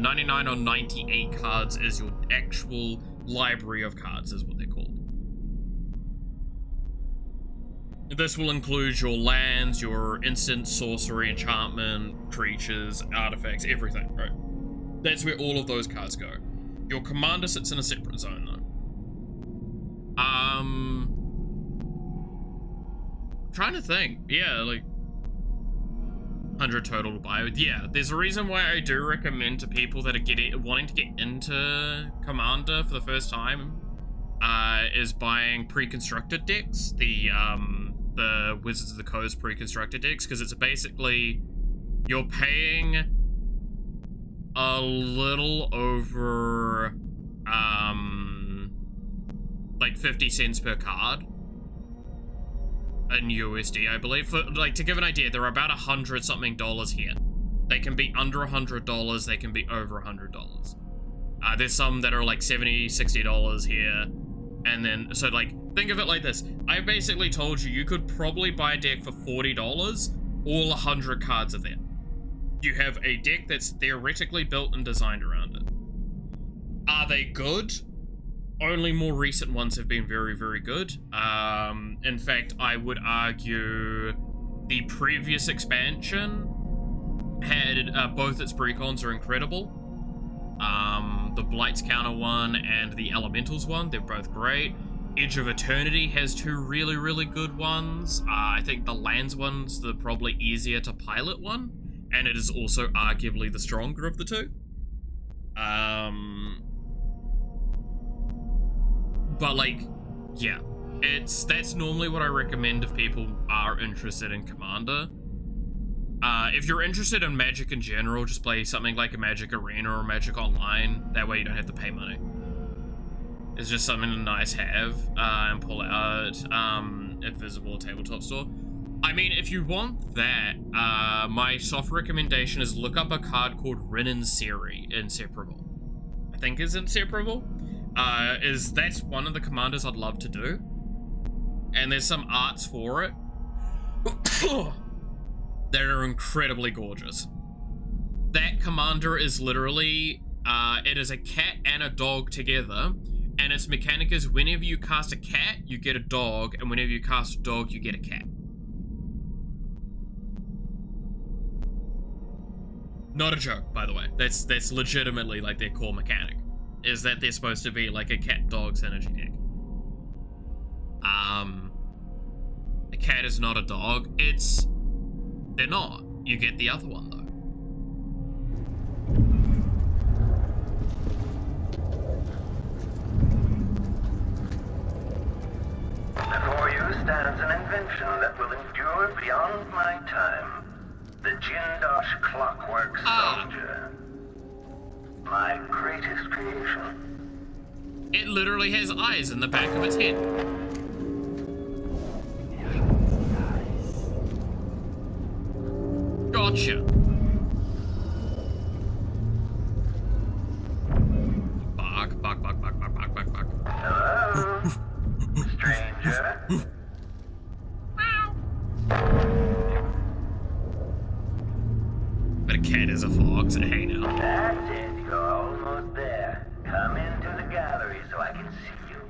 99 or 98 cards as your actual library of cards, is what they're called. This will include your lands, your instant, sorcery, enchantment, creatures, artifacts, everything, right? That's where all of those cards go. Your commander sits in a separate zone, though. Trying to think. Yeah, like 100 total to buy. Yeah, there's a reason why I do recommend to people that are wanting to get into Commander for the first time, is buying pre-constructed decks. The Wizards of the Coast pre-constructed decks, because it's basically you're paying a little over like 50 cents per card in USD, I believe. For, like, to give an idea, there are about $100 something here. They can be under $100, they can be over $100. There's some that are like $70, $60 here. And then, so like, think of it like this. I basically told you could probably buy a deck for $40, all 100 cards are there. You have a deck that's theoretically built and designed around it. Are they good? Only more recent ones have been very, very good. In fact, I would argue the previous expansion had both its precons are incredible. The Blight's Counter one and the Elementals one, they're both great. Edge of Eternity has two really, really good ones. I think the Lands one's the probably easier to pilot one, and it is also arguably the stronger of the two. But like, yeah, that's normally what I recommend if people are interested in Commander. If you're interested in Magic in general, just play something like a Magic Arena or Magic Online. That way you don't have to pay money. It's just something to nice have, and pull out, if visible tabletop store. I mean, if you want that, my soft recommendation is look up a card called Inseparable. I think is Inseparable. That's one of the commanders I'd love to do. And there's some arts for it that are incredibly gorgeous. That commander is literally, it is a cat and a dog together, and its mechanic is whenever you cast a cat, you get a dog, and whenever you cast a dog, you get a cat. Not a joke, by the way. That's legitimately like their core mechanic, is that they're supposed to be like a cat-dog synergy deck. A cat is not a dog. They're not. You get the other one, though. Before you stands an invention that will endure beyond my time. The Jindosh Clockwork Soldier. My greatest creation. It literally has eyes in the back of its head. Gotcha. Bark, bark, bark, bark, bark, bark, bark, bark. Hello, stranger. But a cat is a fox. Hey now. That's it. You're almost there. Come into the gallery so I can see you.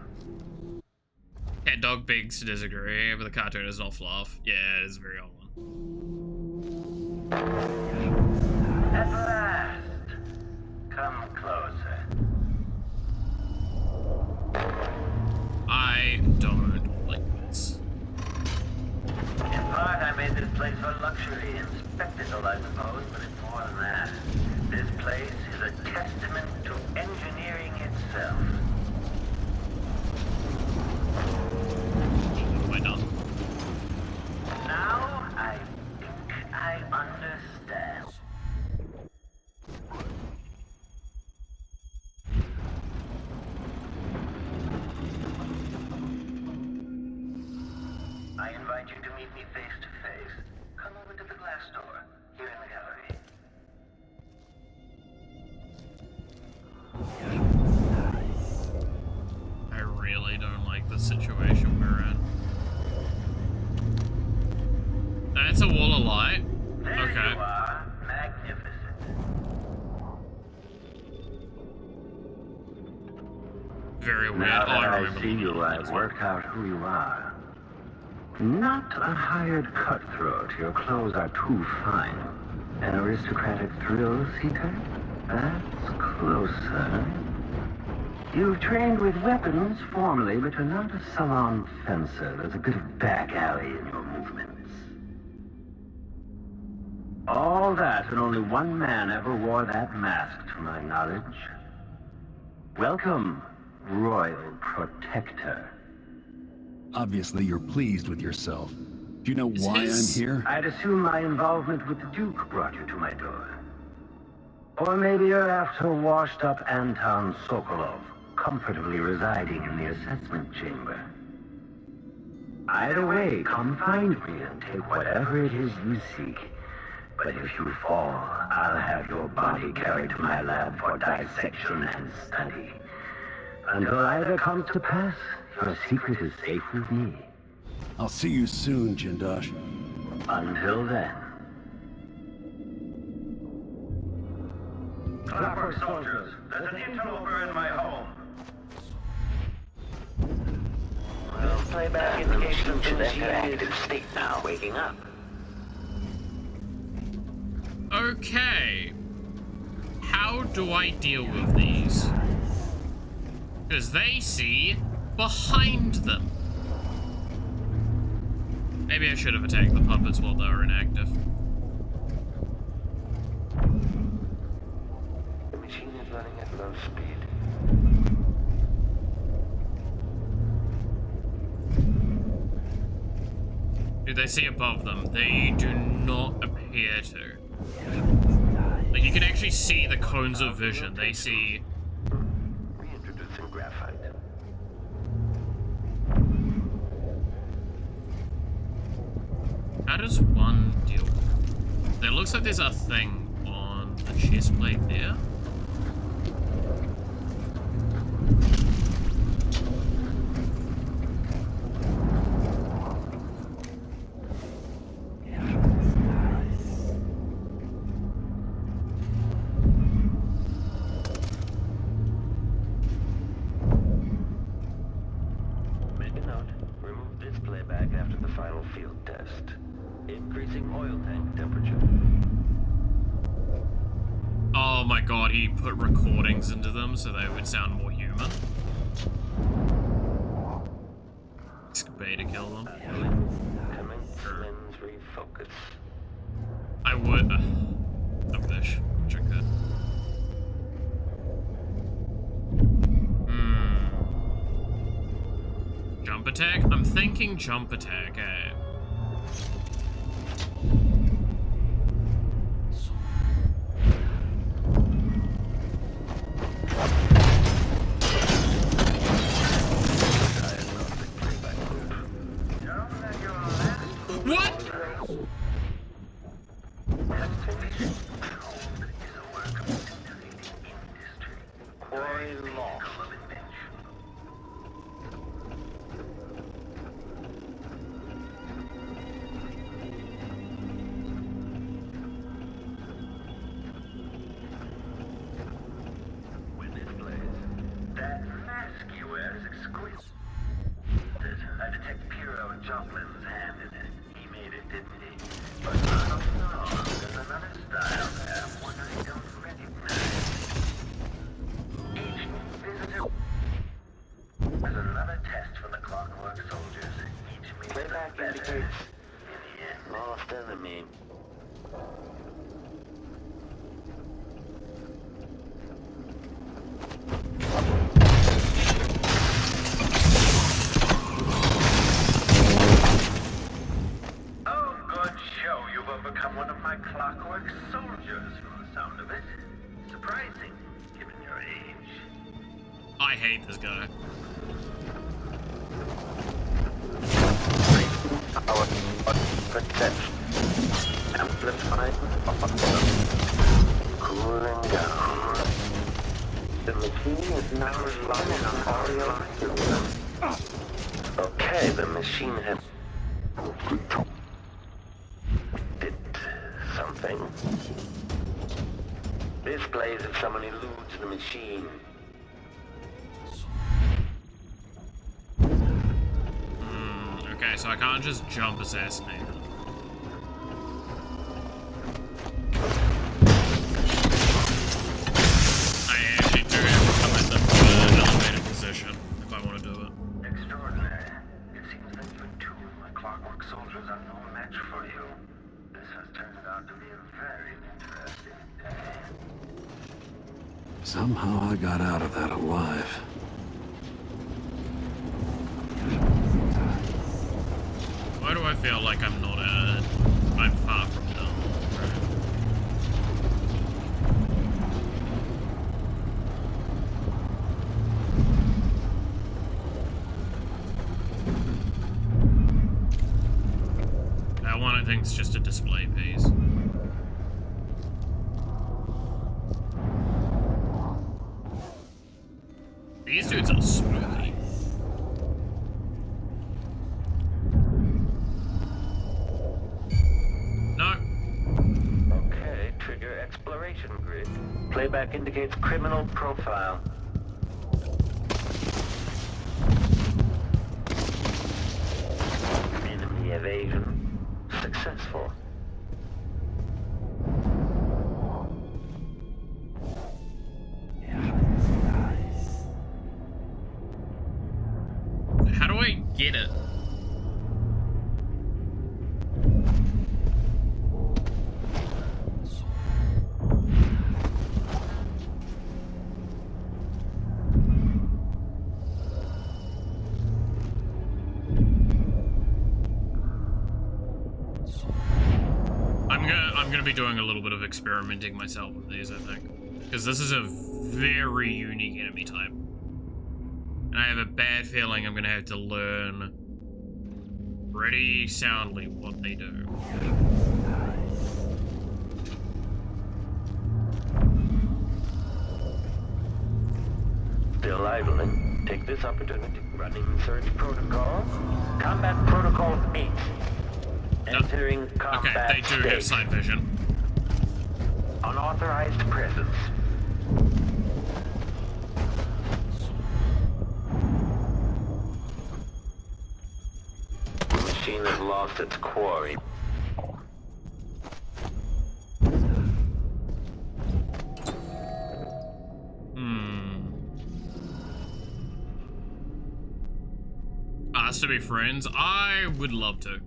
Cat dog begs to disagree, but the cartoon is not fluff. Yeah, it is a very old one. At last. Come closer. I don't like this. In part, I made this place for luxury and spectacle, I suppose, but it's more than that. This place is a testament to engineering itself. What have I done? Now, I think I understand. I invite you to meet me face to face. Come over to the glass door, here in the gallery. I really don't like the situation we're in. That's a wall of light. There Okay. you are. Magnificent. Very weird. Now Oh, I that I remember see looking you, at I've this one. worked out who you are. Not a hired cutthroat. Your clothes are too fine. An aristocratic thrill seeker? That's closer. You've trained with weapons formally, but you're not a salon fencer. There's a bit of back alley in your movements. All that, and only one man ever wore that mask, to my knowledge. Welcome, Royal Protector. Obviously, you're pleased with yourself. Do you know why I'm here? I'd assume my involvement with the Duke brought you to my door. Or maybe you're after washed-up Anton Sokolov, comfortably residing in the assessment chamber. Either way, come find me and take whatever it is you seek. But if you fall, I'll have your body carried to my lab for dissection and study. Until either comes to pass, your secret is safe with me. I'll see you soon, Jindosh. Until then. Clockwork soldiers, there's an interloper in my home. Well, playback indication should enter active state now. Waking up. Okay. How do I deal with these? Because they see behind them. Maybe I should have attacked the puppets while they were inactive. The machine is running at low speed. Do they see above them? They do not appear to. Like, you can actually see the cones of vision. They see... Reintroducing graphite. How does one deal with it? It looks like there's a thing on the chest plate there. Make a note. Remove this playback after the final field test. Increasing oil tank temperature. Oh my god, he put recordings into them so they would sound more human. It's beta kill them. Commence lens refocus. I would. I wish I could. Jump attack? I'm thinking jump attack, eh? What? That mask you wear is exquisite. I detect Piero and Joplin's hand in it. He made it, didn't he? But no, there's Playback indicates lost enemy. Oh, good show. You've overcome one of my clockwork soldiers from the sound of it. Surprising, given your age. I hate this guy. Our protection. Amplified. Cooling down. The machine is now relying on Ariel's system. Okay, the machine has did something. Displays if someone eludes the machine. Okay, so I can't just jump assassinate them. I actually do have to come in the third elevated position if I want to do it. Extraordinary. It seems that even two of my clockwork soldiers are no match for you. This has turned out to be a very interesting day. Somehow I got out of that alive. Why do I feel like I'm not I'm far from done? That one I think is just a display piece. These dudes are spooky. Okay, trigger exploration grid. Playback indicates criminal profile. Enemy evasion successful. How do I get it? I'm gonna be doing a little bit of experimenting myself with these, I think. Because this is a very unique enemy type. And I have a bad feeling I'm gonna have to learn pretty soundly what they do. Still idling. Take this opportunity. Running search protocol. Combat protocol 8. Entering combat okay, they do have sight vision. Unauthorized presence. The machine has lost its quarry. Us to be friends? I would love to.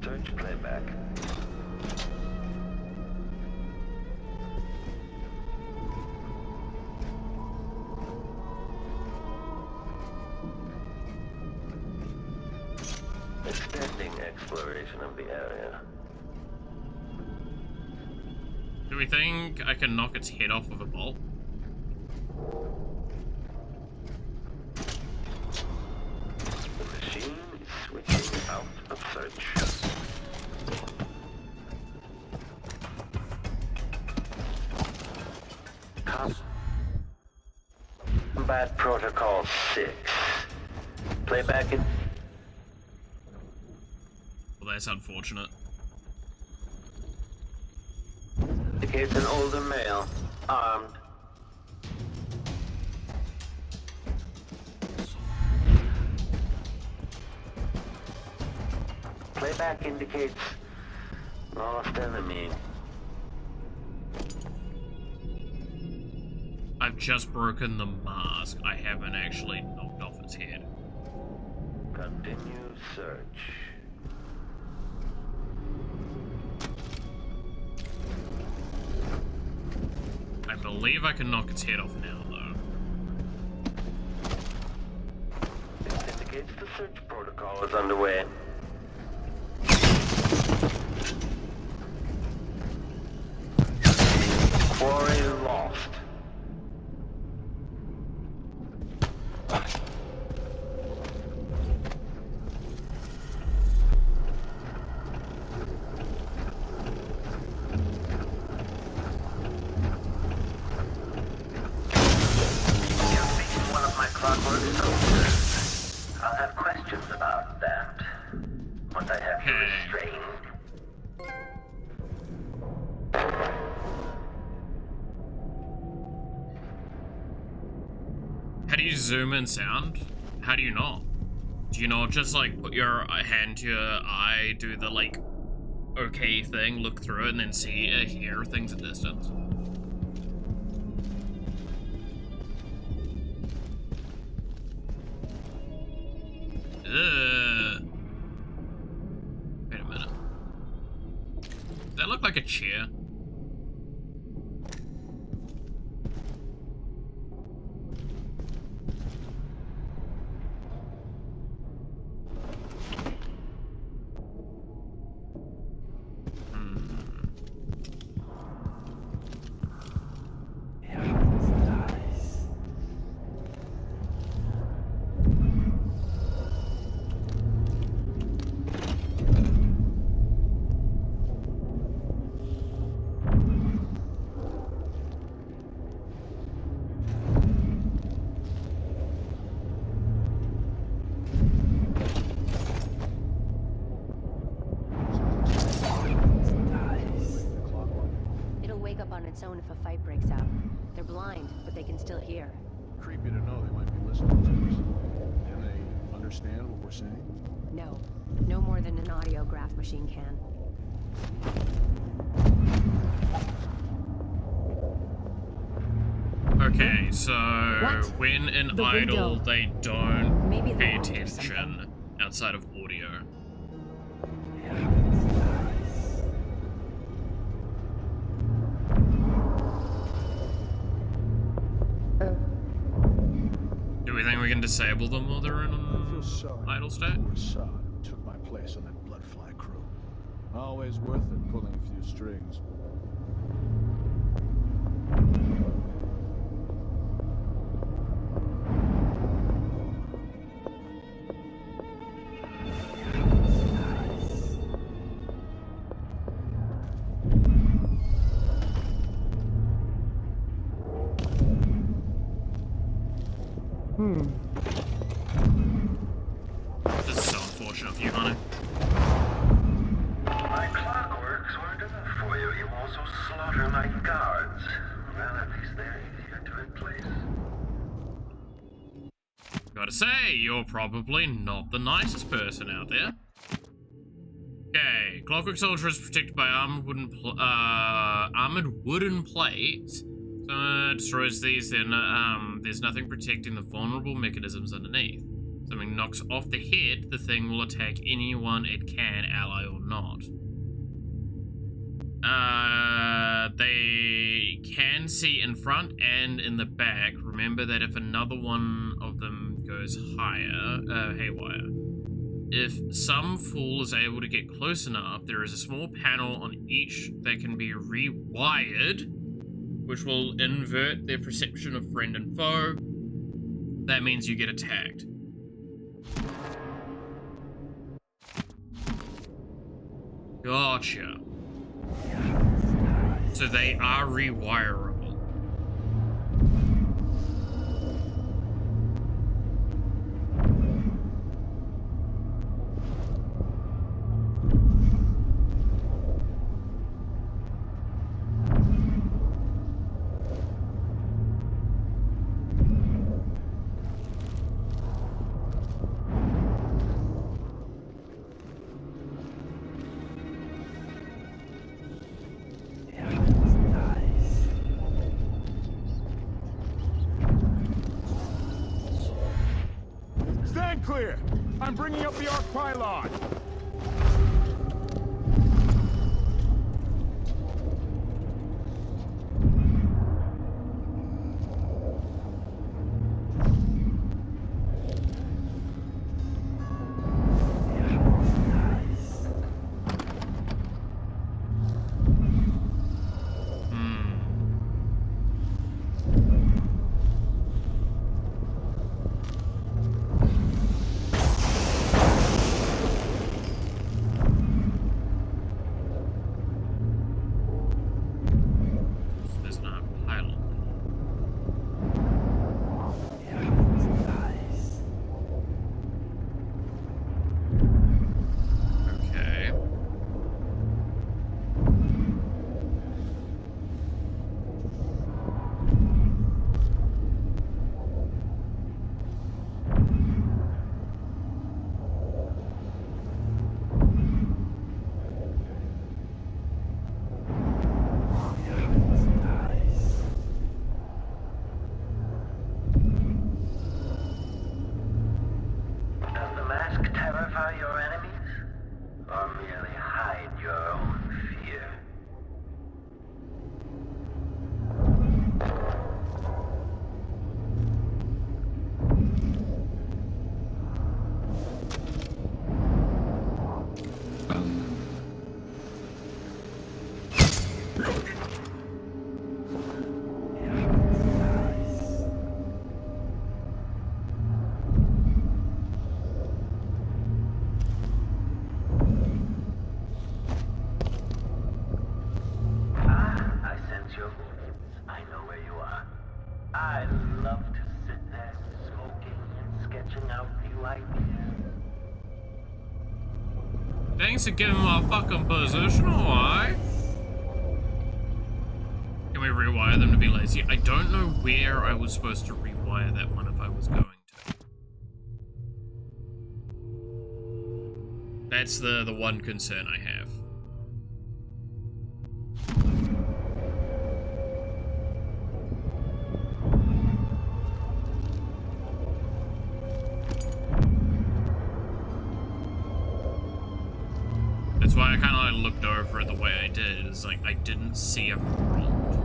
Search playback. Extending exploration of the area. Do we think I can knock its head off with a bolt? The machine is switching out of search. Combat protocol 6. Playback in. Well, that's unfortunate. Indicates an older male, armed. Playback indicates lost enemy. I've just broken the mask. I haven't actually knocked off its head. Continue search. I believe I can knock its head off now, though. This indicates the search protocol is underway. Quarry lost. Clockwork soldiers. I'll have questions about that once I have you restrained. How do you zoom in sound? How do you not? Do you not just like put your hand to your eye, do the like okay thing, look through it, and then see hear things at distance? Wait a minute. Does that look like a chair? Its own if a fight breaks out. They're blind, but they can still hear. Creepy to know they might be listening to us. Can they understand what we're saying? No. No more than an audiograph machine can. Okay, so when an idol, they don't pay attention outside of audio. Do we think we can disable them while they're in an idle state? Took my place on that bloodfly crew. Always worth it pulling a few strings. This is so unfortunate for you, honey. My clockworks weren't enough for you. You also slaughter my guards. Well, at least they're easier to replace. Gotta say, you're probably not the nicest person out there. Okay, Clockwork Soldier is protected by armored wooden plates. So it destroys these, then there's nothing protecting the vulnerable mechanisms underneath. Something knocks off the head, the thing will attack anyone it can, ally or not. They can see in front and in the back. Remember that if another one of them goes haywire. If some fool is able to get close enough, there is a small panel on each that can be rewired, which will invert their perception of friend and foe. That means you get attacked. Gotcha. So they are rewirable. Stand clear! I'm bringing up the arc pylon! Terrify your enemies, or merely hide your own fear? I love to sit there smoking and sketching out new ideas. Thanks for giving my fucking position, alright? Can we rewire them to be lazy? I don't know where I was supposed to rewire that one if I was going to. That's the one concern I have. That's why I kind of like looked over it the way I did. It's like I didn't see a prompt.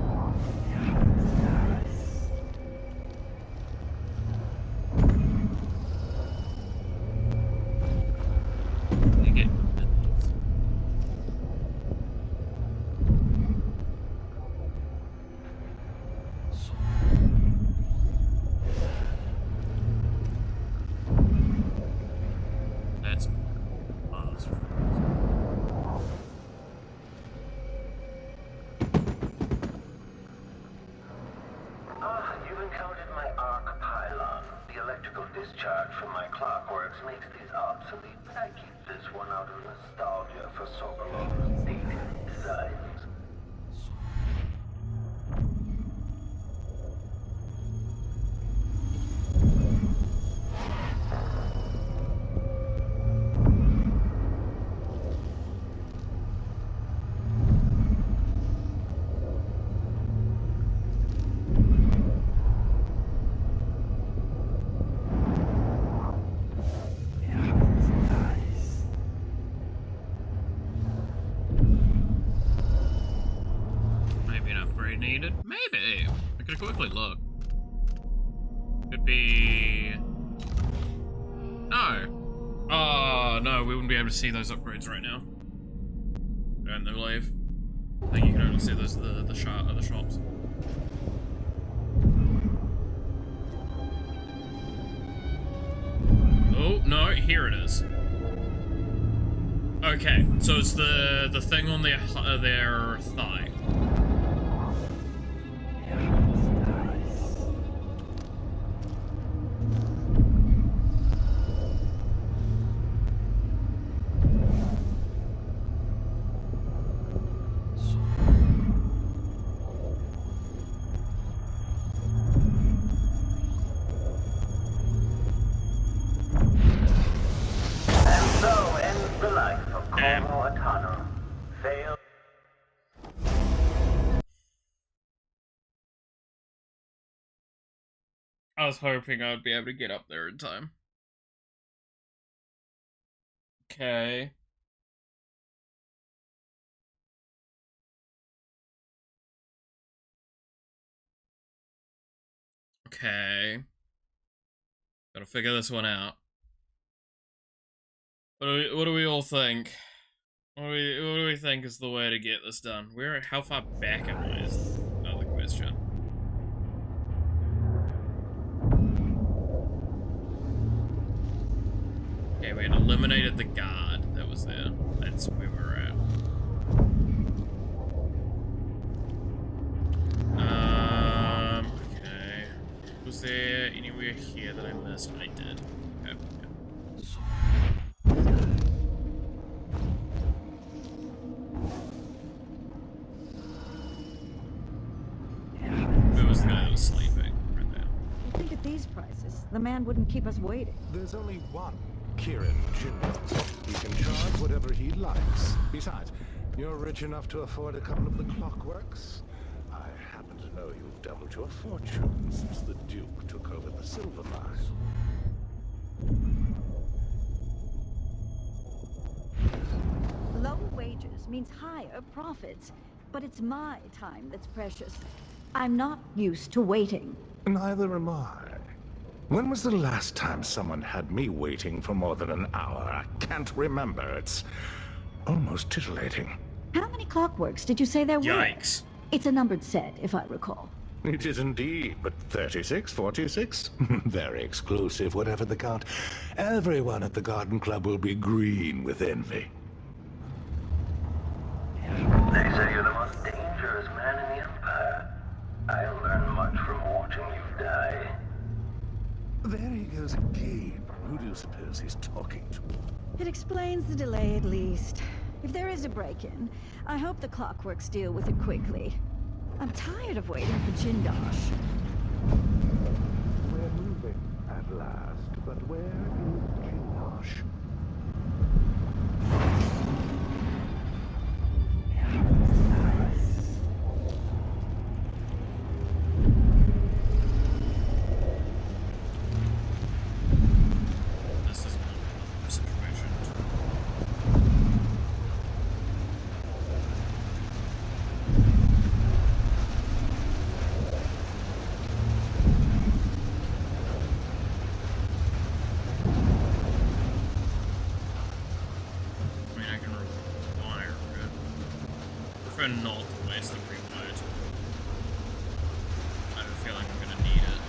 Discharge from my clockworks makes these obsolete, but I keep this one out of nostalgia for Sokolow's dated designs. Needed? Maybe. I could quickly look. Could be... No. Oh, no, we wouldn't be able to see those upgrades right now. Don't they leave? I think you can only see those the shops. Oh, no, here it is. Okay, so it's the thing on their thigh. I was hoping I would be able to get up there in time. Okay. Okay. Gotta figure this one out. What do we all think? What do we think is the way to get this done? How far back am I is another question. Okay, we had eliminated the guard that was there. That's where we're at. Okay. Was there anywhere here that I missed? I did. Okay. Who was the guy that was sleeping right there? I think at these prices, the man wouldn't keep us waiting. There's only one Kieran Jindal. He can charge whatever he likes. Besides, you're rich enough to afford a couple of the clockworks. I happen to know you've doubled your fortune since the Duke took over the silver mine. Low wages means higher profits, but it's my time that's precious. I'm not used to waiting. Neither am I. When was the last time someone had me waiting for more than an hour? I can't remember. It's almost titillating. How many clockworks did you say there were? Yikes. It's a numbered set, if I recall. It is indeed, but 36, 46? Very exclusive, whatever the count. Everyone at the Garden Club will be green with envy. They say you're the most dangerous man in the Empire. I'll learn much from watching you die. There he goes again. Who do you suppose he's talking to? It explains the delay at least. If there is a break-in, I hope the clockworks deal with it quickly. I'm tired of waiting for Jindosh. We're moving at last, but where is Jindosh? This is a situation. I mean, I can rewire it. Prefer not to waste the reload. I have a feeling I'm gonna need it.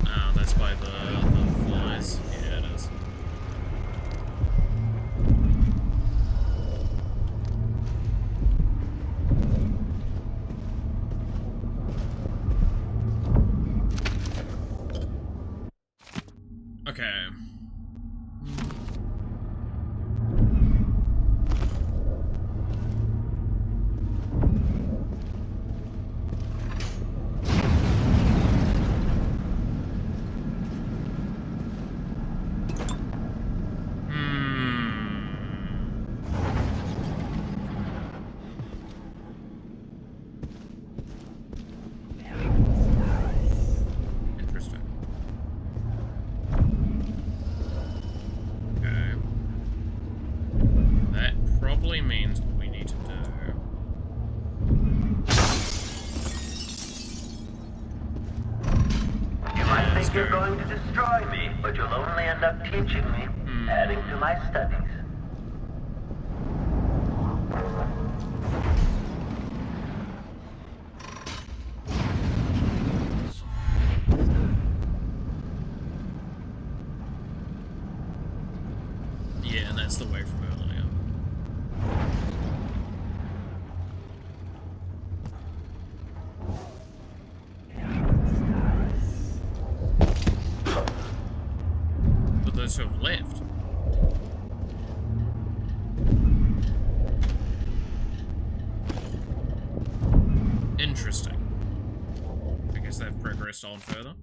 Oh, that's by the flies. Yeah, it is. Okay. Interesting. Okay. That probably means what we need to do. You might think you're going to destroy me, but you'll only end up teaching me, adding to my studies. Yeah, and that's the way from earlier. But those who have left. Interesting. I guess they've progressed on further.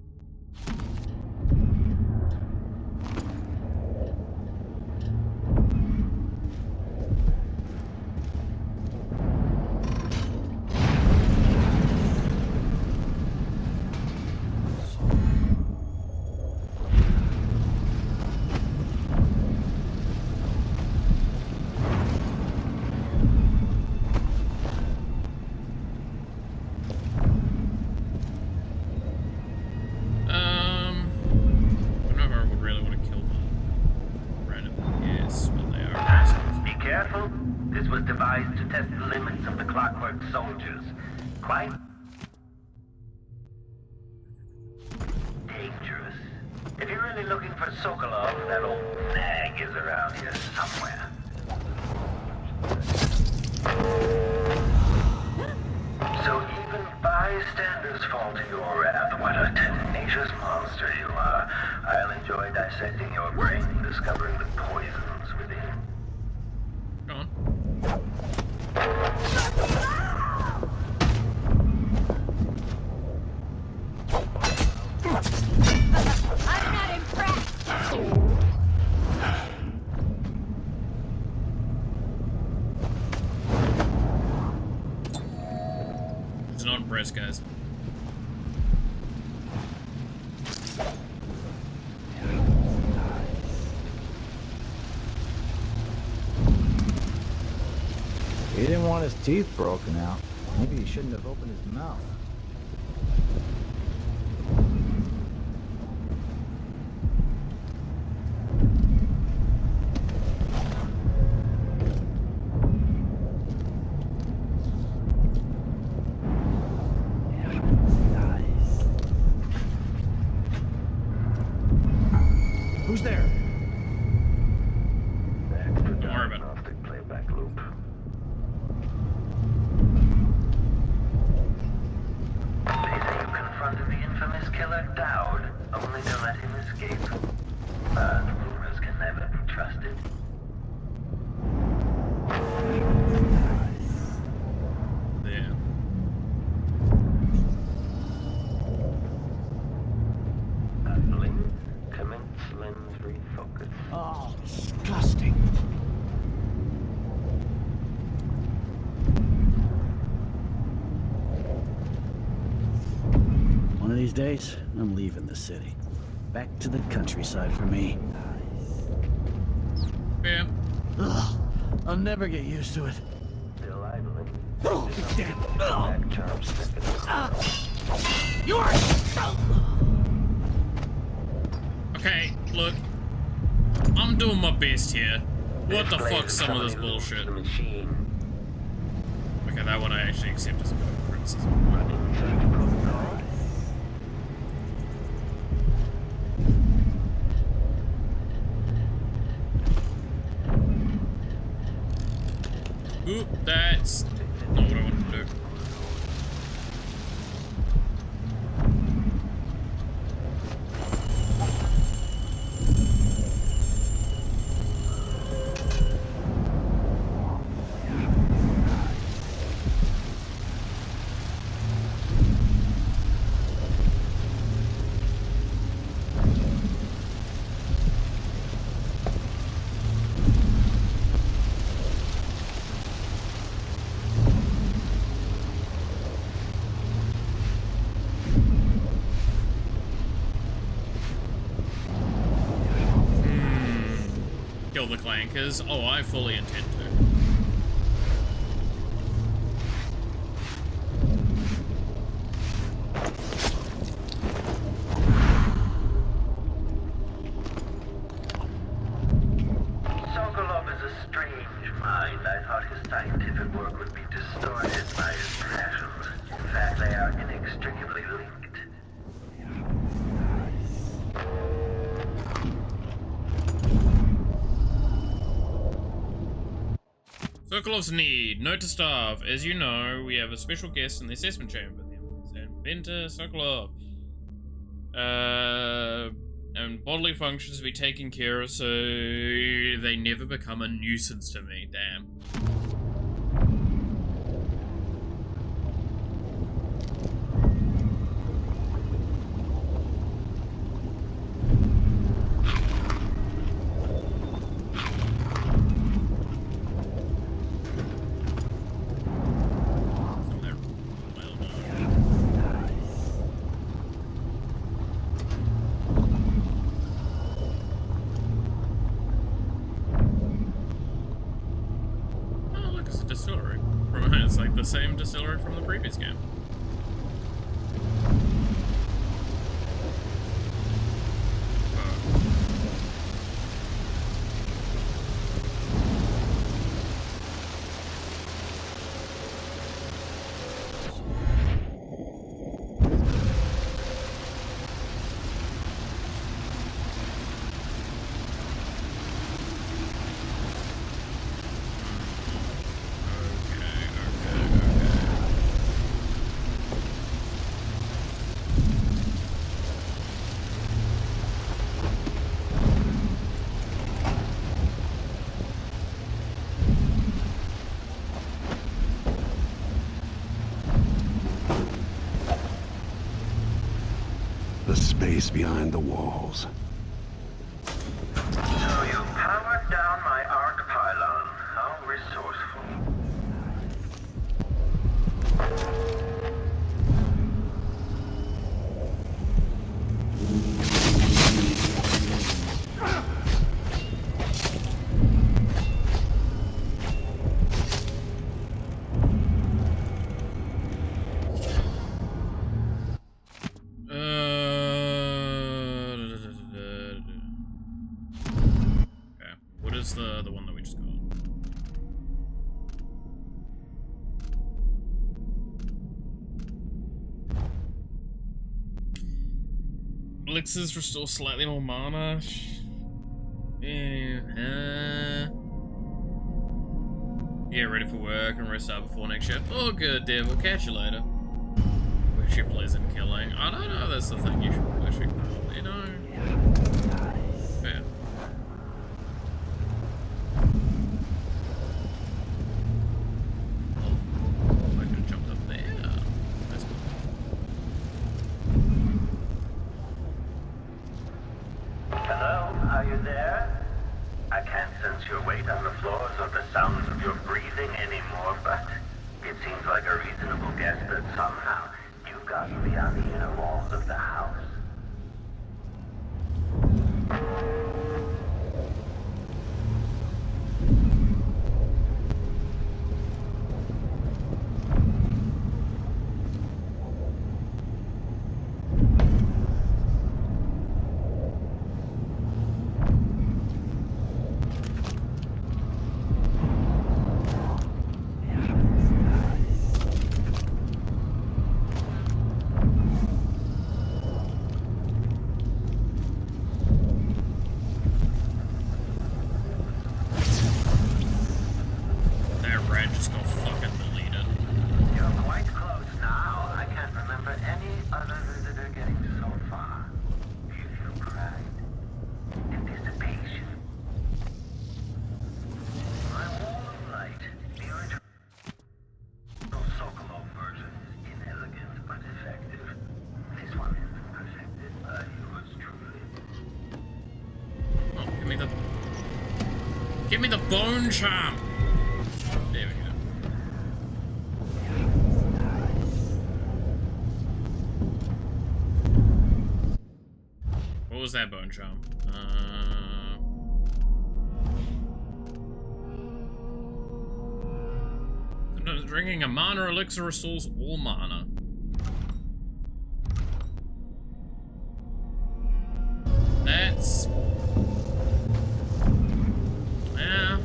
This was devised to test the limits of the Clockwork soldiers. Quite dangerous. If you're really looking for Sokolov, that old nag is around here somewhere. So even bystanders fall to your wrath. What a tenacious monster you are. I'll enjoy dissecting your brain, discovering the poisons within. Go on. I'm not impressed. He's not impressed, guys. He didn't want his teeth broken out. Maybe he shouldn't have opened his mouth. Who's there? Don't worry about it. Playback loop. They say you confronted the infamous killer Dowd, only to let him escape. But rumors can never be trusted. Yeah. Blink, commence lens refocus. Oh, disgusting. One of these days, I'm leaving the city. Back to the countryside for me. Yeah. Ugh, I'll never get used to it. Still idling. Oh, damn. Back charms. You are... Okay, look. I'm doing my best here. What the fuck's some of this bullshit? Okay, that one I actually accept as a bit of criticism. Oop, that's not what I wanted to do. Kill the clankers. Oh, I fully intend to. Sokolov is a strange mind. I thought his scientific work would be distorted by his passions. In fact, they are inextricably linked. Sokolov's need. Note to staff. As you know, we have a special guest in the assessment chamber. The inventor Sokolov. And bodily functions to be taken care of so they never become a nuisance to me. Damn. Distillery. It's like the same distillery from the previous game. the space behind the walls. So you powered down my arc pylon. How resourceful. Okay. What is the one that we just got? Elixirs restore slightly more mana. Yeah, ready for work and rest out before next shift. Oh, good, dear. We'll catch you later. Worship pleasant killing. I don't know. That's the thing you should worship. You know. Yeah. I could have jumped up there. That's cool. Hello, are you there? I can't sense your weight on the floors or the sounds of your breathing anymore, but it seems like a reasonable guess that somehow you've gotten beyond the inner walls of the house. Give me the bone charm. There we go. What was that bone charm? Drinking a mana elixir restores all mana. That's... yeah. I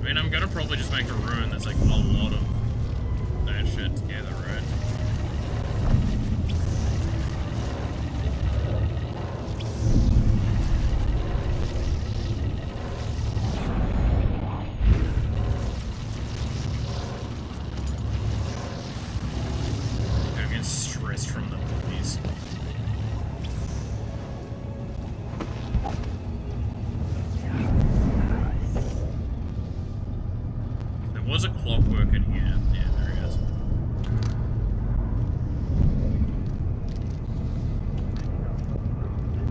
mean, I'm gonna probably just make a rune that's like a lot of that shit together, right? I'm getting stressed from the movies. Was a clockwork in here. Yeah, there he is.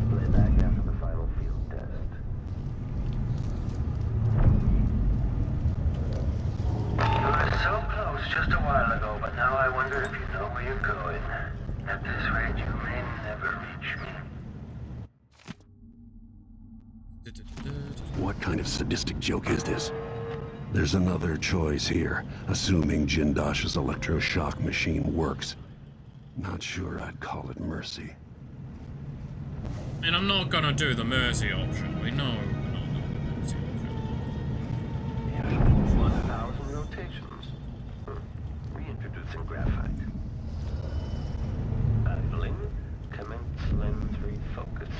Play back after the final field test. You were so close just a while ago, but now I wonder if you know where you're going. At this rate, you may never reach me. What kind of sadistic joke is this? There's another choice here, assuming Jindosh's electroshock machine works. Not sure I'd call it mercy. And I'm not gonna do the mercy option. We know we're not doing the mercy option. 1,000 rotations. Reintroducing graphite. Idling. Commence lens refocus.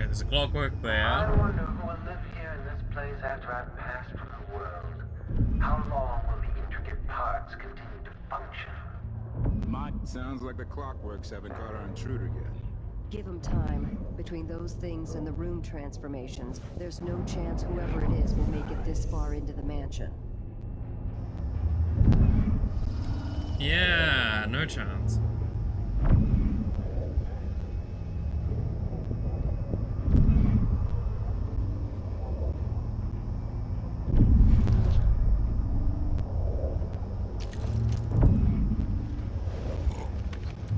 there's a clockwork I there. wonder who will live here in this place after I've passed from the world. How long will the intricate parts continue to function? Sounds like the clockworks haven't caught our intruder yet. Give them time. Between those things and the room transformations, there's no chance whoever it is will make it this far into the mansion. Yeah, no chance.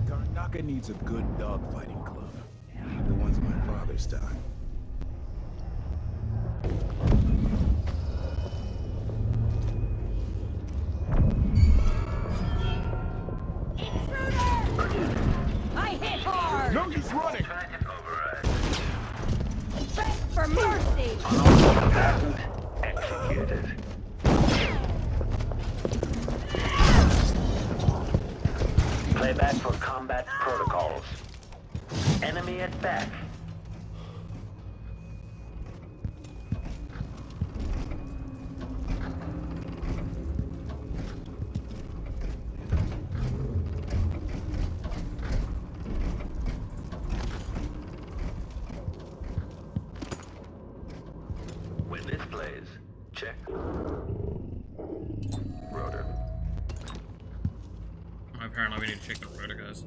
Karnaka needs a good dogfighting club. The ones of my father's time. I hit hard! No, he's running! Beg for mercy! Executed. Playback for combat protocols. Enemy at back. When this plays, check. Rotor. Apparently we need to check the rotor, guys.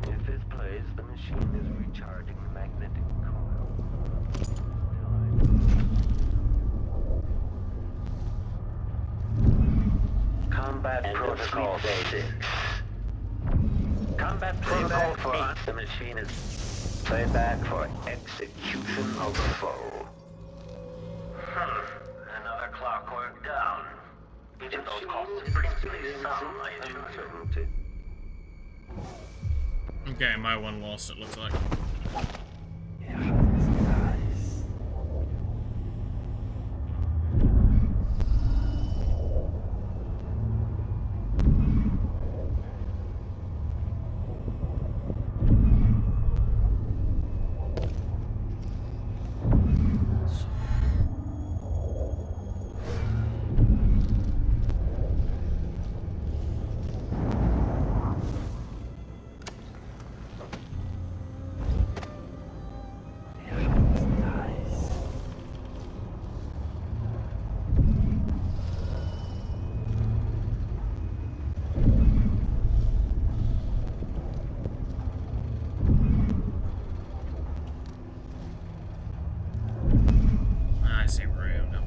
If this plays, the machine is recharging the magnetic coil. Combat protocol 6. Combat protocol for us. The machine is playback for execution of the foe. Another clockwork down. Each of those costs principally some uncertainty. Okay, my one lost, it looks like. I see where I am now.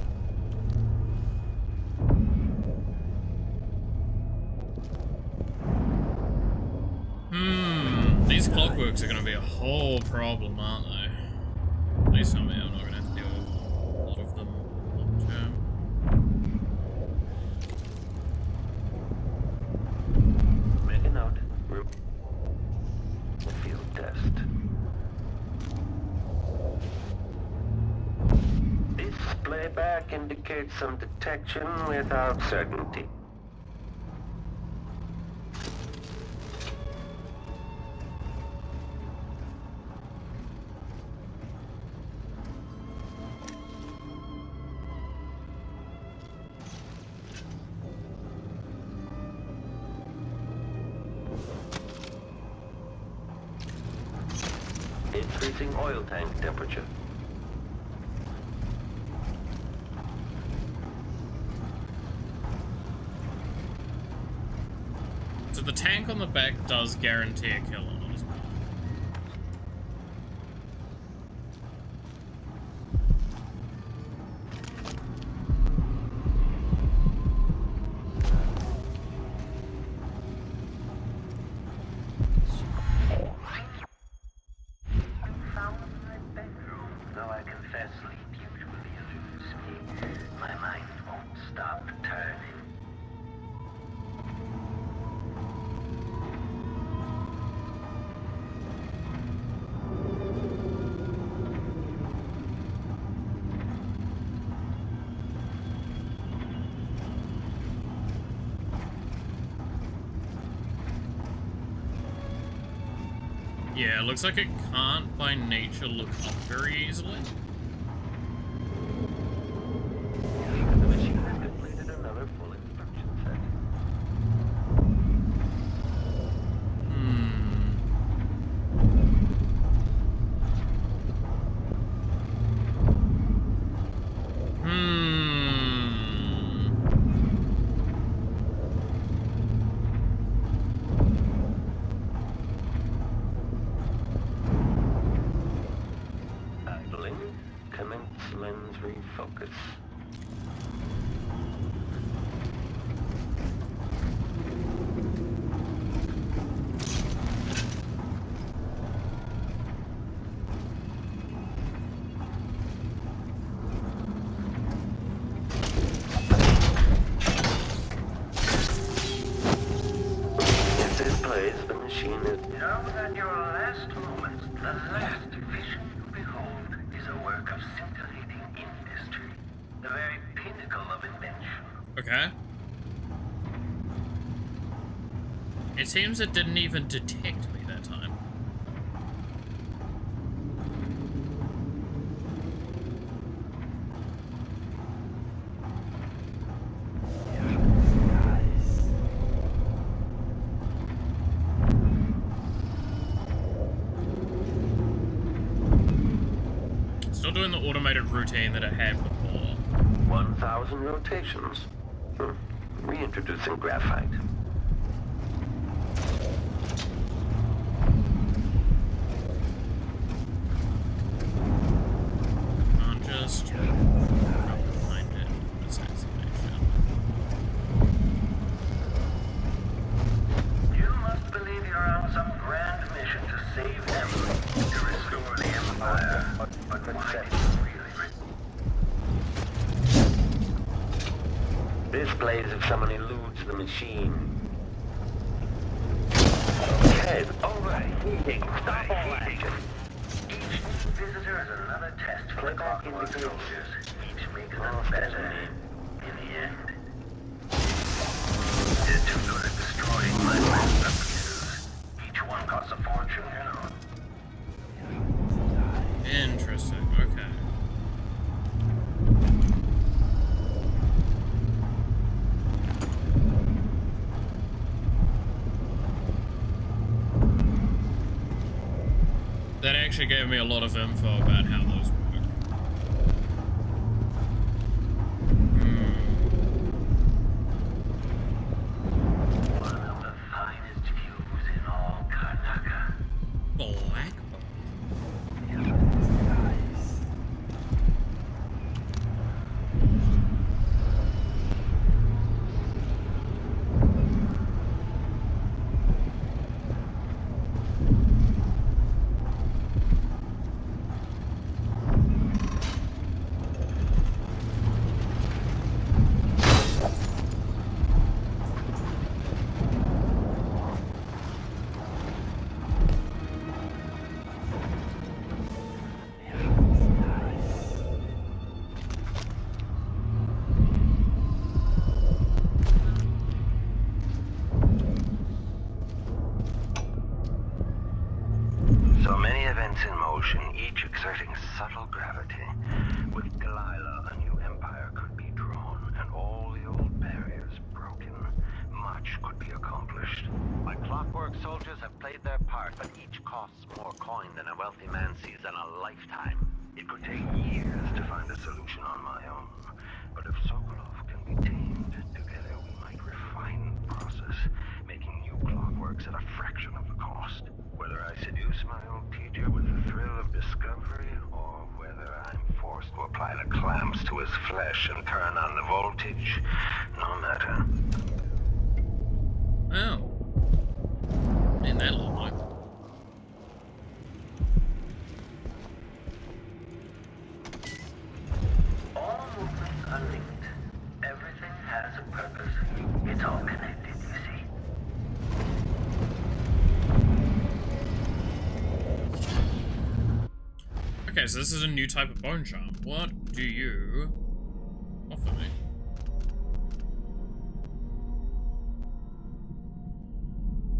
These clockworks are going to be a whole problem, aren't they? At least I'm not going to have to deal with a lot of them long term. Make a note. Field test. This playback indicates some detection without certainty. Increasing oil tank temperature. So the tank on the back does guarantee a kill on it as well. Though I confess sleep usually eludes me, my mind won't stop turning. Yeah, it looks like it can't by nature look up very easily. The machine has completed another full instruction set. Idling. Commence lens refocus. If this plays, the machine is... Know that your last moment, the last vision you behold, is a work of scintillating industry. The very pinnacle of invention. Okay. It seems it didn't even detect me that time. Still doing the automated routine that it had before. 1,000 rotations. Reintroducing graphite. Can't just find it. Assassination. You must believe you're on some grand mission to save them, to restore the Empire. But why did you really? This plays if someone eludes the machine. Okay, alright, heating. Stop all that. Each new visitor is another test for the clockwork soldiers. Each makes them better in the end. They're too good at destroying my masterpieces. Each one costs a fortune, you know. Interesting, okay. That actually gave me a lot of info about how those work. One of the finest views in all Karnaca. Black? So many events in motion, each exerting subtle gravity. With Delilah, a new empire could be drawn, and all the old barriers broken. Much could be accomplished. My clockwork soldiers have played their part, but each costs more coin than a wealthy man sees in a lifetime. It could take years to find a solution on my own. But if Sokolov can be tamed, together we might refine the process, making new clockworks at a fraction of the cost. Whether I seduce my old teacher with the thrill of discovery, or whether I'm forced to apply the clamps to his flesh and turn on the voltage, no matter. Oh. Ain't that lovely. All movements are linked. Everything has a purpose. It's all connected, you see. Okay, so this is a new type of bone charm. What do you offer me?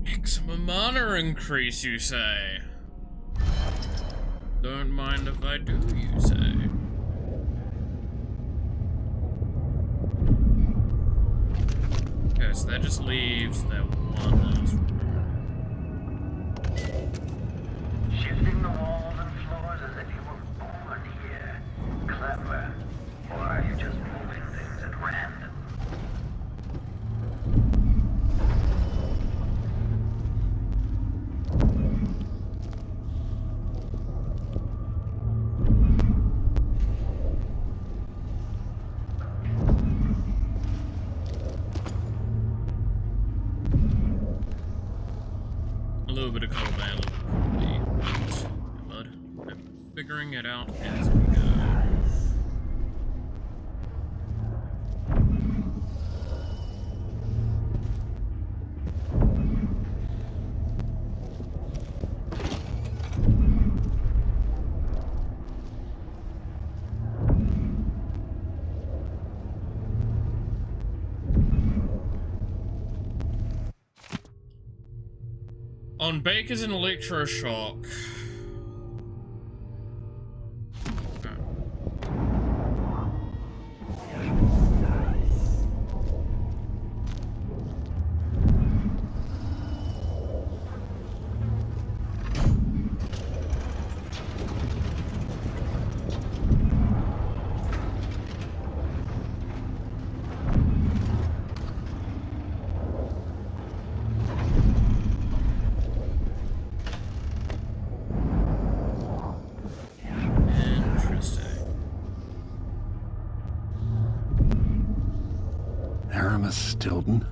Maximum mana increase, you say? Don't mind if I do, you say. Okay, so that just leaves that one last room. Shifting the walls and floors as if you were born here. Clever. Or are you just moving things at random? A little bit of color band, a little bit of mud. I'm figuring it out as we go. On Baker's an electroshock. Stilton?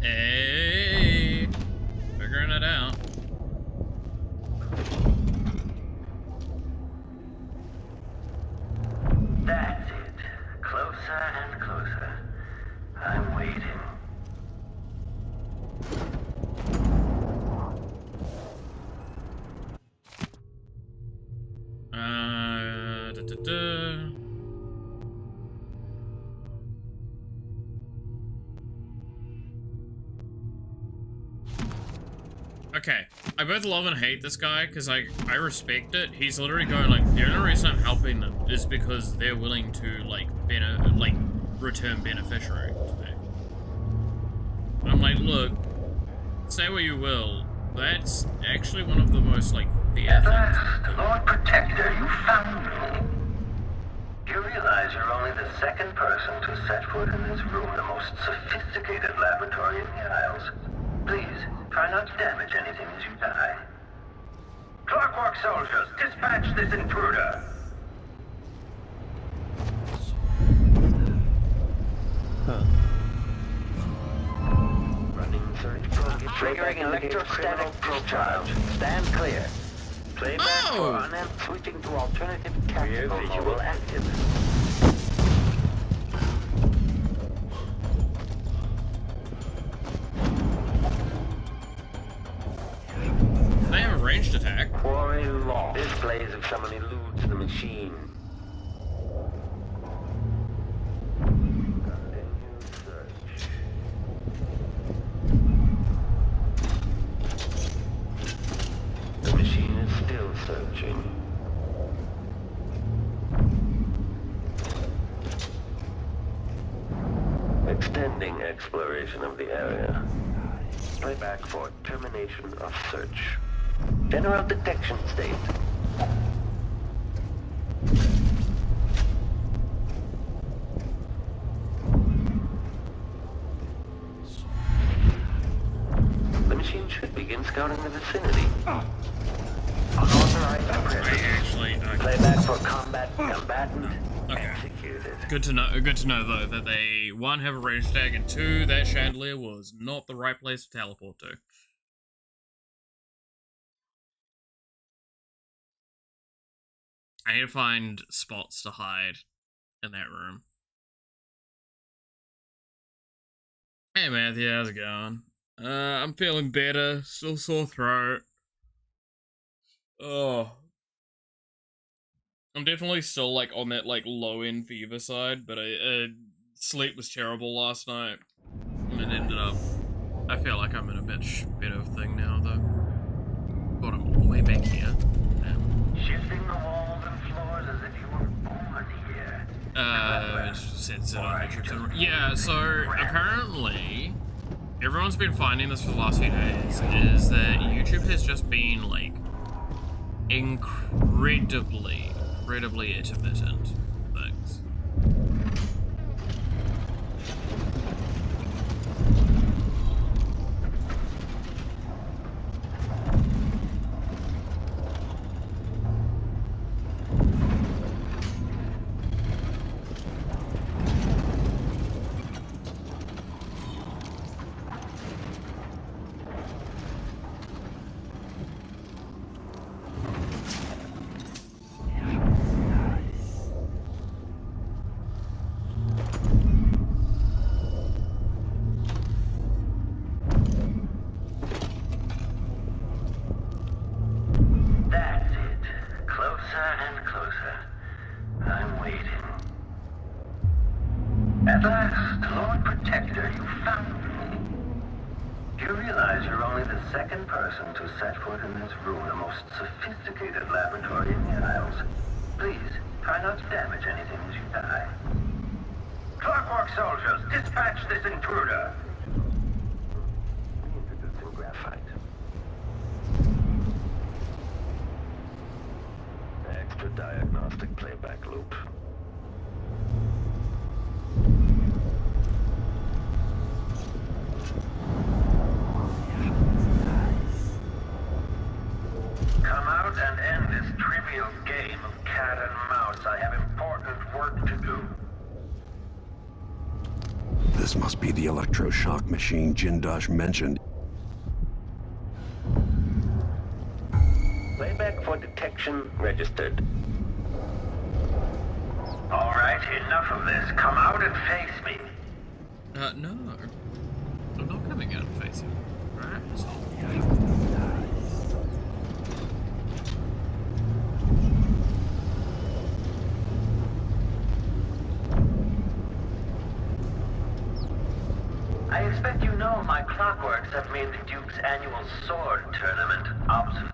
Hey, figuring it out. That's it. Closer and closer. I'm waiting. Okay, I both love and hate this guy because I respect it. He's literally going like, the only reason I'm helping them is because they're willing to like return beneficiary to me. And I'm like, look, say what you will, that's actually one of the most like fair things. Lord Protector, you found me. You realize you're only the second person to set foot in this room, the most sophisticated laboratory in the Isles. Please, try not to damage anything as you die. Clockwork soldiers, dispatch this intruder! Running search program. Triggering electrostatic discharge. Stand clear. Playback for unend switching to alternative tactical visual active. They have a ranged attack. Quarry lost. Displays of someone eludes the machine. Continue search. The machine is still searching. Extending exploration of the area. Playback for termination of search. General detection state. The machine should begin scouting the vicinity. Unauthorized presence. Playback for combatant executed. Good to know though that they one have a ranged attack and two that chandelier was not the right place to teleport to. I need to find spots to hide in that room. Hey Matthew, how's it going? I'm feeling better, still sore throat. Oh. I'm definitely still like on that like low end fever side, but sleep was terrible last night. And it ended up, I feel like I'm in a much better thing now though. God, I'm all the way back here. Shifting the walls and floors as if you were born here. Since yeah, so apparently everyone's been finding this for the last few days is that YouTube has just been like incredibly intermittent things. At last, Lord Protector, you found me. Do you realize you're only the second person to set foot in this room, the most sophisticated laboratory in the Isles? Please, try not to damage anything as you die. Clockwork soldiers, dispatch this intruder! Introducing graphite. Extra diagnostic playback loop. Come out and end this trivial game of cat and mouse. I have important work to do. This must be the electroshock machine Jindosh mentioned. Playback for detection registered. All right, enough of this. Come out and face me. No. I'm not coming out and facing. Right? I expect you know my clockworks have made the Duke's annual sword tournament obsolete.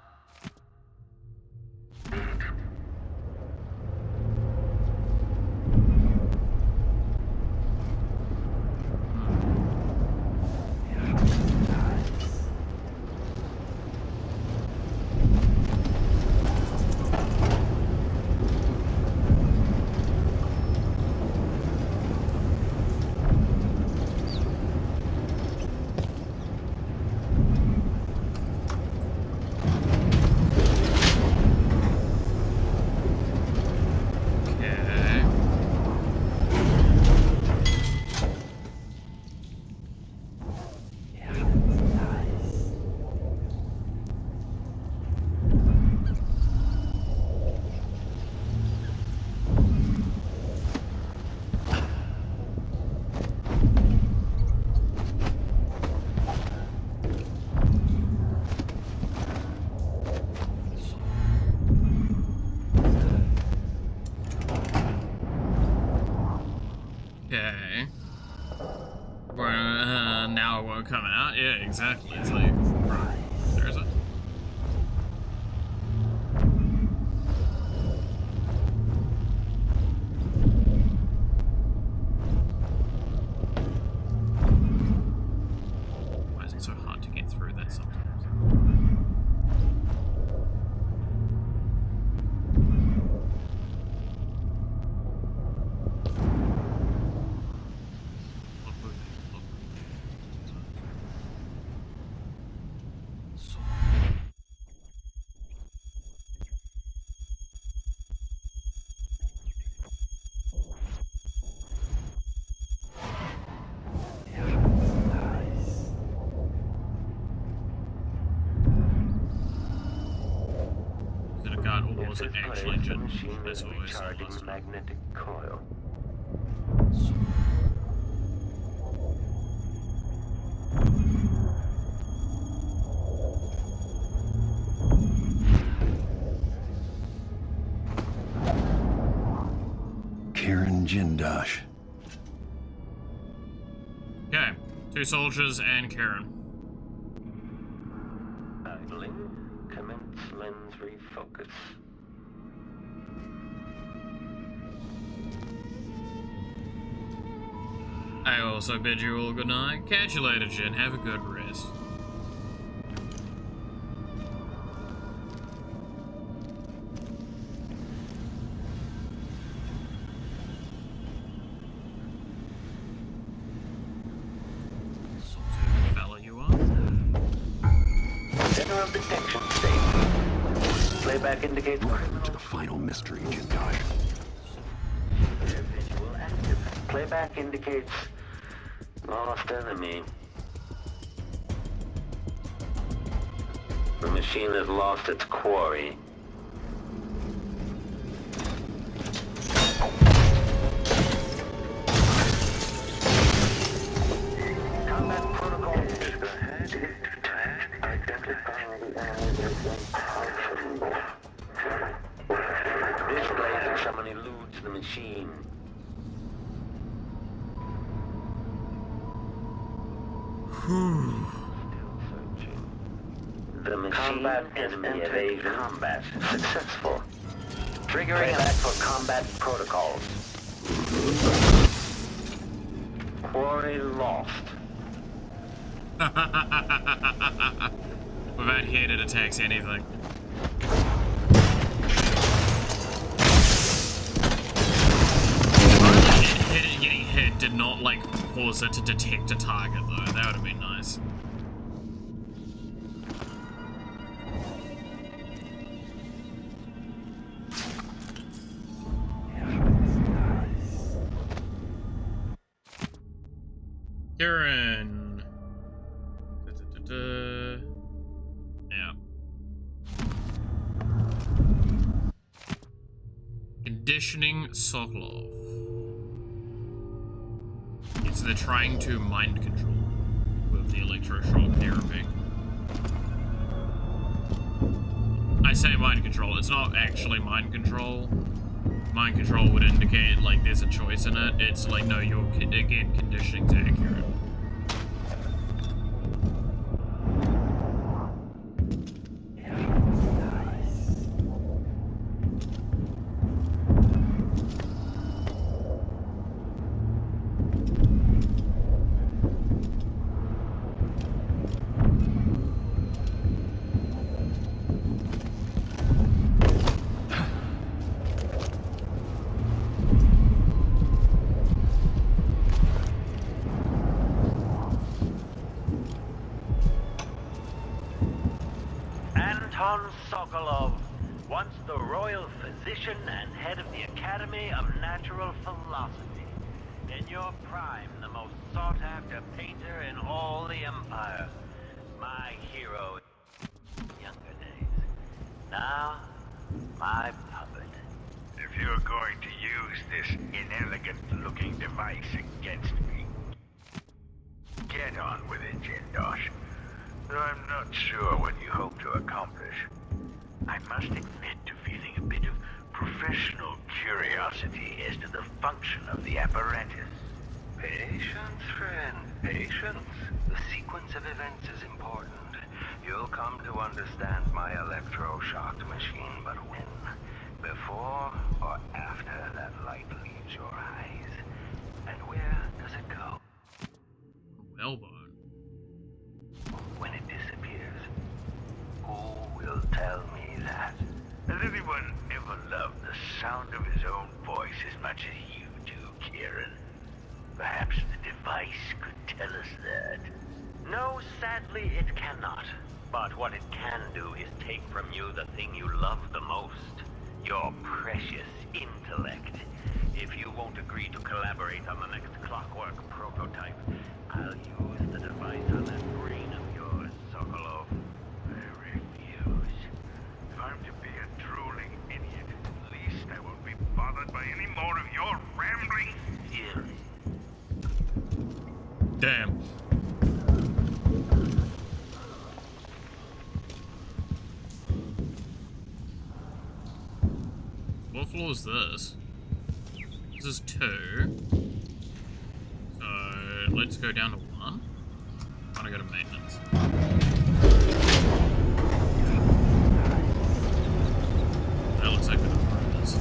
Okay. Well, now it won't come out? Yeah, exactly. It's like, right, there's it. Why is it so hard to get through that sometimes? was At it this actually place, the just machine this is always recharging lost? magnetic coil. Kieran Jindosh. Okay, 2 soldiers and Karen. Idling. Commence lens refocus. I also bid you all good night. Catch you later, Jin. Have a good rest. Fella you are. General detection state. Playback indicates Welcome to the final mystery, Jindosh. visual active. Playback indicates lost enemy. The machine has lost its quarry. Combat protocol. If the head is detached, identifying the enemy is impossible. Displays that someone eludes the machine. The machine combat enemy evasion combat successful. Triggering back for combat protocols. Quarry lost. Without hit, it attacks anything. Getting hit did not, like, cause it to detect a target, though. That would have been nice. Kieran. Yeah. Conditioning Sokolov. It's they're trying to mind control with the electroshock therapy. I say mind control, it's not actually mind control. Mind control would indicate like there's a choice in it. It's like, no, you're again conditioning's accurate. Sokolov, once the royal physician and head of the Academy of Natural Philosophy. In your prime, the most sought-after painter in all the Empire. My hero in younger days. Now, my puppet. If you're going to use this inelegant-looking device against me, get on with it, Jindosh. Though I'm not sure what you hope to accomplish. I must admit to feeling a bit of professional curiosity as to the function of the apparatus. Patience, friend, patience. The sequence of events is important. You'll come to understand my electroshocked machine, but when? Before or after that light leaves your eyes? And where does it go? Elbow. When it disappears, who will tell me that? Has anyone ever loved the sound of his own voice as much as you do, Kieran? Perhaps the device could tell us that. No, sadly, it cannot. But what it can do is take from you the thing you love the most. Your precious intellect. If you won't agree to collaborate on the next clockwork prototype, I'll use the device on that brain of yours, Sokolov. I refuse. If I'm to be a drooling idiot Damn. What floor is this? This is 2. So let's go down to 1. I wanna go to maintenance. That looks like the door is.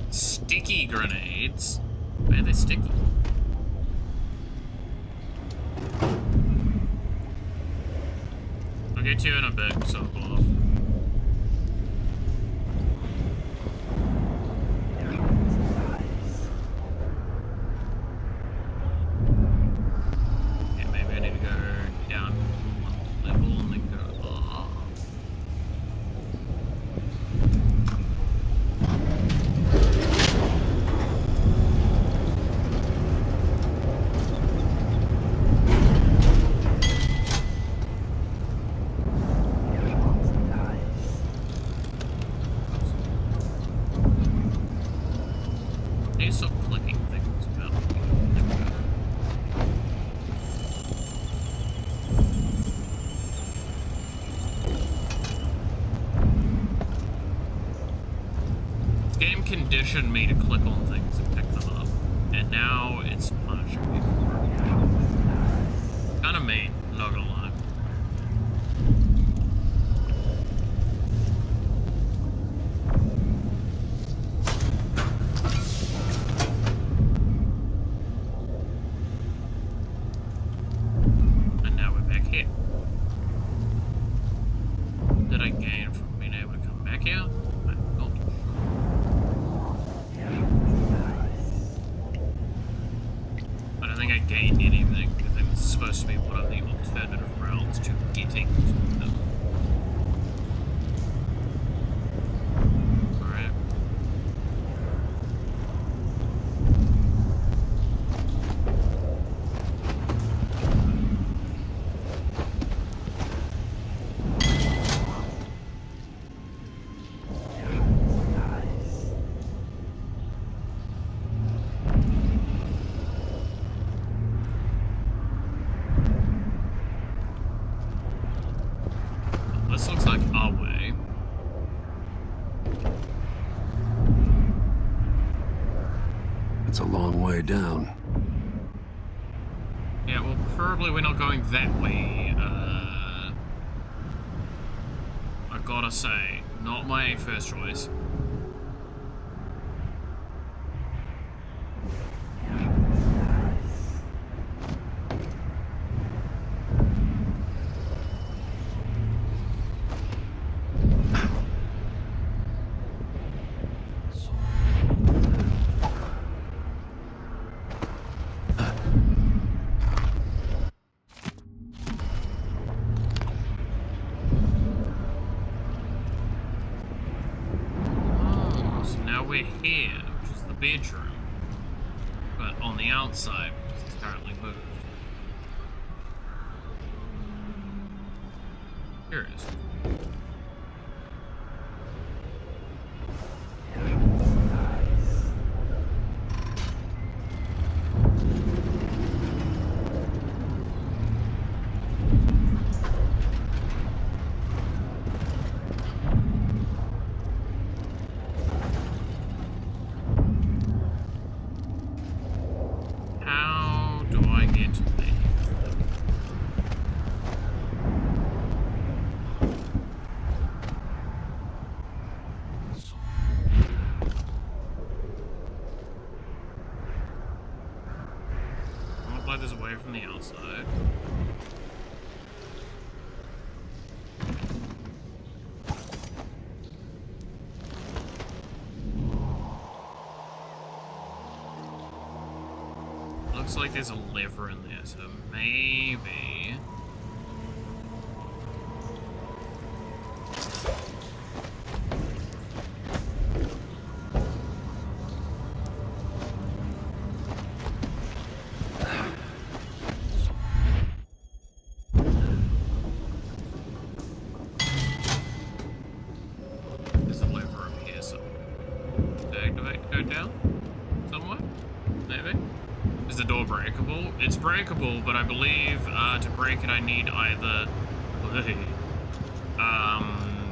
Sticky grenades. Why are they sticky? I'll get you in a bit, so cool off. Yeah, maybe I need to go down 1 level and then go up. I need to stop clicking things about. There we go. This game conditioned me to click on things and pick them up, and now it's punishing me for it. Kinda mean, not gonna lie. And now we're back here. What did I gain from being able to come back here? I'm not sure. I don't think I gained anything. I think it's supposed to be one of the alternative routes to getting to them. Alright. This looks like our way. It's a long way down. Yeah, well, preferably we're not going that way. I gotta say, not my first choice. So now we're here, which is the bedroom, but on the outside, because it's currently moved. Here it is. How do I get to there? I'm gonna play this away from the outside. Looks like there's a lever in there, so maybe... There's a lever up here, so... To activate? door breakable? It's breakable, but I believe to break it I need either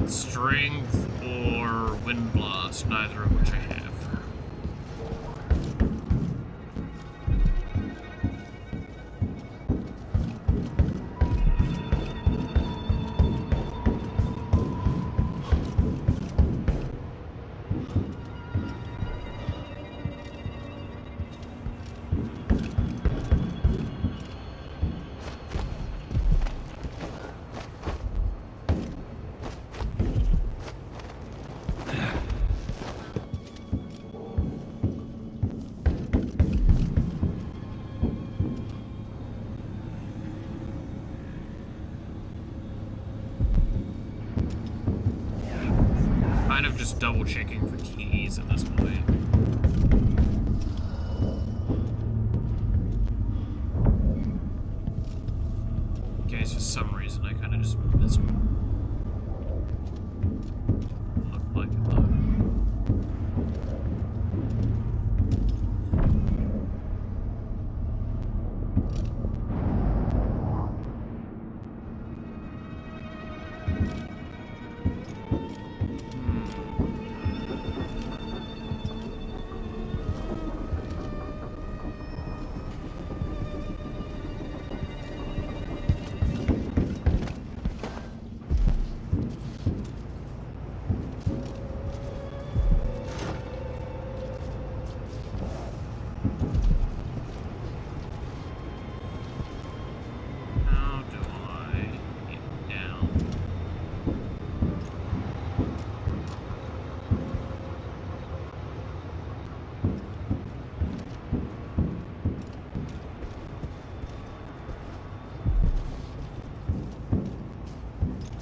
strength or wind blast, neither of which I have. Kind of just double checking for keys at this point. In case for some reason I kind of just missed one. Looked like it though.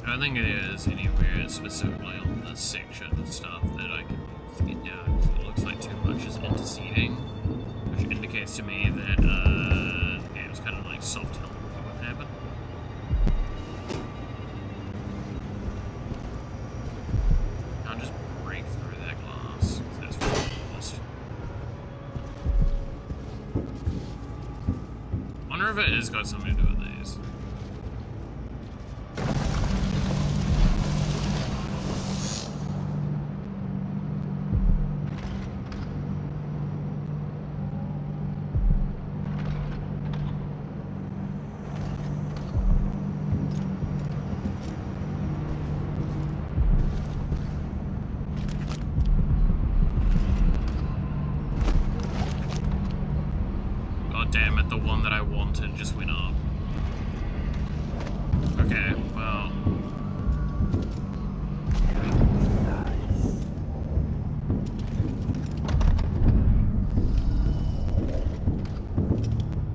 I don't think it is anywhere specifically on this section of stuff that I can get down. It looks like too much is interceding, which indicates to me that the game's kind of like self-telling what would happen. I'll just break through that glass, 'cause that's really lost. Wonder if it has got something to do with these. Damn it, the one that I wanted just went up. Okay, well.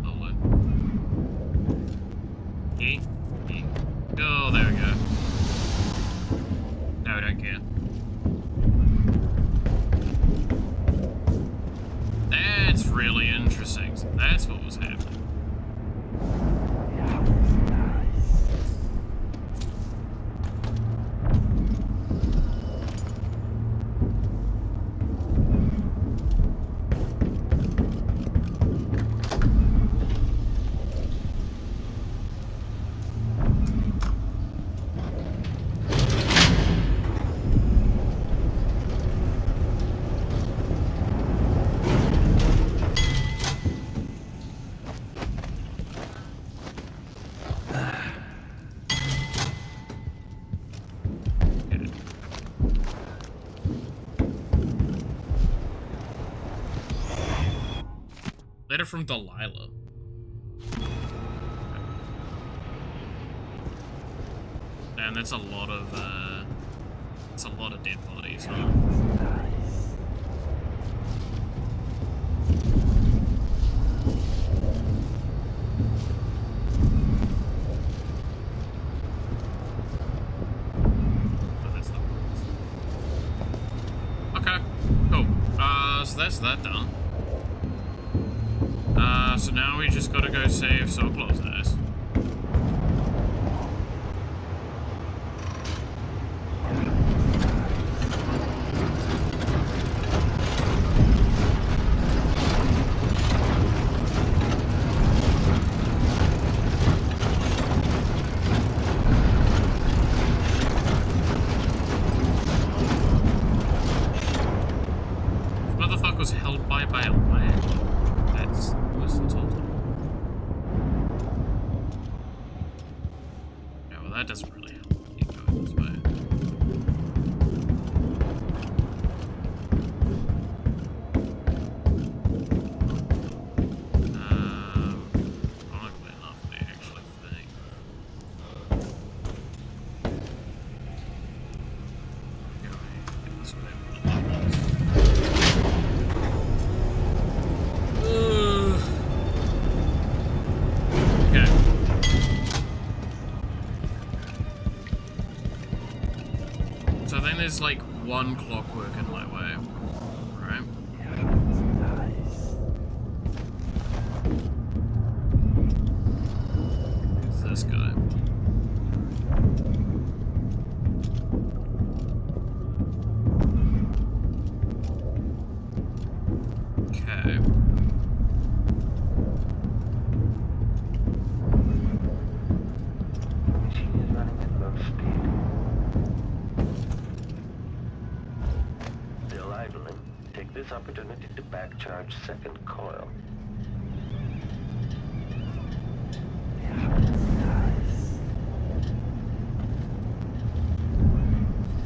Lovely. Yeet. Yeet. Oh, there we go. No, we don't care. That's really interesting. So that's what was happening. Letter from Delilah. And that's a lot of dead bodies, huh? Okay, cool. So that's that done. So now we just gotta go save So Close Ass. So I think there's like one clockwork in my way, right? Who's this guy? Okay. Machine is running at low speed. Still idling. Take this opportunity to backcharge second coil.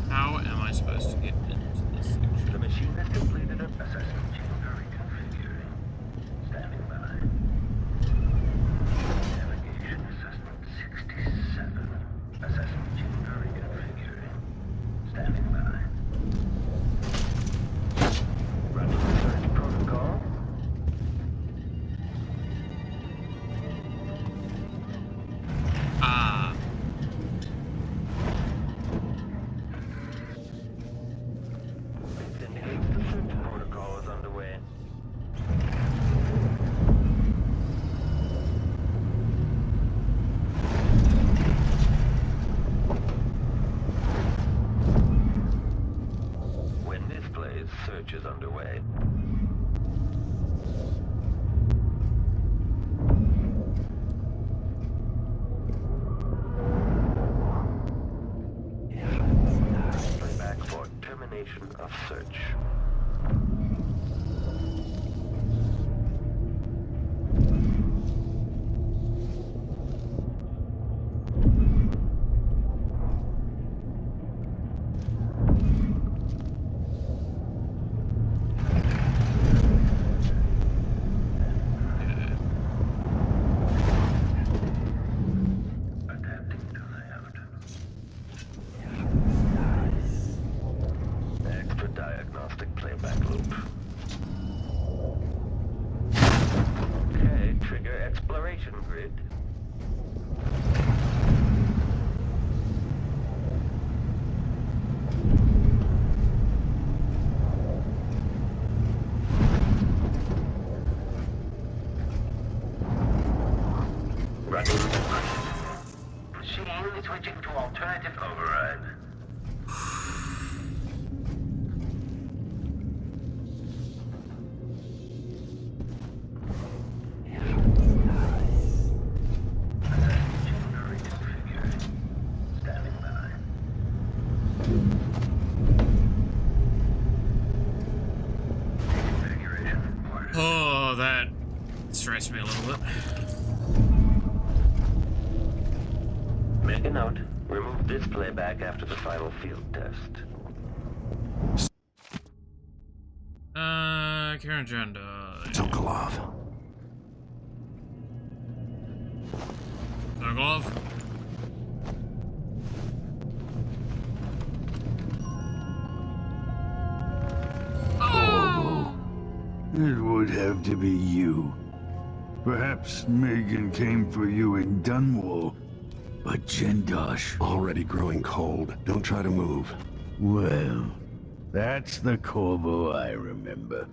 How am I supposed to get into this section? The machine has completed an assessment chamber reconfiguring. Standing by. Navigation assessment 67. Assessment chamber reconfiguring. Standing by. Running search protocol. Ah. This indicates the search protocol is underway. When this plays, search is underway. Playback for termination of search. Adapting to layout. Extra diagnostic playback loop. Okay, trigger exploration grid. Running. Machine switching to alternative override. Standing by. Configuration reported. Oh, that stressed me a little bit. Make a note. Remove this playback after the final field test. Current agenda. Sokolov. Sokolov. Corvo. It would have to be you. Perhaps Megan came for you in Dunwall, but Jindosh... Already growing cold. Don't try to move. Well, that's the Corvo I remember.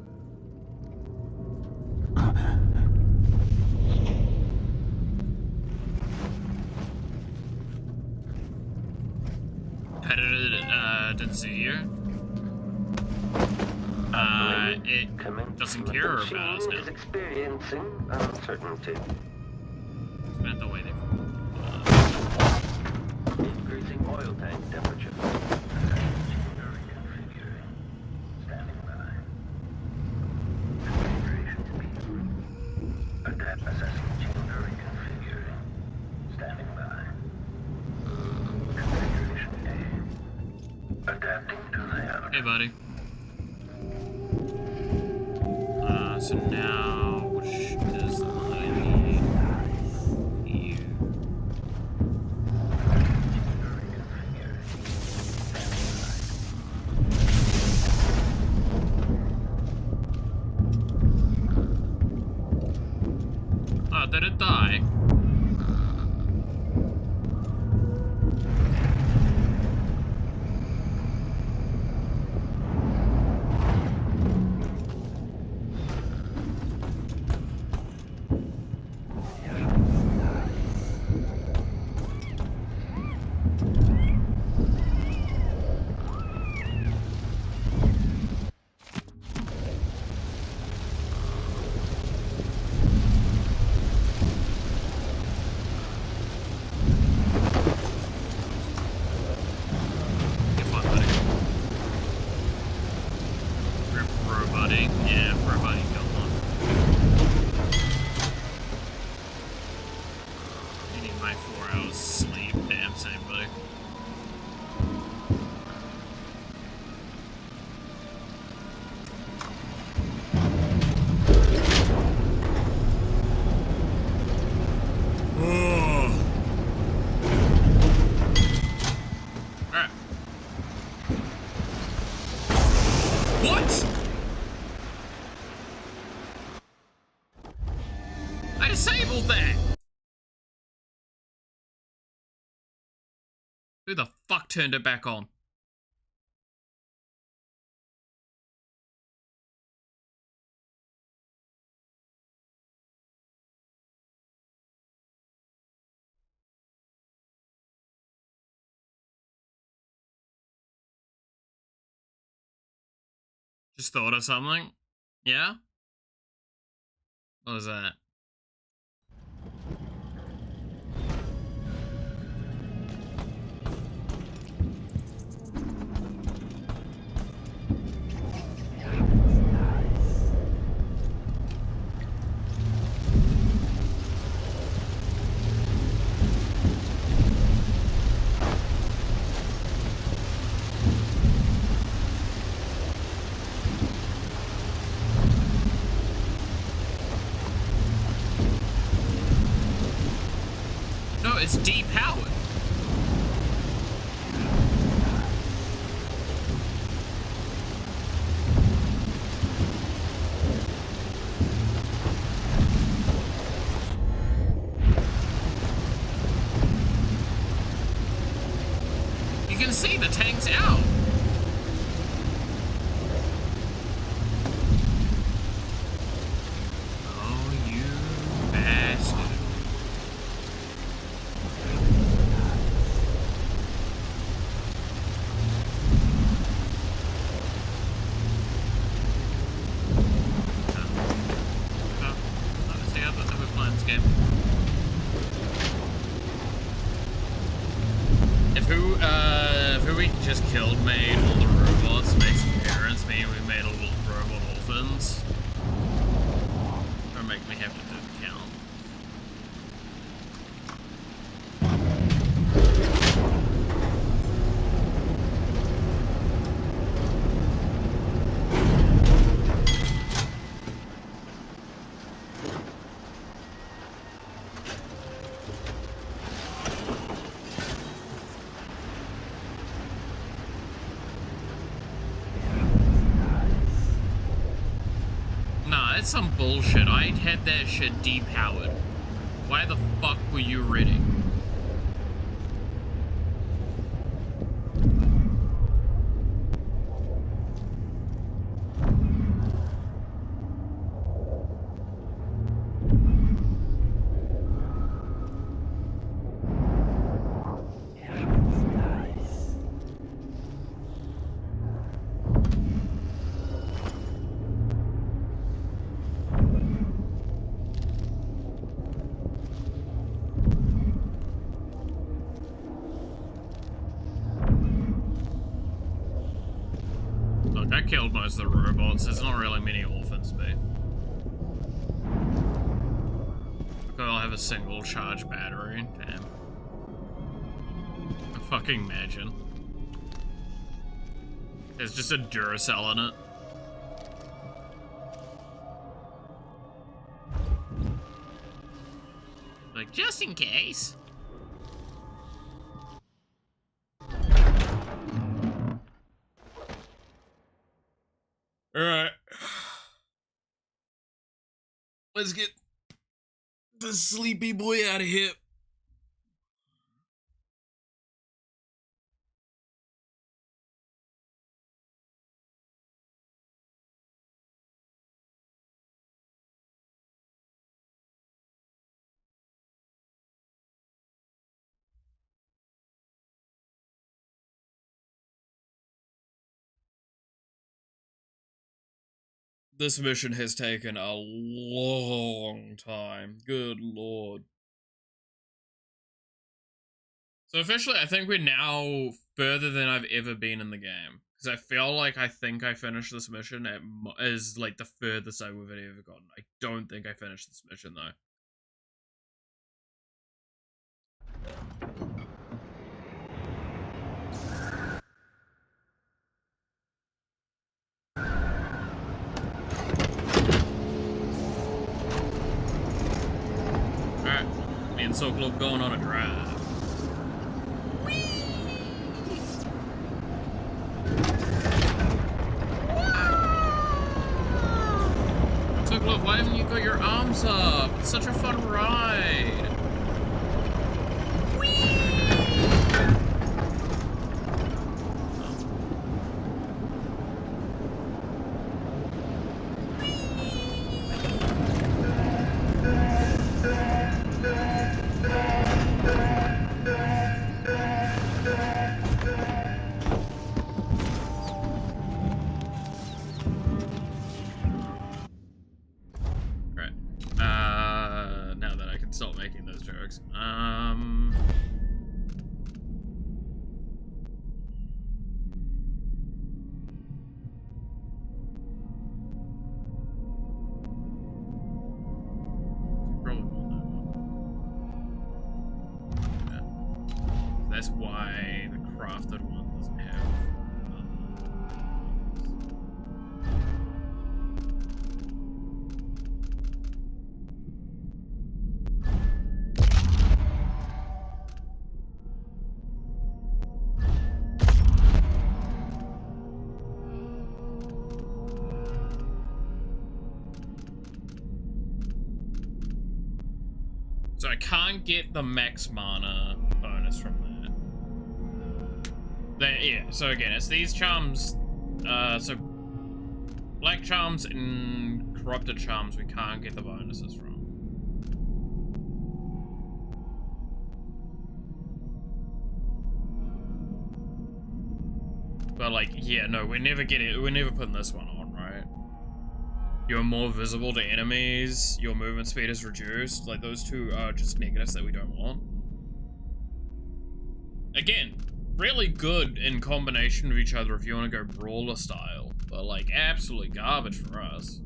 Didn't see here. It doesn't care about us now. Is experiencing uncertainty. Meant the way they. Increasing oil tank temperature. Standing by. Configuration speed. Adapt assessment chamber reconfiguring. Standing by. Configuration A. Adapting to layout. Hey, buddy. So now, which is the one I need? You. Oh, did it die? me? Yeah, for a buddy gone. I need my 4 hours sleep. Damn, same buddy. Alright. What? I disabled that! Who the fuck turned it back on? Just thought of something? Yeah? What was that? No, it's depowered. You can see the tank's out. Oh, you bastard. Obviously, other plans game. If who we just killed made all the robots, makes some parents, mean we made all the robot orphans. Or make me have to do the count. Nah, it's some bullshit. I had that shit depowered. Why the fuck were you reading? Look, I killed most of the robots. There's not really many orphans, but I'll have a single charge battery. Damn. I fucking imagine. There's just a Duracell in it. Like, just in case. Alright. Let's get the sleepy boy out of here. This mission has taken a long time. Good lord. So officially, I think we're now further than I've ever been in the game. Because I feel like I think I finished this mission. It is like the furthest I would have ever gotten. I don't think I finished this mission though. Alright, me and Sokolov going on a drive. Sokolov, why haven't you got your arms up? It's such a fun ride. Now that I can stop making those jokes. That's why the crafted one doesn't have. So I can't get the max mana bonus from that. Yeah, so again, it's these charms, so black charms and corrupted charms we can't get the bonuses from. But like, yeah, no, we're never putting this one on, right? You're more visible to enemies, your movement speed is reduced. Like, those two are just negatives that we don't want. Again, really good in combination with each other if you want to go brawler style, but like, absolutely garbage for us.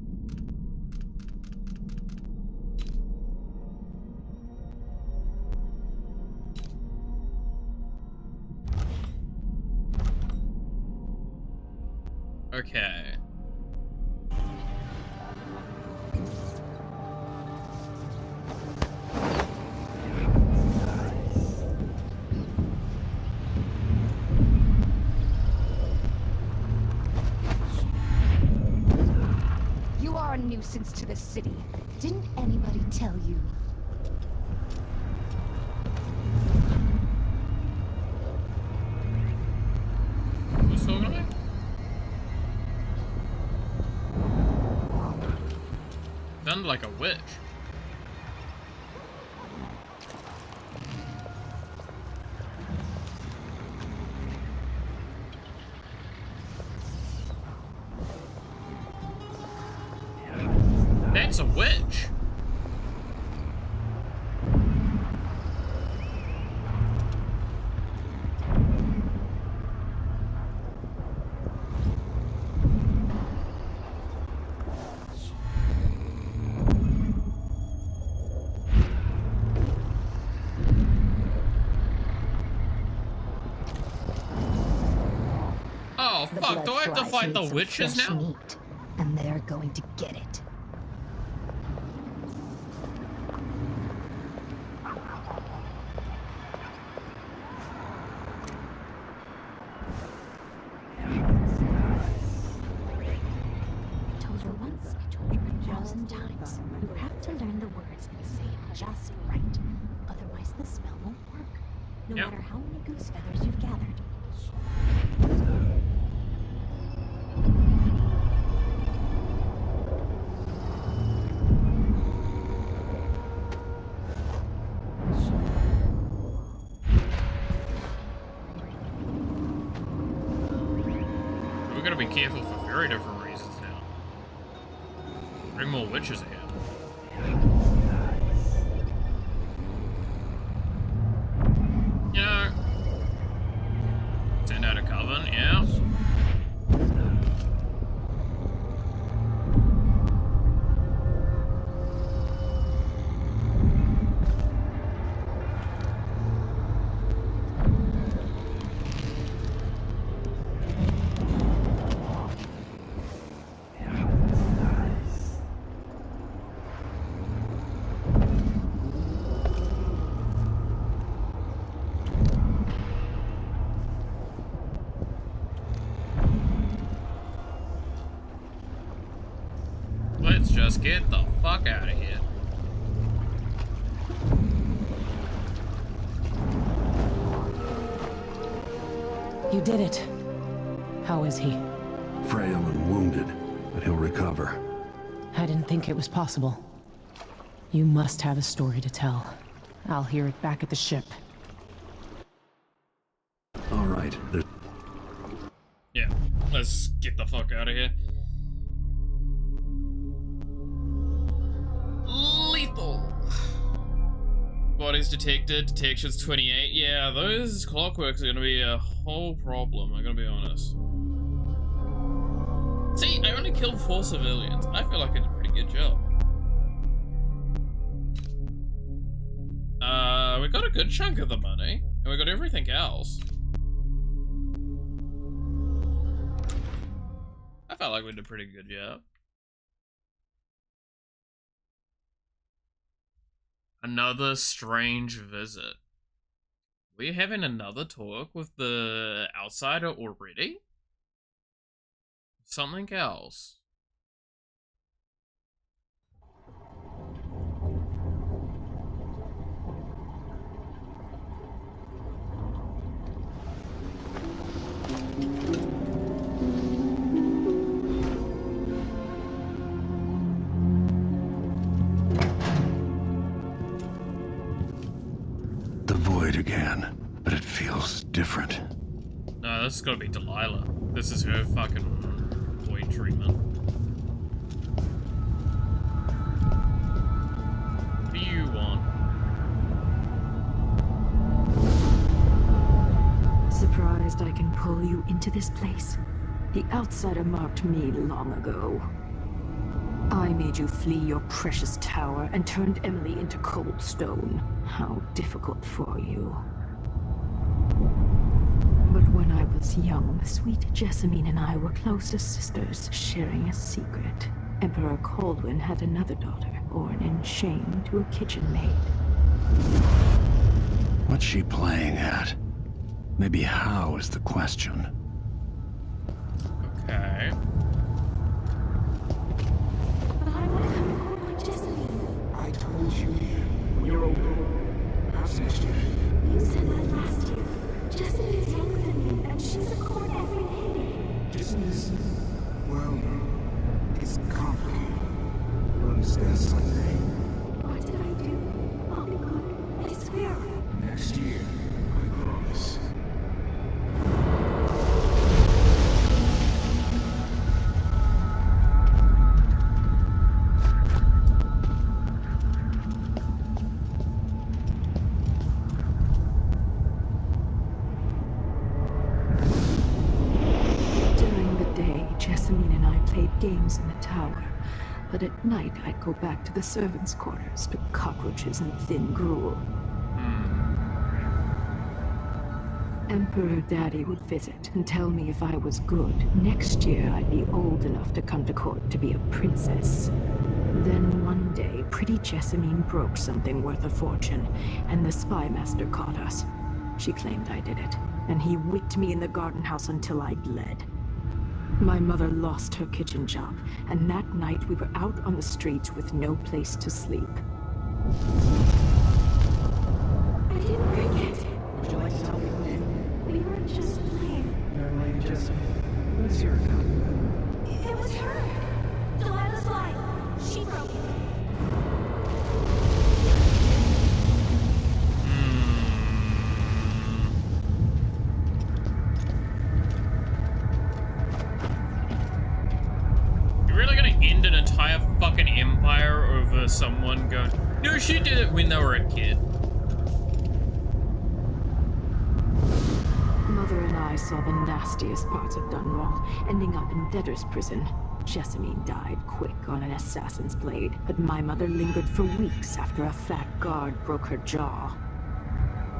Okay. You are a nuisance to the city. Didn't anybody tell you? Who's talking to me? Sounded like a witch. That's a witch. Oh fuck, do I have to fight the witches now? Meat, and they're going to get it. I told her once, I told her 1,000 times. You have to learn the words and say it just right. Otherwise the spell won't work. No matter how many goose feathers you've gathered. We're gonna be careful for very different reasons now. Bring more witches again. You know, send out a coven, yeah. Let's get the fuck out of here. You did it. How is he? Frail and wounded, but he'll recover. I didn't think it was possible. You must have a story to tell. I'll hear it back at the ship. All right. Yeah, let's get the fuck out of here. Lethal. Bodies detected. Detections 28. Yeah, those clockworks are gonna be a whole problem, I'm gonna be honest. See, I only killed 4 civilians. I feel like I did a pretty good job. We got a good chunk of the money, and we got everything else. I felt like we did a pretty good job. Another strange visit. We're having another talk with the outsider already? Something else. The void again, but it feels different. No, this has got to be Delilah. This is her fucking void treatment. What do you want? Surprised I can pull you into this place? The outsider marked me long ago. I made you flee your precious tower and turned Emily into cold stone. How difficult for you. But when I was young, sweet Jessamine and I were close as sisters, sharing a secret. Emperor Colwyn had another daughter, born in shame to a kitchen maid. What's she playing at? Maybe how is the question. Okay. I told you when you're older. Perhaps next year. You said that last year. Jessamine is younger than me, and she's a court every day. Business? Well, it's complicated. You'll understand someday. What did I do? I'll be good. I swear. Next year, I promise. Jessamine and I played games in the tower, but at night I'd go back to the servants' quarters to cockroaches and thin gruel. Emperor Daddy would visit and tell me if I was good. Next year I'd be old enough to come to court to be a princess. Then one day, pretty Jessamine broke something worth a fortune, and the spy master caught us. She claimed I did it, and he whipped me in the garden house until I bled. My mother lost her kitchen job, and that night we were out on the streets with no place to sleep. I didn't forget. Would you like to tell me what you did? We were just playing. Young lady Jessamine, let's hear it now. It was her. Delilah's lie. She broke it. End an entire fucking empire over someone going, no, she did it when they were a kid. Mother and I saw the nastiest parts of Dunwall, ending up in debtor's prison. Jessamine died quick on an assassin's blade, but my mother lingered for weeks after a fat guard broke her jaw.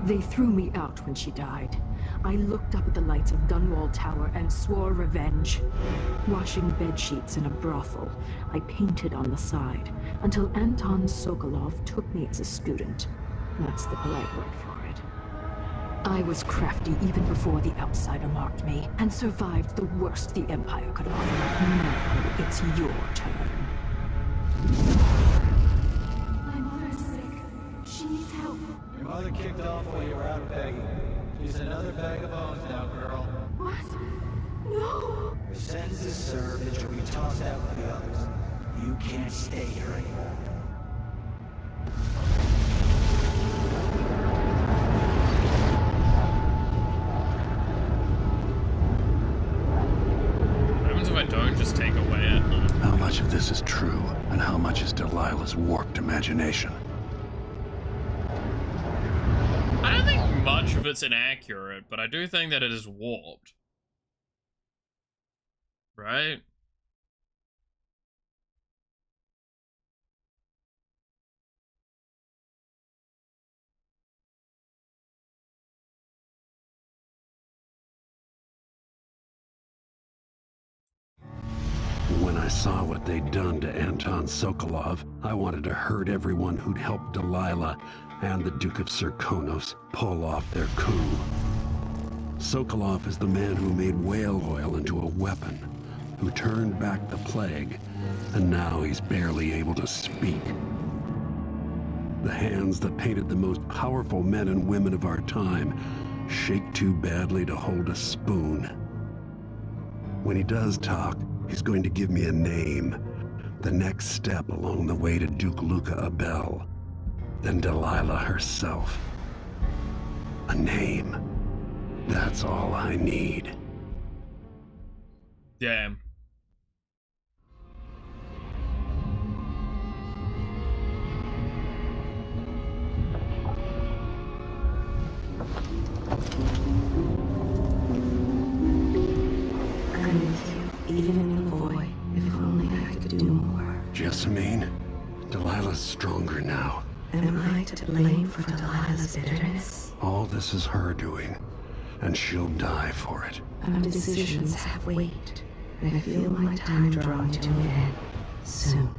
They threw me out when she died. I looked up at the lights of Dunwall Tower and swore revenge. Washing bed sheets in a brothel, I painted on the side, until Anton Sokolov took me as a student. That's the polite word for it. I was crafty even before the outsider marked me, and survived the worst the Empire could offer. Now it's your turn. My mother is sick. She needs help. Your mother kicked off while you were out begging. She's another bag of bones now, girl. What? No! Your sentence is served and you'll be tossed out with the others. You can't stay here anymore. What happens if I don't just take away it? How much of this is true, and how much is Delilah's warped imagination? I don't think much of it's inaccurate, but I do think that it is warped. Right? When I saw what they'd done to Anton Sokolov, I wanted to hurt everyone who'd helped Delilah and the Duke of Serkonos pull off their coup. Sokolov is the man who made whale oil into a weapon, who turned back the plague, and now he's barely able to speak. The hands that painted the most powerful men and women of our time shake too badly to hold a spoon. When he does talk, he's going to give me a name, the next step along the way to Duke Luca Abel, then Delilah herself. A name. That's all I need. Damn. I'm with you, even in the void. If only I could do more. Jessamine, Delilah's stronger now. Am I to blame for Delilah's bitterness? All this is her doing, and she'll die for it. Our decisions have weight. I feel my time drawing to an end soon.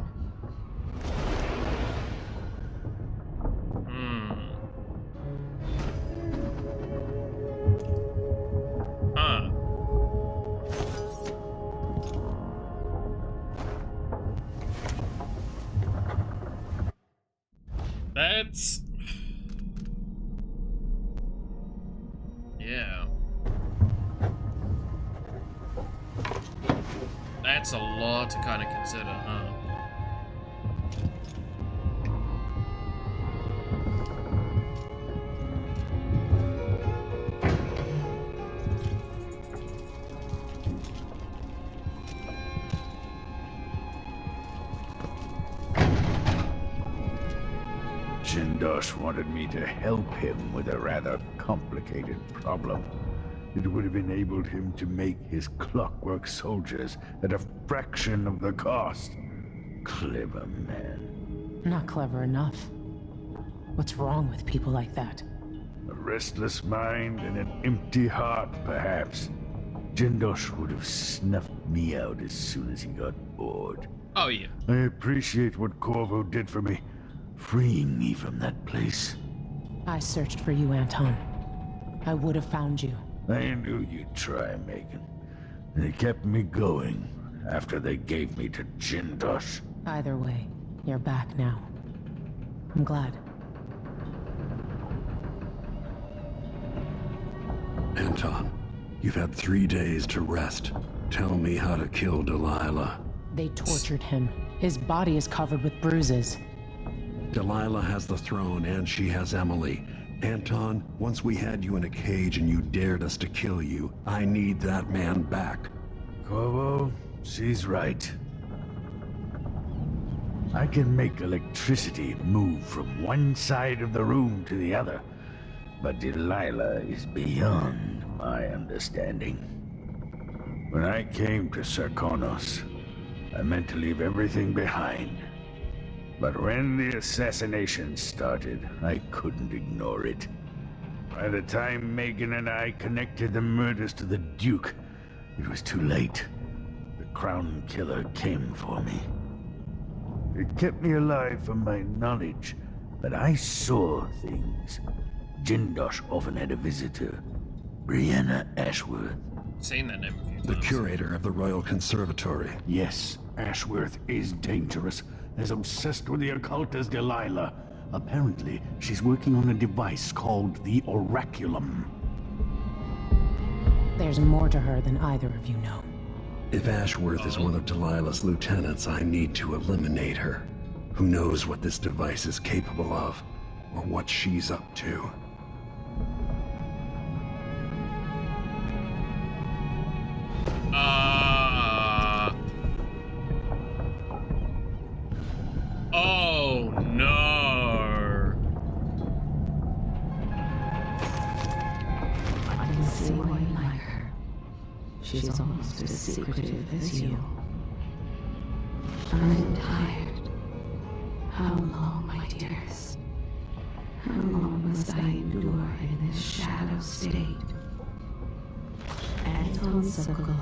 That's... yeah. That's a lot to kind of consider, huh? Jindosh wanted me to help him with a rather complicated problem. It would have enabled him to make his clockwork soldiers at a fraction of the cost. Clever man. Not clever enough. What's wrong with people like that? A restless mind and an empty heart, perhaps. Jindosh would have snuffed me out as soon as he got bored. Oh, yeah. I appreciate what Corvo did for me, freeing me from that place. I searched for you, Anton. I would have found you. I knew you'd try, Megan. They kept me going after they gave me to Jindosh. Either way, you're back now. I'm glad. Anton, you've had 3 days to rest. Tell me how to kill Delilah. They tortured him. His body is covered with bruises. Delilah has the throne and she has Emily. Anton, once we had you in a cage and you dared us to kill you, I need that man back. Corvo, she's right. I can make electricity move from one side of the room to the other, but Delilah is beyond my understanding. When I came to Serkonos, I meant to leave everything behind. But when the assassination started, I couldn't ignore it. By the time Megan and I connected the murders to the Duke, it was too late. The Crown Killer came for me. It kept me alive from my knowledge, but I saw things. Jindosh often had a visitor, Brianna Ashworth. Seen that name a few times. The curator of the Royal Conservatory. Yes, Ashworth is dangerous, as obsessed with the occult as Delilah. Apparently, she's working on a device called the Oraculum. There's more to her than either of you know. If Ashworth is one of Delilah's lieutenants, I need to eliminate her. Who knows what this device is capable of, or what she's up to. Oh no. I can see why you like her. She's almost as secretive as you. I'm tired. How long, my dearest? How long must I endure in this shadow state? Anton Sokolov,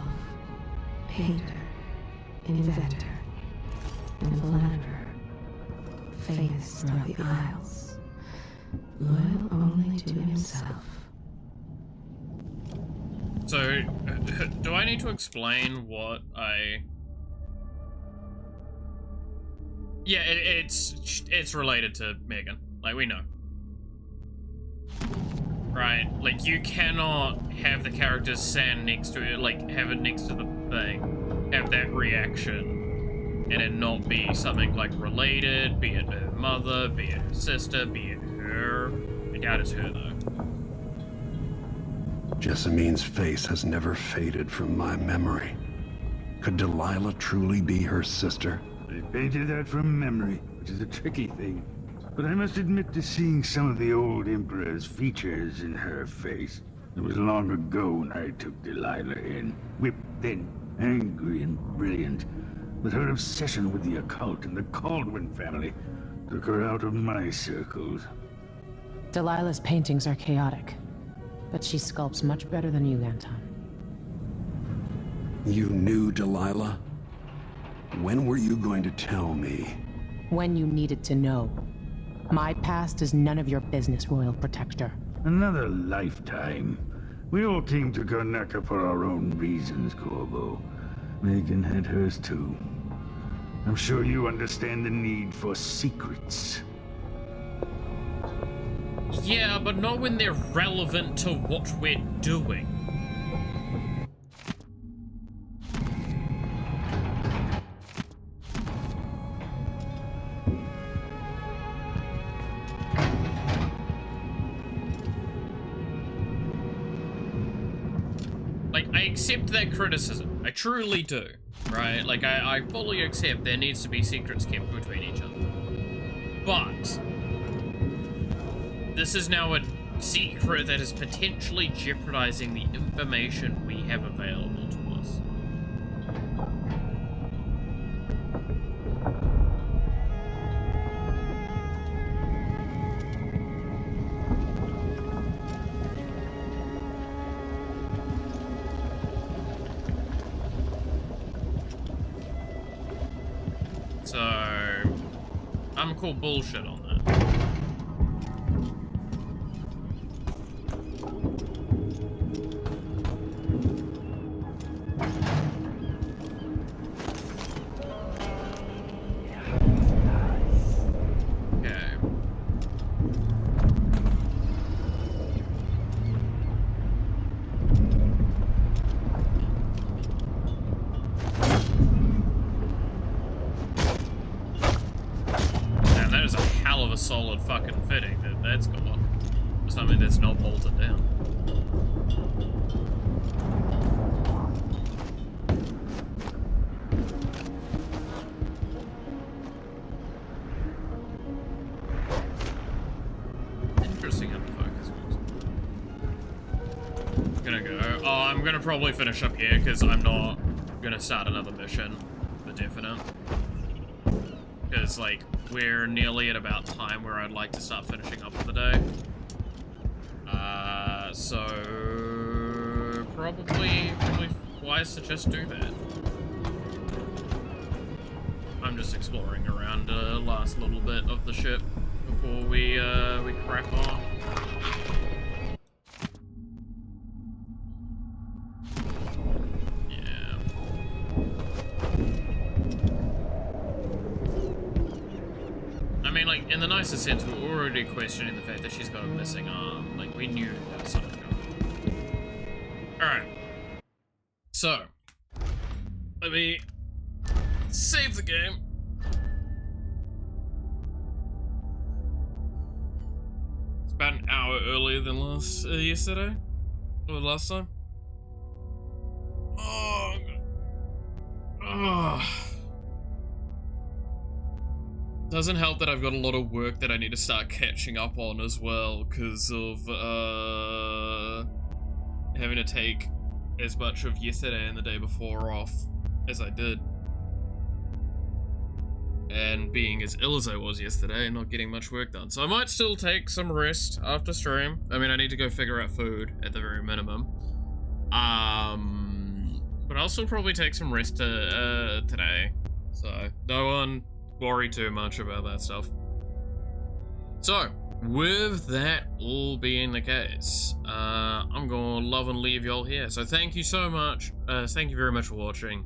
painter, inventor, and philanderer, famous throughout the Isles, loyal only to himself. So, do I need to explain what I... Yeah, it's related to Megan. Like, we know. Right? Like, you cannot have the characters stand next to it, like, have it next to the thing, have that reaction, and it not be something, like, related, be it her mother, be it her sister, be it her. I doubt it's her, though. Jessamine's face has never faded from my memory. Could Delilah truly be her sister? They painted that from memory, which is a tricky thing. But I must admit to seeing some of the old Emperor's features in her face. It was long ago when I took Delilah in, whipped thin, angry and brilliant. But her obsession with the occult and the Caldwin family took her out of my circles. Delilah's paintings are chaotic, but she sculpts much better than you, Anton. You knew Delilah? When were you going to tell me? When you needed to know. My past is none of your business, Royal Protector. Another lifetime. We all came to Karnaca for our own reasons, Corvo. Megan had hers too. I'm sure you understand the need for secrets. Yeah, but not when they're relevant to what we're doing. Like, I accept that criticism. I truly do. Right? Like, I fully accept there needs to be secrets kept between each other. But this is now a secret that is potentially jeopardizing the information we have available to us. So, I'm gonna call bullshit on that. Solid fucking fitting that's got something that's not bolted down. Interesting how the focus works. I'm gonna go. Oh, I'm gonna probably finish up here because I'm not gonna start another mission for definite. Because, like, we're nearly at about time where I'd like to start finishing up for the day. So probably wise to just do that. I'm just exploring around the last little bit of the ship before we crack on. in the nicest sense, we're already questioning the fact that she's got a missing arm. Like, we knew there was something going on. Alright. So, let me save the game. It's about an hour earlier than yesterday. Or last time. Oh. Oh. Doesn't help that I've got a lot of work that I need to start catching up on as well, because of having to take as much of yesterday and the day before off as I did. And being as ill as I was yesterday and not getting much work done. So I might still take some rest after stream. I mean, I need to go figure out food at the very minimum. But I'll still probably take some rest today. So no one worry too much about that stuff. So, with that all being the case, I'm gonna love and leave y'all here. So thank you so much. Thank you very much for watching.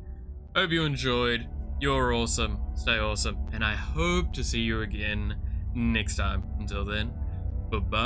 Hope you enjoyed. You're awesome. Stay awesome. And I hope to see you again next time. Until then, bye-bye.